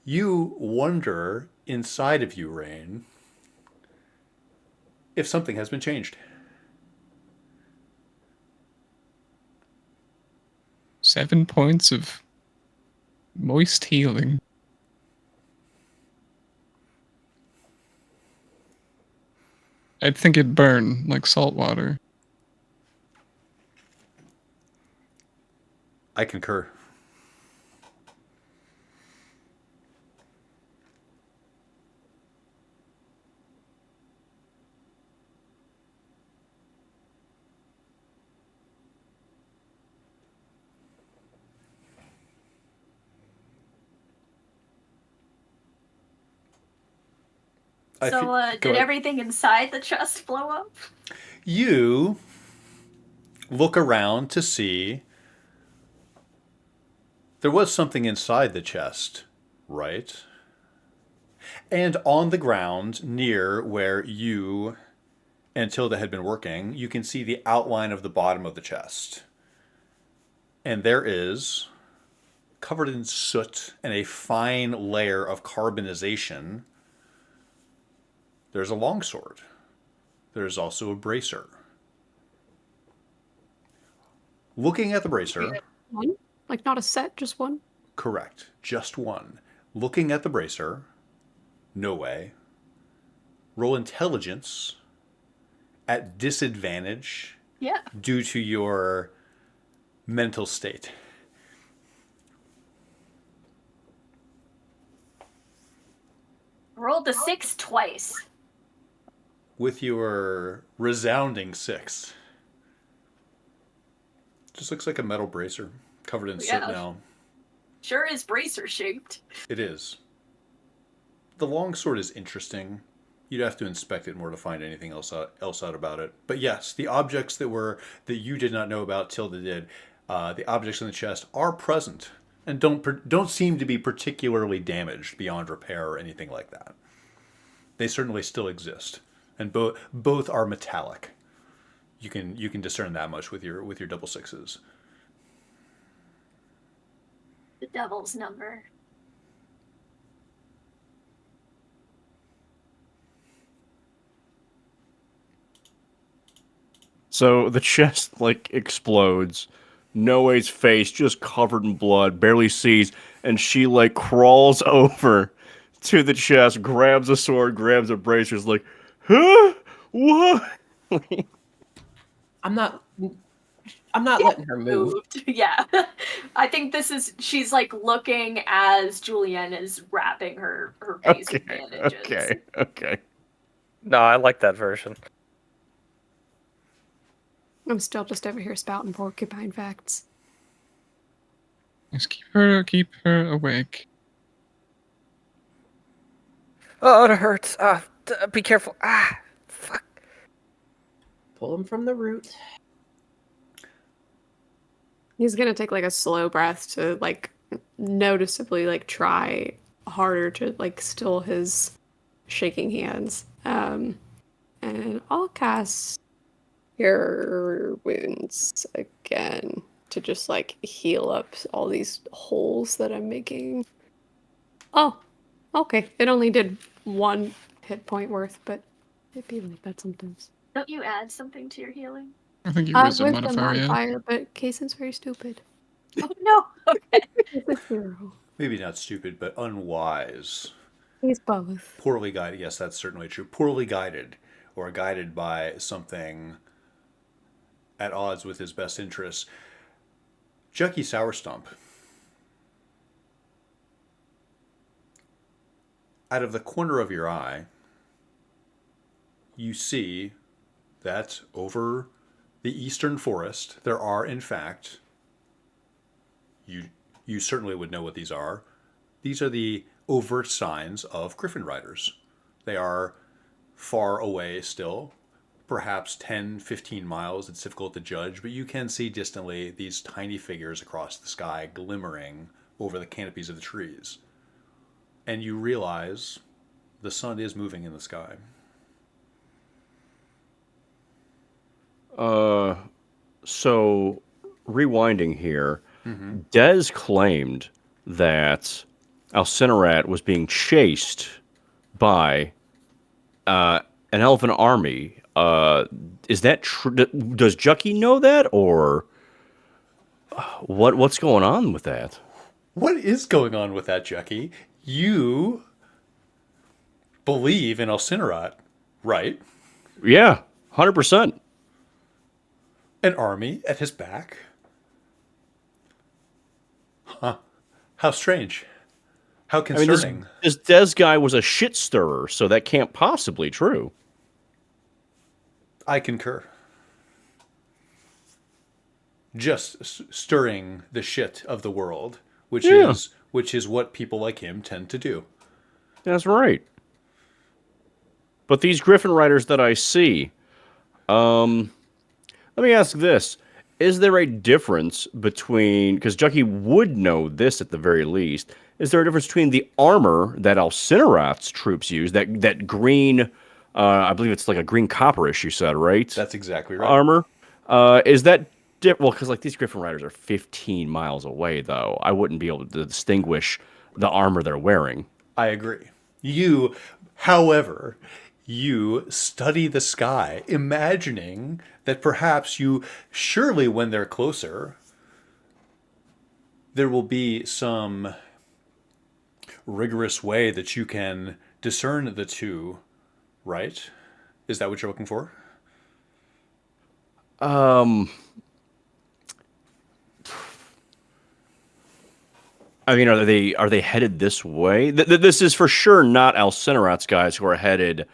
You wonder inside of you, Rain, if something has been changed. 7 points of moist healing. I'd think it'd burn like salt water. I concur. Did everything inside the chest blow up? You look around to see there was something inside the chest, right? And on the ground near where you and Tilda had been working, you can see the outline of the bottom of the chest. And there is, covered in soot and a fine layer of carbonization, there's a longsword. There's also a bracer. Looking at the bracer... One? Like not a set, just one? Correct. Just one. Looking at the bracer... No way. Roll intelligence at disadvantage. Yeah. Due to your mental state. Rolled a 6 twice. With your resounding 6. Just looks like a metal bracer covered in soot now. Sure is bracer shaped. It is. The longsword is interesting. You'd have to inspect it more to find anything else out about it. But yes, the objects that you did not know about, Tilda did. The objects in the chest are present and don't seem to be particularly damaged beyond repair or anything like that. They certainly still exist, and both are metallic. You can discern that much with your double sixes. The devil's number. So the chest explodes. Noe's face just covered in blood, barely sees, and she crawls over to the chest, grabs a sword, grabs a bracer's like, huh? What? I'm not letting her move. Moved. Yeah. I think she's like looking as Julianne is wrapping her face with bandages. Okay. No, I like that version. I'm still just over here spouting porcupine facts. Just keep her awake. Oh, it hurts. Be careful. Fuck. Pull him from the root. He's gonna take like a slow breath to like noticeably like try harder to like still his shaking hands. And I'll cast Cure Wounds again to just like heal up all these holes that I'm making. Oh, okay. It only did 1 hit point worth, but it'd be like that sometimes. Don't you add something to your healing? I think your wisdom Wisdom modifier, yeah. modifier, but Kaysen's very stupid. Oh no. Okay. He's a hero. Maybe not stupid, but unwise. He's both. Poorly guided. Yes, that's certainly true. Poorly guided, or guided by something at odds with his best interests. Jucky Sourstump. Out of the corner of your eye, you see that over the eastern forest, there are, in fact, you certainly would know what these are. These are the overt signs of Griffin Riders. They are far away still, perhaps 10, 15 miles. It's difficult to judge, but you can see distantly these tiny figures across the sky glimmering over the canopies of the trees. And you realize the sun is moving in the sky. So rewinding here, Des claimed that Alcinerat was being chased by an elven army. Is that true? Does Jucky know that, or what's going on with that? What is going on with that, Jucky? You believe in Alcinerat, right? Yeah, 100%. An army at his back? Huh. How strange. How concerning. This Des guy was a shit stirrer, so that can't possibly be true. I concur. Just stirring the shit of the world, which is what people like him tend to do. That's right. But these Griffin Riders that I see, let me ask this. Is there a difference between, because Jucky would know this at the very least, is there a difference between the armor that Alcinerat's troops use, that green, I believe it's like a green copperish, you said, right? That's exactly right. Armor. Is that well, because like these Griffin Riders are 15 miles away, though. I wouldn't be able to distinguish the armor they're wearing. I agree. You, however, you study the sky, imagining that perhaps surely when they're closer, there will be some rigorous way that you can discern the two, right? Is that what you're looking for? I mean, are they headed this way? This is for sure not Alcinerat's guys who are headed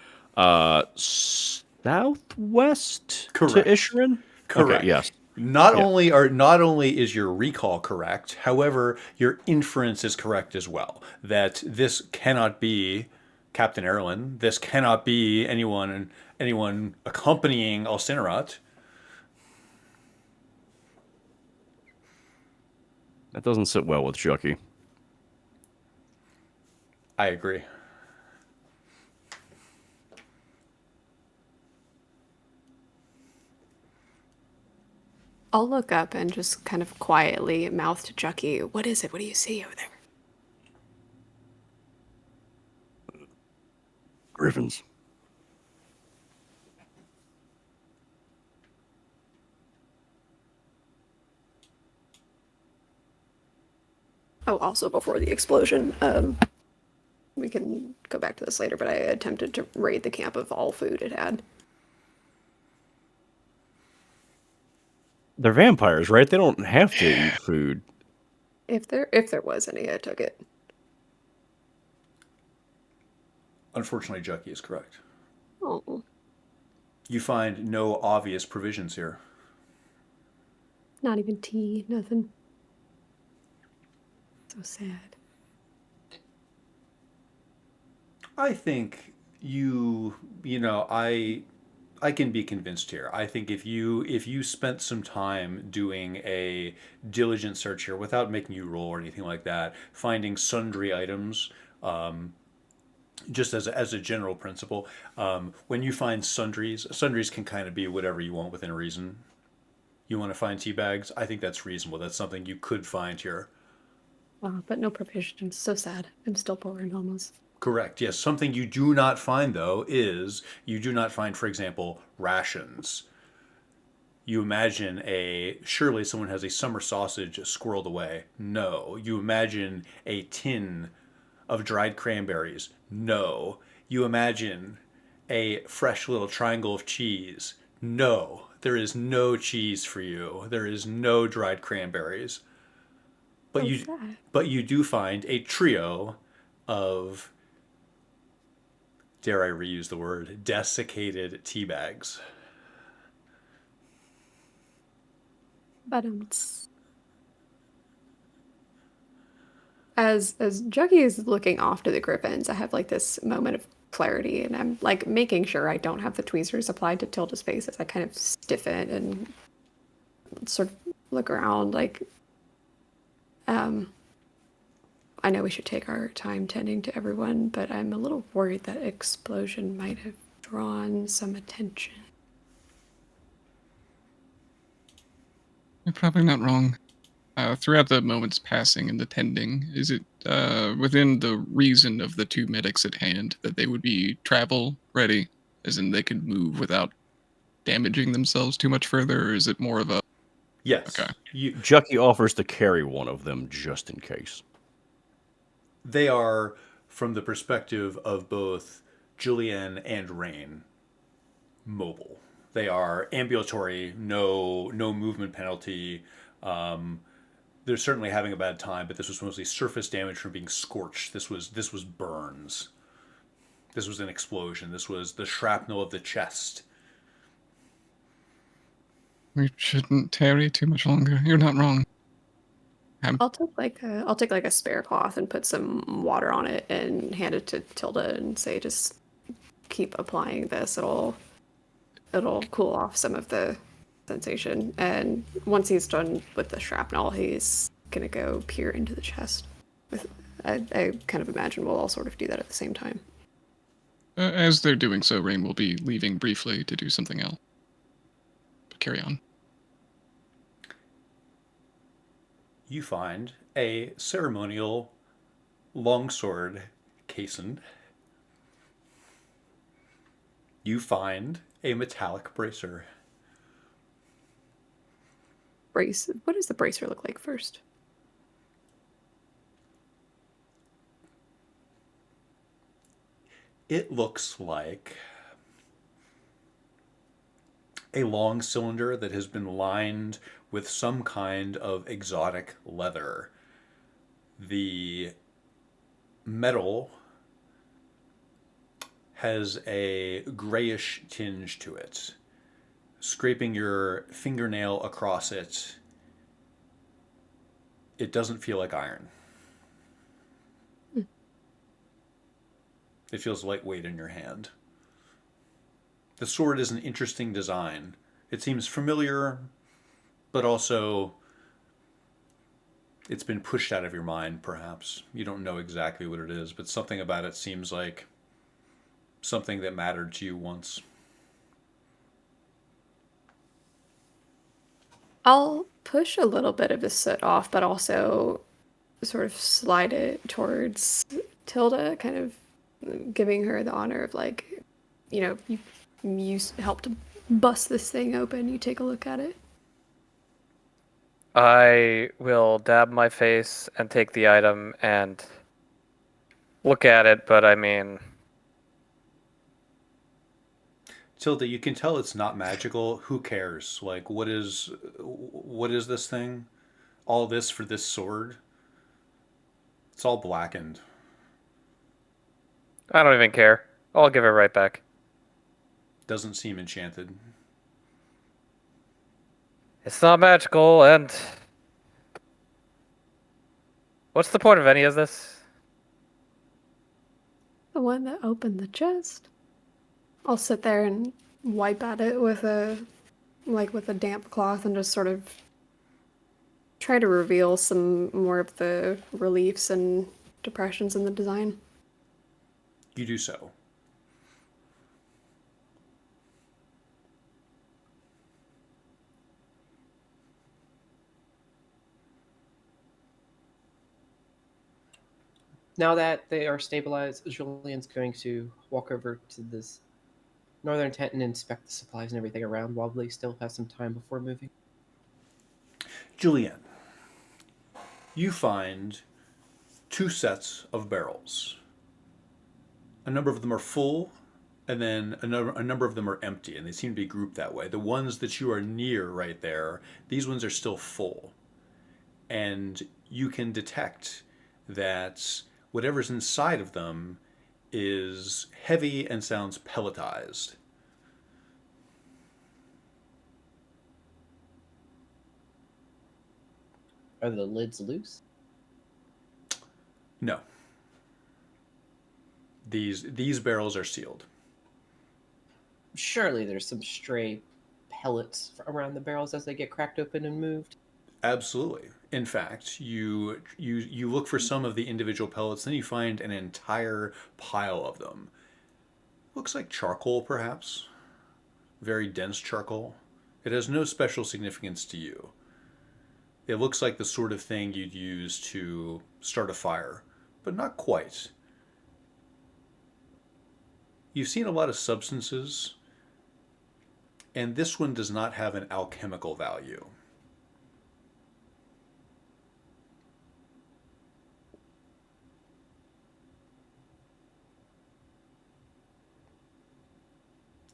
southwest Correct. to Isherin? Correct. Okay, yes. Not only is your recall correct, however, your inference is correct as well. That this cannot be Captain Erlin. This cannot be anyone accompanying Alcinerat. That doesn't sit well with Jucky. I agree. I'll look up and just kind of quietly mouth to Jucky, "What is it? What do you see over there?" Griffins. Oh, also before the explosion, we can go back to this later, but I attempted to raid the camp of all food it had. They're vampires, right? They don't have to eat food. If there was any, I took it. Unfortunately, Jucky is correct. Oh, You find no obvious provisions here. not even tea, nothing. So sad. I think I can be convinced here. I think if you spent some time doing a diligent search here without making you roll or anything like that, finding sundry items, just as a general principle, when you find sundries can kind of be whatever you want within reason. You want to find tea bags? I think that's reasonable. That's something you could find here. But no provisions. So sad. I'm still poor and homeless. Correct. Yes. Something you do not find, though, is you do not find, for example, rations. You imagine surely someone has a summer sausage squirreled away. No. You imagine a tin of dried cranberries. No. You imagine a fresh little triangle of cheese. No. There is no cheese for you. There is no dried cranberries. But So you sad. but you do find a trio of, dare I reuse the word, desiccated tea bags. But as Juggy is looking off to the griffins, I have like this moment of clarity, and I'm like making sure I don't have the tweezers applied to Tilda's face as I kind of stiffen and sort of look around. Like, I know we should take our time tending to everyone, but I'm a little worried that explosion might have drawn some attention. You're probably not wrong. Throughout the moments passing and the tending, is it within the reason of the two medics at hand that they would be travel ready, as in they could move without damaging themselves too much further, or is it more of a Yes. Okay. Jucky offers to carry one of them just in case. They are, from the perspective of both Julianne and Rain, mobile. They are ambulatory, no movement penalty. They're certainly having a bad time, but this was mostly surface damage from being scorched. This was burns. This was an explosion. This was the shrapnel of the chest. we shouldn't tarry too much longer? You're not wrong. I'll take like a spare cloth and put some water on it and hand it to Tilda and say, just keep applying this. It'll cool off some of the sensation. And once he's done with the shrapnel, he's gonna go peer into the chest. I kind of imagine we'll all sort of do that at the same time. As they're doing so, Rain will be leaving briefly to do something else. But carry on. You find a ceremonial longsword caisson. You find a metallic bracer. Brace. What does the bracer look like first? It looks like a long cylinder that has been lined with some kind of exotic leather. The metal has a grayish tinge to it. Scraping your fingernail across it, it doesn't feel like iron. It feels lightweight in your hand. The sword is an interesting design. It seems familiar, but also it's been pushed out of your mind, perhaps. You don't know exactly what it is, but something about it seems like something that mattered to you once. I'll push a little bit of the soot off, but also sort of slide it towards Tilda, kind of giving her the honor of, like, you helped bust this thing open. You take a look at it. I will dab my face and take the item and look at it, but I mean, Tilda, you can tell it's not magical. Who cares? Like, what is this thing? All this for this sword? It's all blackened. I don't even care. I'll give it right back. Doesn't seem enchanted. It's not magical, and what's the point of any of this? The one that opened the chest. I'll sit there and wipe at it with a damp cloth and just sort of try to reveal some more of the reliefs and depressions in the design. You do so. Now that they are stabilized, Julian's going to walk over to this northern tent and inspect the supplies and everything around while they still have some time before moving. Julian, you find 2 sets of barrels. A number of them are full, and then a number of them are empty, and they seem to be grouped that way. The ones that you are near right there, these ones are still full. And you can detect that whatever's inside of them is heavy and sounds pelletized. Are the lids loose? No. These barrels are sealed. Surely there's some stray pellets around the barrels as they get cracked open and moved. Absolutely. In fact, you look for some of the individual pellets, then you find an entire pile of them. Looks like charcoal, perhaps. Very dense charcoal. It has no special significance to you. It looks like the sort of thing you'd use to start a fire, but not quite. You've seen a lot of substances, and this one does not have an alchemical value.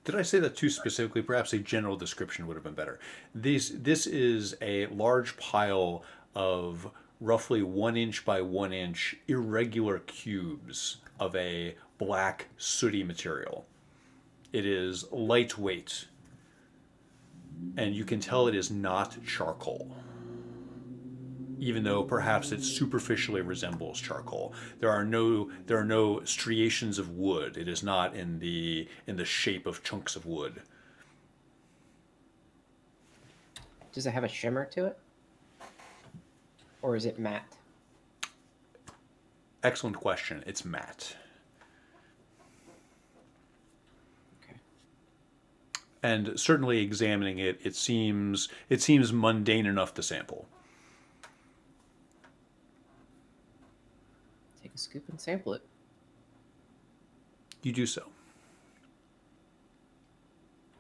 Did I say that too specifically? Perhaps a general description would have been better. This is a large pile of roughly 1 inch by 1 inch irregular cubes of a black sooty material. It is lightweight, and you can tell it is not charcoal, even though perhaps it superficially resembles charcoal. There are no striations of wood. It is not in the shape of chunks of wood. Does it have a shimmer to it? Or is it matte? Excellent question. It's matte. Okay. And certainly examining it, it seems mundane enough to sample. Take a scoop and sample it. You do so.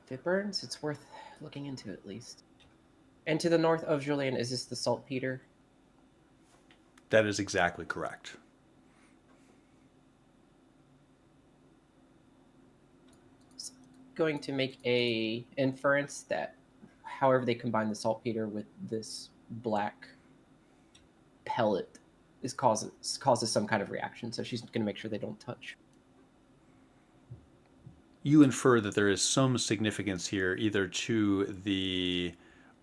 If it burns, it's worth looking into at least. And to the north of Julian, is this the saltpeter? That is exactly correct. Going to make a inference that however they combine the saltpeter with this black pellet is causes some kind of reaction, so she's going to make sure they don't touch. You infer that there is some significance here, either to the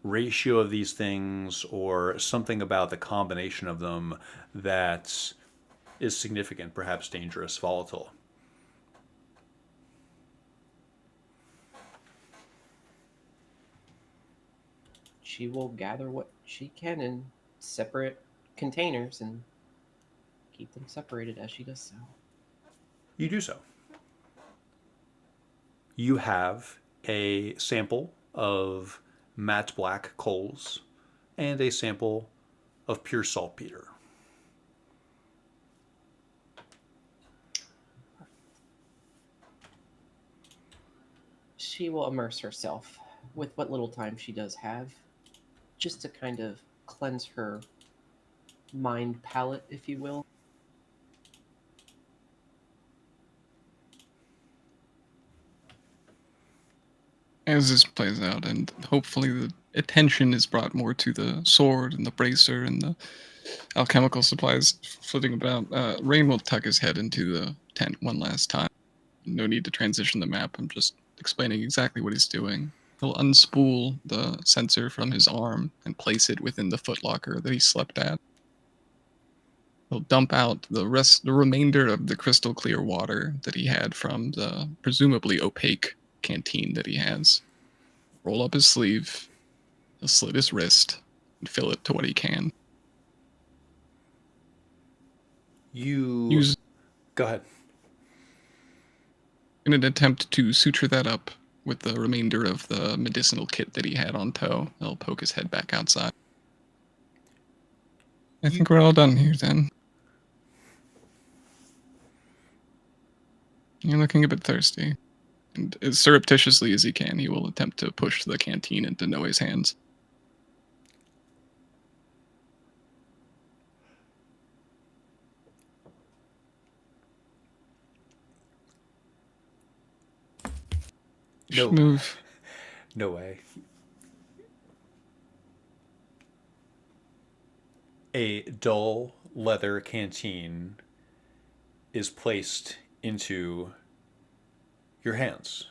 ratio of these things or something about the combination of them that is significant, perhaps dangerous, volatile. She will gather what she can in separate containers and keep them separated as she does so. You do so. You have a sample of matte black coals and a sample of pure saltpeter. She will immerse herself with what little time she does have, just to kind of cleanse her mind palette, if you will. as this plays out, and hopefully the attention is brought more to the sword and the bracer and the alchemical supplies flitting about, Rain will tuck his head into the tent one last time. No need to transition the map. I'm just explaining exactly what he's doing. He'll unspool the sensor from his arm and place it within the footlocker that he slept at. He'll dump out the remainder of the crystal clear water that he had from the presumably opaque canteen that he has. Roll up his sleeve, he'll slit his wrist, and fill it to what he can. You go ahead. In an attempt to suture that up with the remainder of the medicinal kit that he had on tow, he'll poke his head back outside. I think we're all done here then. You're looking a bit thirsty. And as surreptitiously as he can, he will attempt to push the canteen into Noe's hands. You should move. No way. A dull leather canteen is placed into your hands.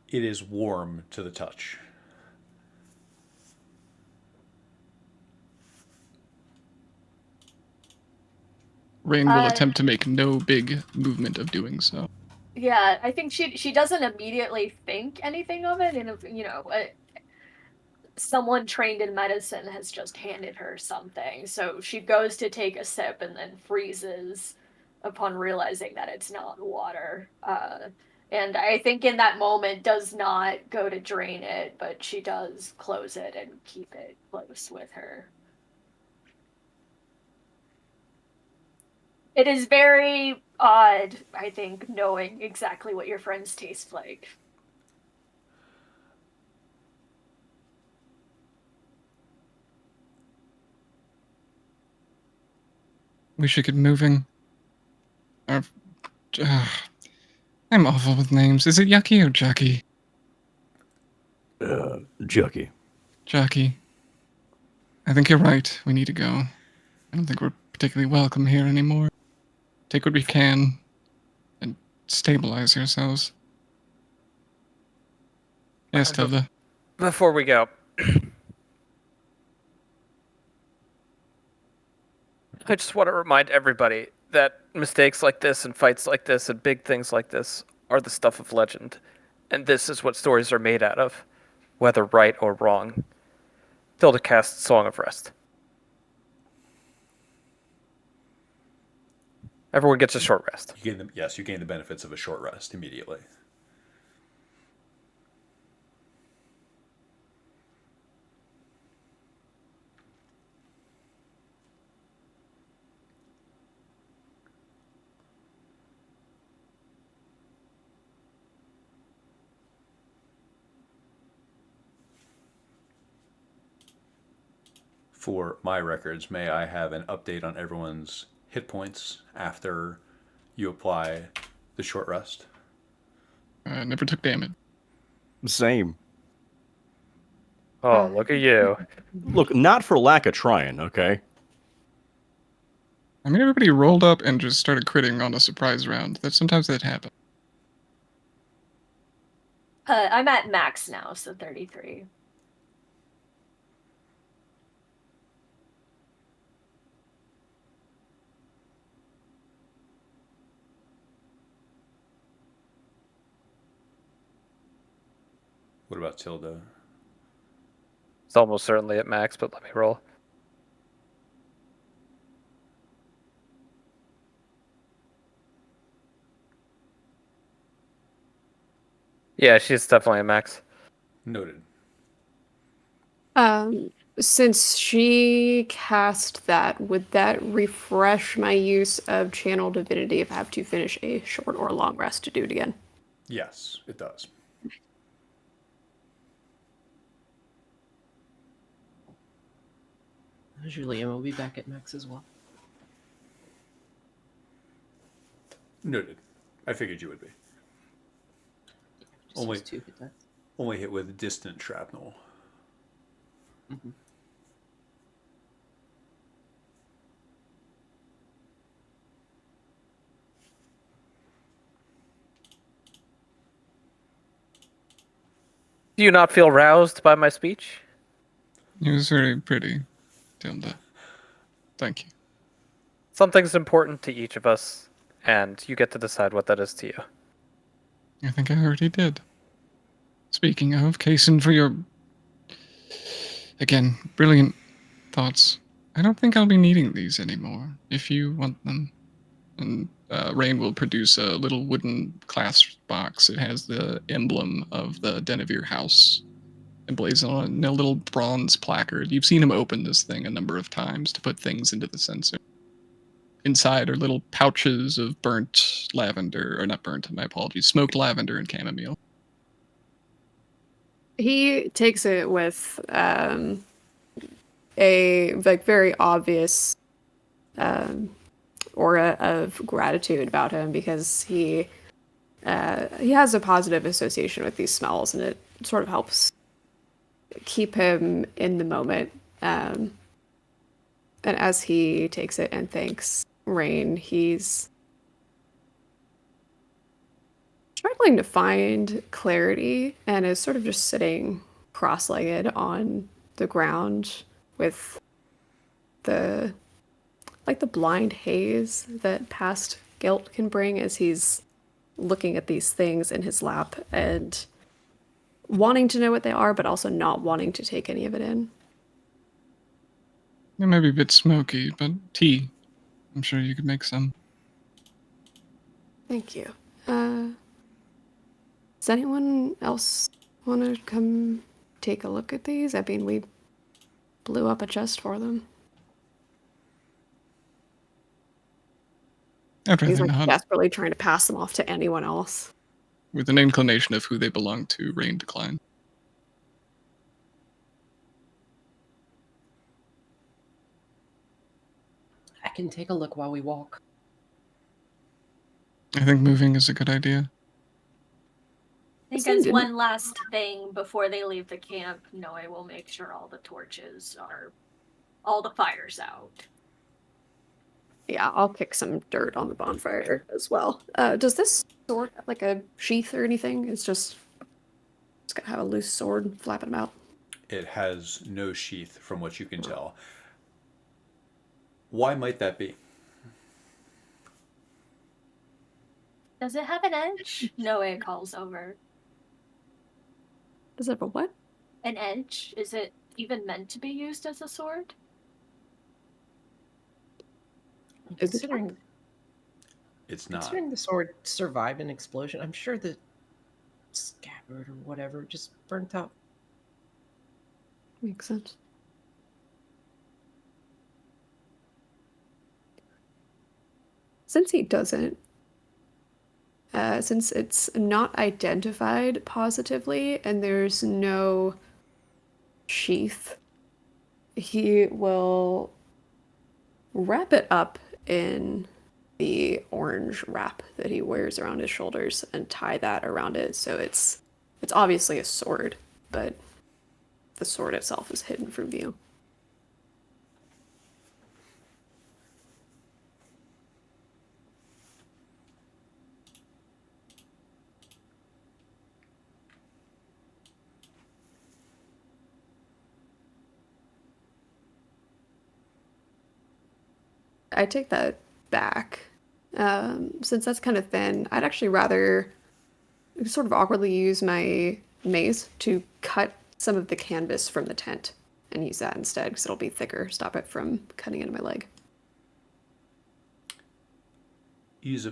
It is warm to the touch. Rain will attempt to make no big movement of doing so. Yeah, I think she doesn't immediately think anything of it, and someone trained in medicine has just handed her something, so she goes to take a sip and then freezes upon realizing that it's not water. And I think in that moment does not go to drain it, but she does close it and keep it close with her. It is very odd, I think, knowing exactly what your friends taste like. We should get moving. I'm awful with names. Is it Yucky or Jucky? Jucky. Jucky. I think you're right. We need to go. I don't think we're particularly welcome here anymore. Take what we can and stabilize yourselves. Yes, Tilda. Before we go, I just want to remind everybody that mistakes like this and fights like this and big things like this are the stuff of legend. And this is what stories are made out of, whether right or wrong. Tilda casts Song of Rest. Everyone gets a short rest. You gain the benefits of a short rest immediately. For my records, may I have an update on everyone's hit points after you apply the short rest? Never took damage. Same. Oh, look at you. Look, not for lack of trying, okay? I mean, everybody rolled up and just started critting on a surprise round. Sometimes that happens. I'm at max now, so 33. What about Tilda? It's almost certainly at max, but let me roll. Yeah, she's definitely at max. Noted. Since she cast that, would that refresh my use of Channel Divinity if I have to finish a short or long rest to do it again? Yes, it does. Julian will be back at max as well. Noted. I figured you would be. Just Only- use 2 hit dice. Only hit with distant shrapnel. Mhm. Do you not feel roused by my speech? It was very pretty, Tilda. Thank you. Something's important to each of us, and you get to decide what that is to you. I think I already did. Speaking of, Kaysen, for your, again, brilliant thoughts. I don't think I'll be needing these anymore, if you want them. And Rain will produce a little wooden clasp box. It has the emblem of the Denevere house emblazoned on a little bronze placard. You've seen him open this thing a number of times to put things into the sensor. Inside are little pouches of burnt lavender, or not burnt, my apologies, smoked lavender and chamomile. He takes it with a like very obvious aura of gratitude about him, because he has a positive association with these smells, and it sort of helps keep him in the moment. And as he takes it and thanks Rain, he's struggling to find clarity and is sort of just sitting cross-legged on the ground with the blind haze that past guilt can bring, as he's looking at these things in his lap and wanting to know what they are, but also not wanting to take any of it in. It may be a bit smoky, but tea. I'm sure you could make some. Thank you. Does anyone else want to come take a look at these? I mean, we blew up a chest for them. I'd He's rather like not. desperately trying to pass them off to anyone else. With an inclination of who they belong to, Rain declined. I can take a look while we walk. I think moving is a good idea. I think This thing as didn't- one last thing before they leave the camp, Noe will make sure all the torches are, all the fires out. Yeah, I'll kick some dirt on the bonfire as well. Does this sword have like a sheath or anything? It's gotta have a loose sword flapping about. It has no sheath, from what you can tell. Why might that be? Does it have an edge? Noe calls over. Does it have a what? An edge? Is it even meant to be used as a sword? Is it? Considering, It's not. considering the sword survived an explosion, I'm sure the scabbard or whatever just burnt up. Makes sense. Since he doesn't, since it's not identified positively and there's no sheath, he will wrap it up in the orange wrap that he wears around his shoulders and tie that around it, so it's obviously a sword, but the sword itself is hidden from view. I take that back. Since that's kind of thin, I'd actually rather sort of awkwardly use my mace to cut some of the canvas from the tent and use that instead, because it'll be thicker, stop it from cutting into my leg. Use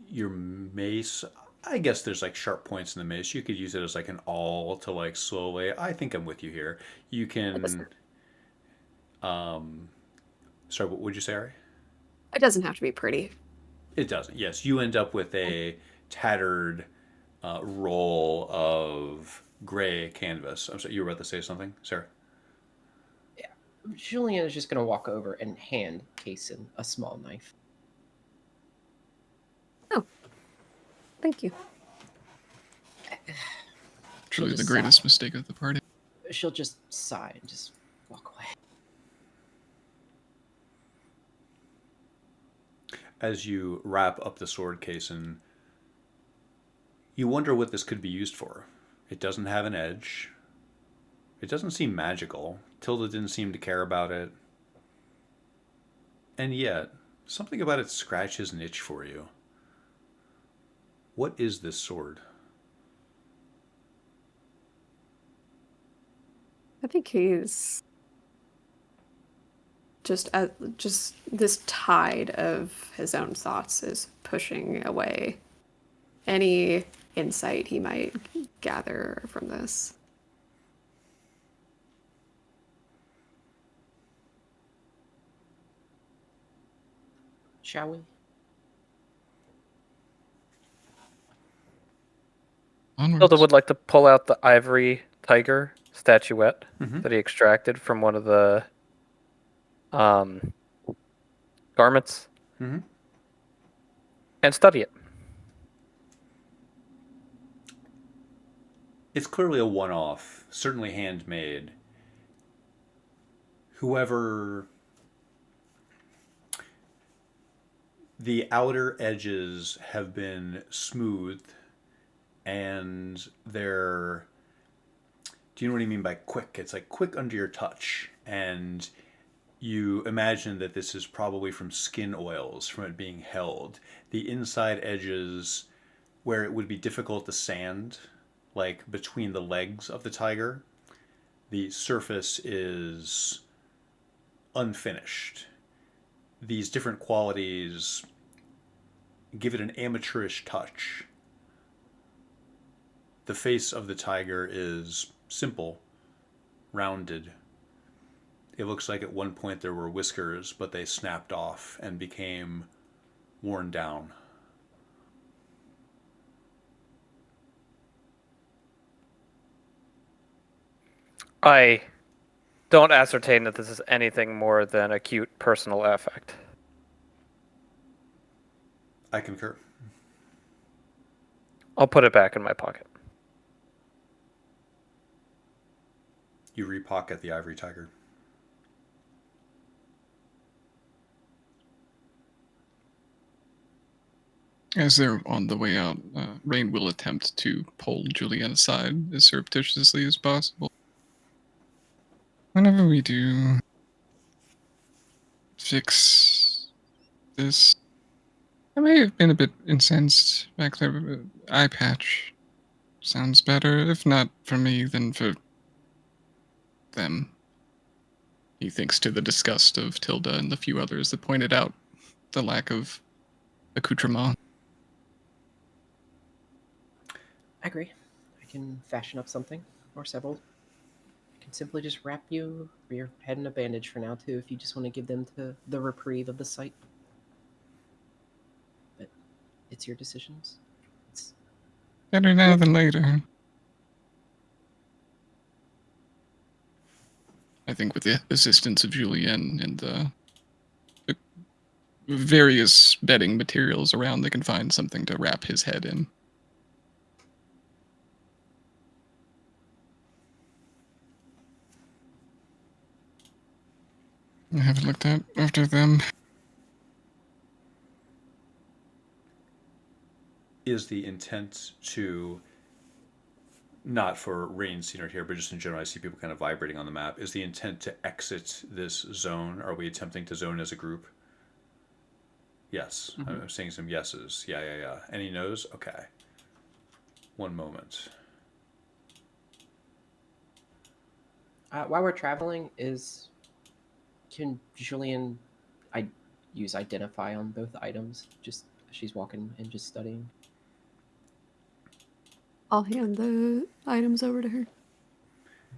your mace. I guess there's like sharp points in the mace. You could use it as like an awl to like slowly. I think I'm with you here. You can. Sorry, what would you say, Ari? It doesn't have to be pretty. It doesn't. Yes, you end up with a tattered roll of gray canvas. I'm sorry, you were about to say something, Sarah? Julian is just going to walk over and hand Kaysen a small knife. Oh, thank you. Truly the just greatest sigh. mistake of the party. She'll just sigh and just walk away. As you wrap up the sword case, and you wonder what this could be used for. It doesn't have an edge. It doesn't seem magical. Tilda didn't seem to care about it. And yet, something about it scratches an itch for you. What is this sword? I think he's just this tide of his own thoughts is pushing away any insight he might gather from this. Shall we? Onwards. Hilda would like to pull out the ivory tiger statuette Mhm. that he extracted from one of the garments Mm-hmm. and study it. It's clearly a one-off, certainly handmade. Whoever... The outer edges have been smoothed, and they're... Do you know what I mean by quick? It's like quick under your touch, and you imagine that this is probably from skin oils, from it being held. The inside edges, where it would be difficult to sand, like between the legs of the tiger, the surface is unfinished. These different qualities give it an amateurish touch. The face of the tiger is simple, rounded. It looks like at one point there were whiskers, but they snapped off and became worn down. I don't ascertain that this is anything more than acute personal affect. I concur. I'll put it back in my pocket. You repocket the ivory tiger. As they're on the way out, Rain will attempt to pull Julianne aside as surreptitiously as possible. Whenever we do fix this, I may have been a bit incensed back there. But eye patch sounds better. If not for me, then for them. He thinks to the disgust of Tilda and the few others that pointed out the lack of accoutrement. I agree. I can fashion up something, or several. I can simply just wrap your head in a bandage for now, too, if you just want to give them the reprieve of the sight. But it's your decisions. It's Better now than later. I think with the assistance of Julianne and the various bedding materials around, they can find something to wrap his head in. I haven't looked at after them. Is the intent to, not for Rain seen here, but just in general, I see people kind of vibrating on the map. Is the intent to exit this zone? Are we attempting to zone as a group? Yes. Mhm. I'm saying some yeses. Yeah. Any no's? Okay. One moment. while we're traveling, can Julian use identify on both items? Just as she's walking and just studying. I'll hand the items over to her.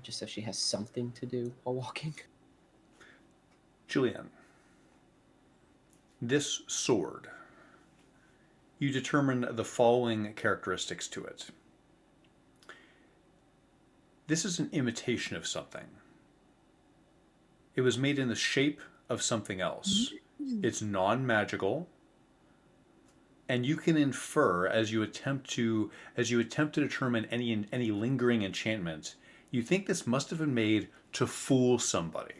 Just so she has something to do while walking. Julianne, this sword, you determine the following characteristics to it. This is an imitation of something. It was made in the shape of something else. It's non-magical. And you can infer as you attempt to determine any lingering enchantment, you think this must have been made to fool somebody.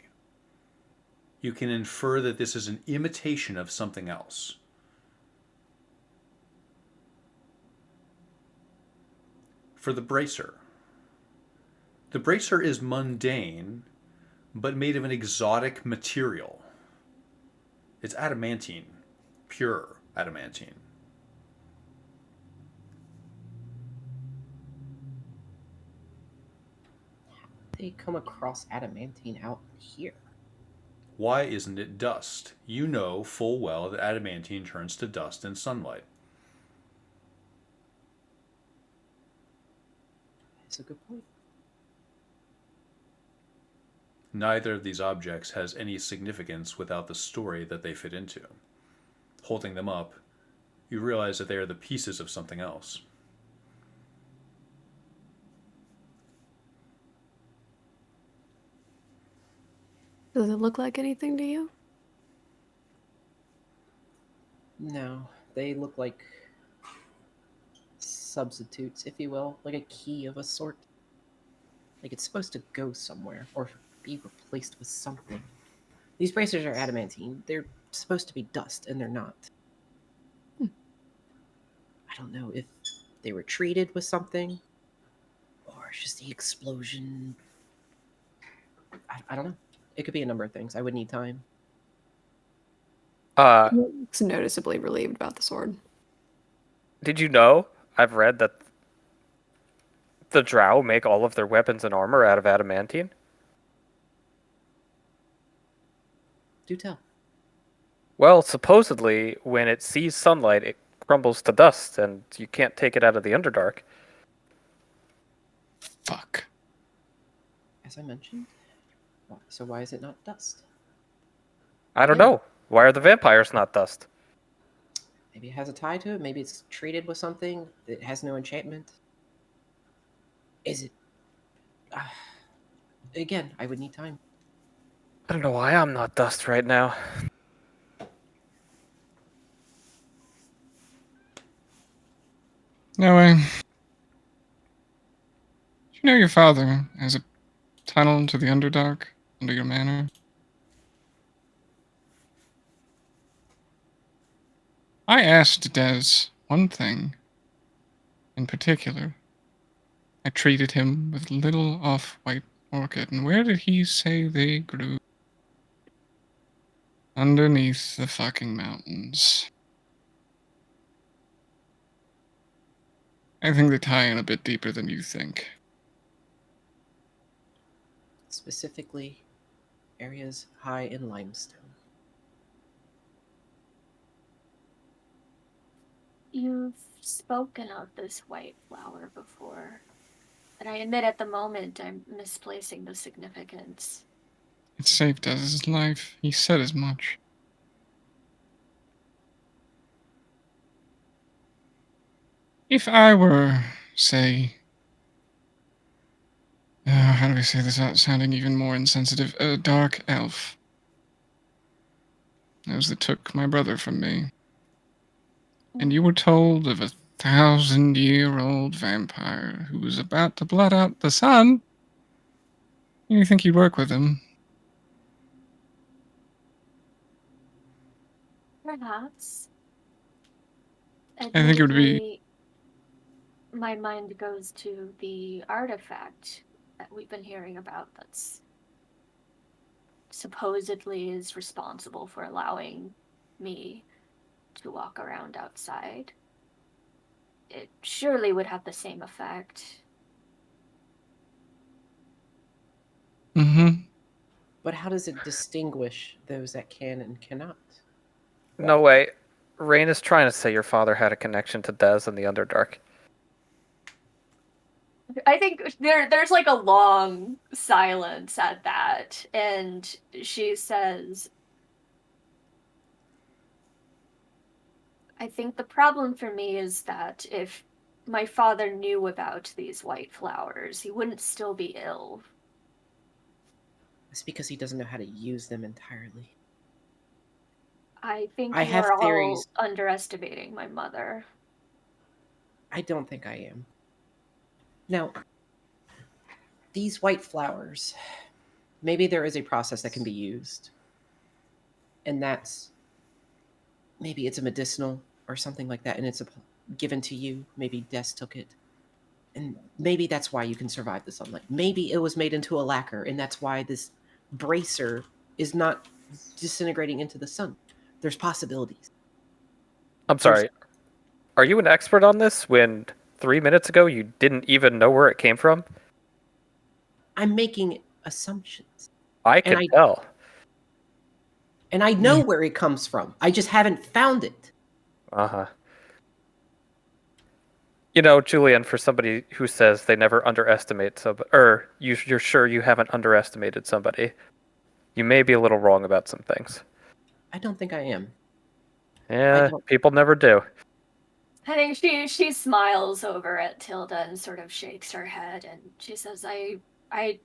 You can infer that this is an imitation of something else. For the bracer. The bracer is mundane, but made of an exotic material. It's adamantine, pure adamantine. They come across adamantine out here. Why isn't it dust? You know full well that adamantine turns to dust in sunlight. That's a good point. Neither of these objects has any significance without the story that they fit into. Holding them up, you realize that they are the pieces of something else. Does it look like anything to you? No, they look like substitutes, if you will, like a key of a sort. Like it's supposed to go somewhere or be replaced with something. These bracers are adamantine. They're supposed to be dust, and they're not. I don't know if they were treated with something or it's just the explosion. I don't know. It could be a number of things. I would need time. It's noticeably relieved about the sword. Did you know? I've read that the Drow make all of their weapons and armor out of adamantine. Do tell. Well, supposedly, when it sees sunlight, it crumbles to dust, and you can't take it out of the Underdark. Fuck. As I mentioned. So why is it not dust? I don't Yeah. know. Why are the vampires not dust? Maybe it has a tie to it. Maybe it's treated with something that has no enchantment. Is it? Again, I would need time. I don't know why I'm not dust right now. No way. You know your father has a tunnel to the Underdark under your manor? I asked Des one thing in particular. I treated him with little off-white orchid, and where did he say they grew? Underneath the fucking mountains. I think they tie in a bit deeper than you think. Specifically, areas high in limestone. You've spoken of this white flower before, and I admit at the moment I'm misplacing the significance. It saved Des's life. He said as much. If I were, say, how do I say this without sounding even more insensitive? A dark elf. Those that took my brother from me. And you were told of a 1,000-year-old vampire who was about to blot out the sun. You think you'd work with him? Perhaps. I think it would be. Admittedly, my mind goes to the artifact that we've been hearing about that's supposedly is responsible for allowing me to walk around outside. It surely would have the same effect. Mm-hmm. But how does it distinguish those that can and cannot? No way. Rain is trying to say your father had a connection to Des and the Underdark. I think there's like a long silence at that, and she says, I think the problem for me is that if my father knew about these white flowers, he wouldn't still be ill. It's because he doesn't know how to use them entirely. I think I have you're all theories. underestimating my mother. I don't think I am. Now, these white flowers, maybe there is a process that can be used. And that's maybe it's a medicinal or something like that, and it's given to you. Maybe Des took it. And maybe that's why you can survive the sunlight. Maybe it was made into a lacquer, and that's why this bracer is not disintegrating into the sun. There's possibilities. I'm sorry. Are you an expert on this when 3 minutes ago you didn't even know where it came from? I'm making assumptions. I can tell. And I know where it comes from. I just haven't found it. Uh-huh. You know, Julian, for somebody who says they never underestimate somebody, or you're sure you haven't underestimated somebody, you may be a little wrong about some things. I don't think I am. Yeah, people never do. I think she smiles over at Tilda and sort of shakes her head, and she says, I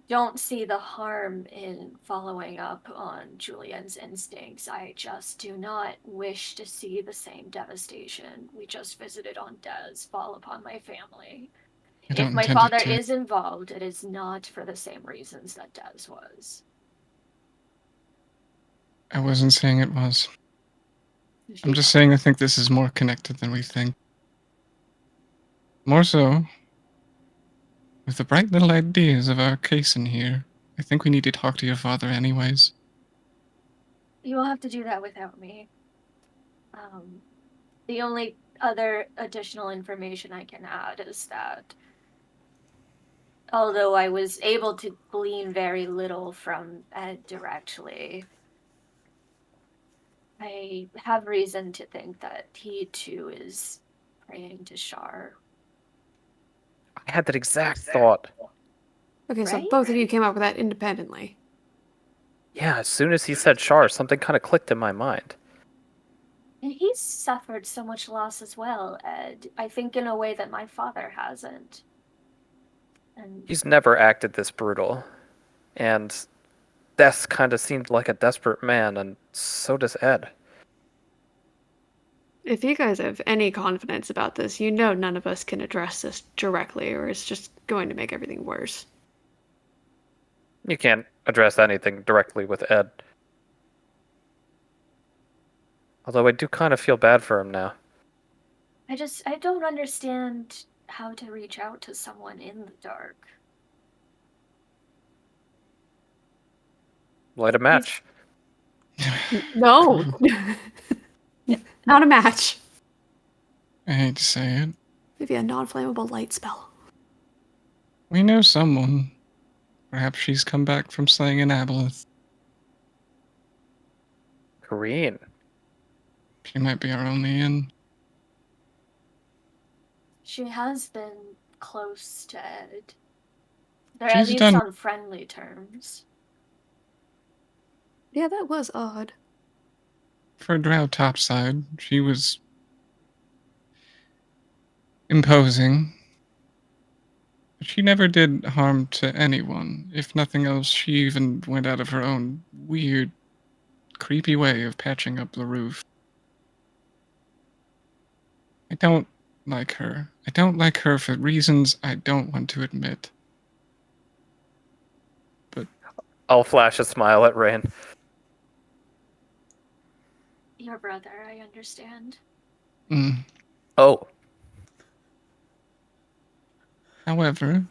don't see the harm in following up on Julian's instincts. I just do not wish to see the same devastation we just visited on Des fall upon my family. If my father is involved, it is not for the same reasons that Des was. I wasn't saying it was. I'm just saying I think this is more connected than we think. More so, with the bright little ideas of our case in here, I think we need to talk to your father anyways. You will have to do that without me. The only other additional information I can add is that although I was able to glean very little from Ed directly, I have reason to think that he too is praying to Shar. I had that exact thought. Okay, so Right? both of you came up with that independently. Yeah, as soon as he said Shar, something kind of clicked in my mind. And he's suffered so much loss as well, Ed. I think in a way that my father hasn't. And He's never acted this brutal. And Des kind of seemed like a desperate man, and so does Ed. If you guys have any confidence about this, you know none of us can address this directly, or it's just going to make everything worse. You can't address anything directly with Ed. Although I do kind of feel bad for him now. I don't understand how to reach out to someone in the dark. Light a match. No! Not a match. I hate to say it. Maybe a non-flammable light spell. We know someone. Perhaps she's come back from slaying an aboleth. Green. She might be our only in. She has been close to Ed. They're She's at least done- on friendly terms. Yeah, that was odd. For Drow topside, she was imposing. But she never did harm to anyone. If nothing else, she even went out of her own weird, creepy way of patching up the roof. I don't like her. I don't like her for reasons I don't want to admit. But I'll flash a smile at Rain. Your brother, I understand. Oh. However,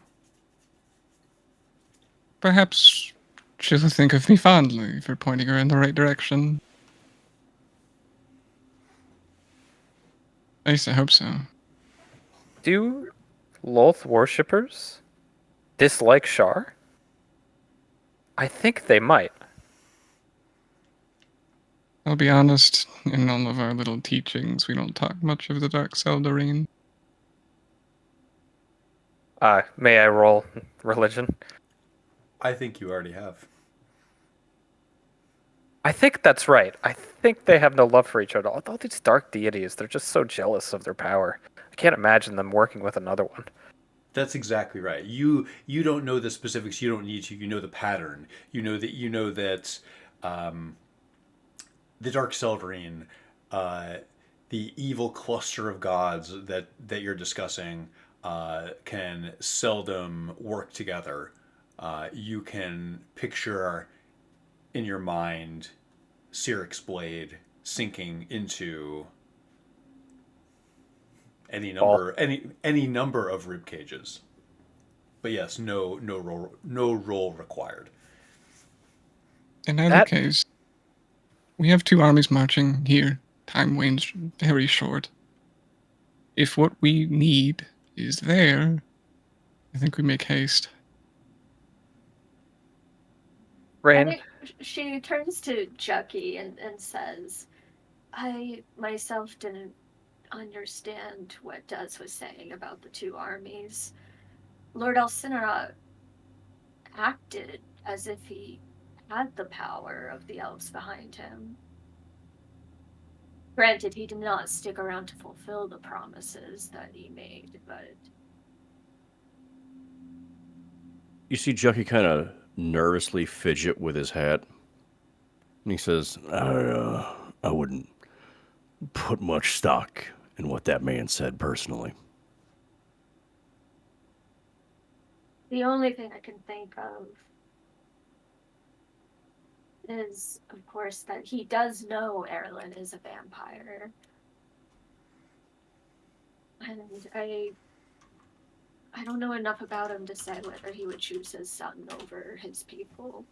perhaps she'll think of me fondly for pointing her in the right direction. At least I hope so. Do Lolth worshippers dislike Shar? I think they might. I'll be honest, in all of our little teachings, we don't talk much of the Dark Seldarine. May I roll religion? I think you already have. I think that's right. I think they have no love for each other. All these dark deities, they're just so jealous of their power. I can't imagine them working with another one. That's exactly right. You don't know the specifics. You don't need to. You know the pattern. You know that the Dark Seldarine, the evil cluster of gods that you're discussing, can seldom work together. You can picture in your mind Cyric's blade sinking into any number of rib cages. But yes, no role required. In either That- case, we have 2 armies marching here. Time wanes very short. If what we need is there, I think we make haste. Rain, I think she turns to Chucky and says, I myself didn't understand what Duz was saying about the 2 armies. Lord Alcinera acted as if he had the power of the elves behind him. Granted, he did not stick around to fulfill the promises that he made, but You see Jucky kind of nervously fidget with his hat. And he says, I wouldn't put much stock in what that man said personally. the only thing I can think of is, of course, that he does know Erlen is a vampire. And I don't know enough about him to say whether he would choose his son over his people.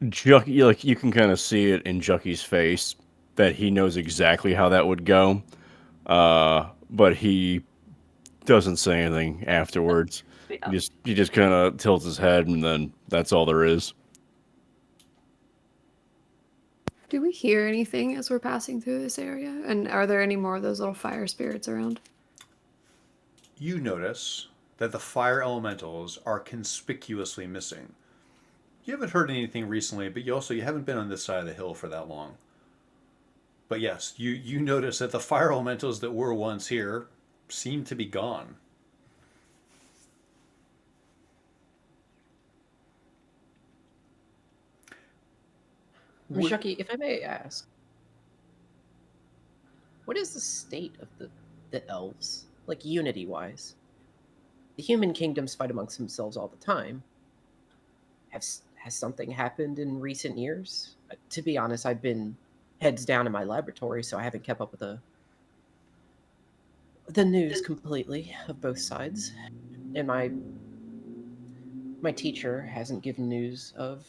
Jucky, like, you can kind of see it in Jucky's face that he knows exactly how that would go. But he doesn't say anything afterwards. Yeah. He just kind of tilts his head, and then that's all there is. Do we hear anything as we're passing through this area? And are there any more of those little fire spirits around? You notice that the fire elementals are conspicuously missing. You haven't heard anything recently, but you haven't been on this side of the hill for that long. But yes, you notice that the fire elementals that were once here seem to be gone. Chucky, if I may ask, what is the state of the elves, like unity-wise? The human kingdoms fight amongst themselves all the time. Has something happened in recent years? To be honest, I've been heads down in my laboratory, so I haven't kept up with the news completely of both sides. And my teacher hasn't given news of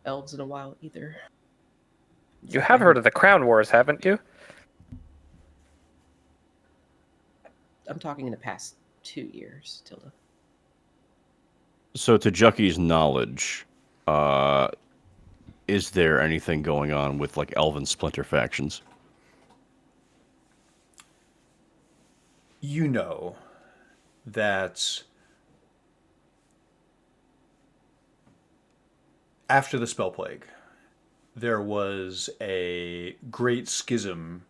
elves in a while either. you have heard of the Crown Wars, haven't you? I'm talking in the past 2 years, Tilda. So, to Jucky's knowledge, is there anything going on with, like, elven splinter factions? You know that after the Spell Plague, there was a great schism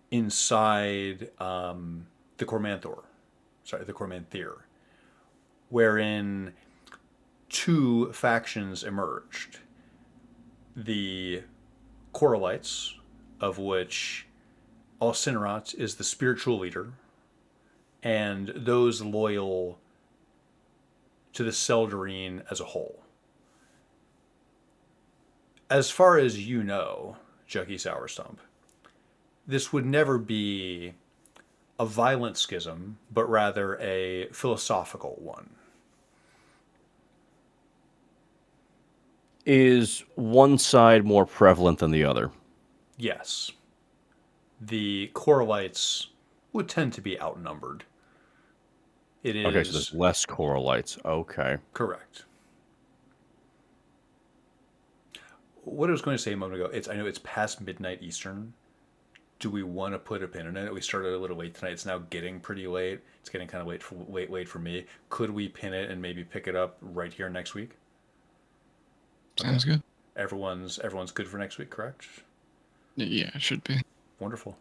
inside the Cormanthor, wherein 2 factions emerged. The Coralites, of which Alcinerat is the spiritual leader, and those loyal to the Seldarine as a whole. As far as you know, Jucky Sourstump, this would never be a violent schism, but rather a philosophical one. Is one side more prevalent than the other? Yes. The Coralites would tend to be outnumbered. It is... Okay, so there's less Coralites. Okay. Correct. What I was going to say a moment ago, I know it's past midnight Eastern. Do we want to put a pin in it? We started a little late tonight. It's now getting pretty late. It's getting kind of late for me. Could we pin it and maybe pick it up right here next week? Sounds good. Everyone's good for next week, correct? Yeah, it should be. Wonderful.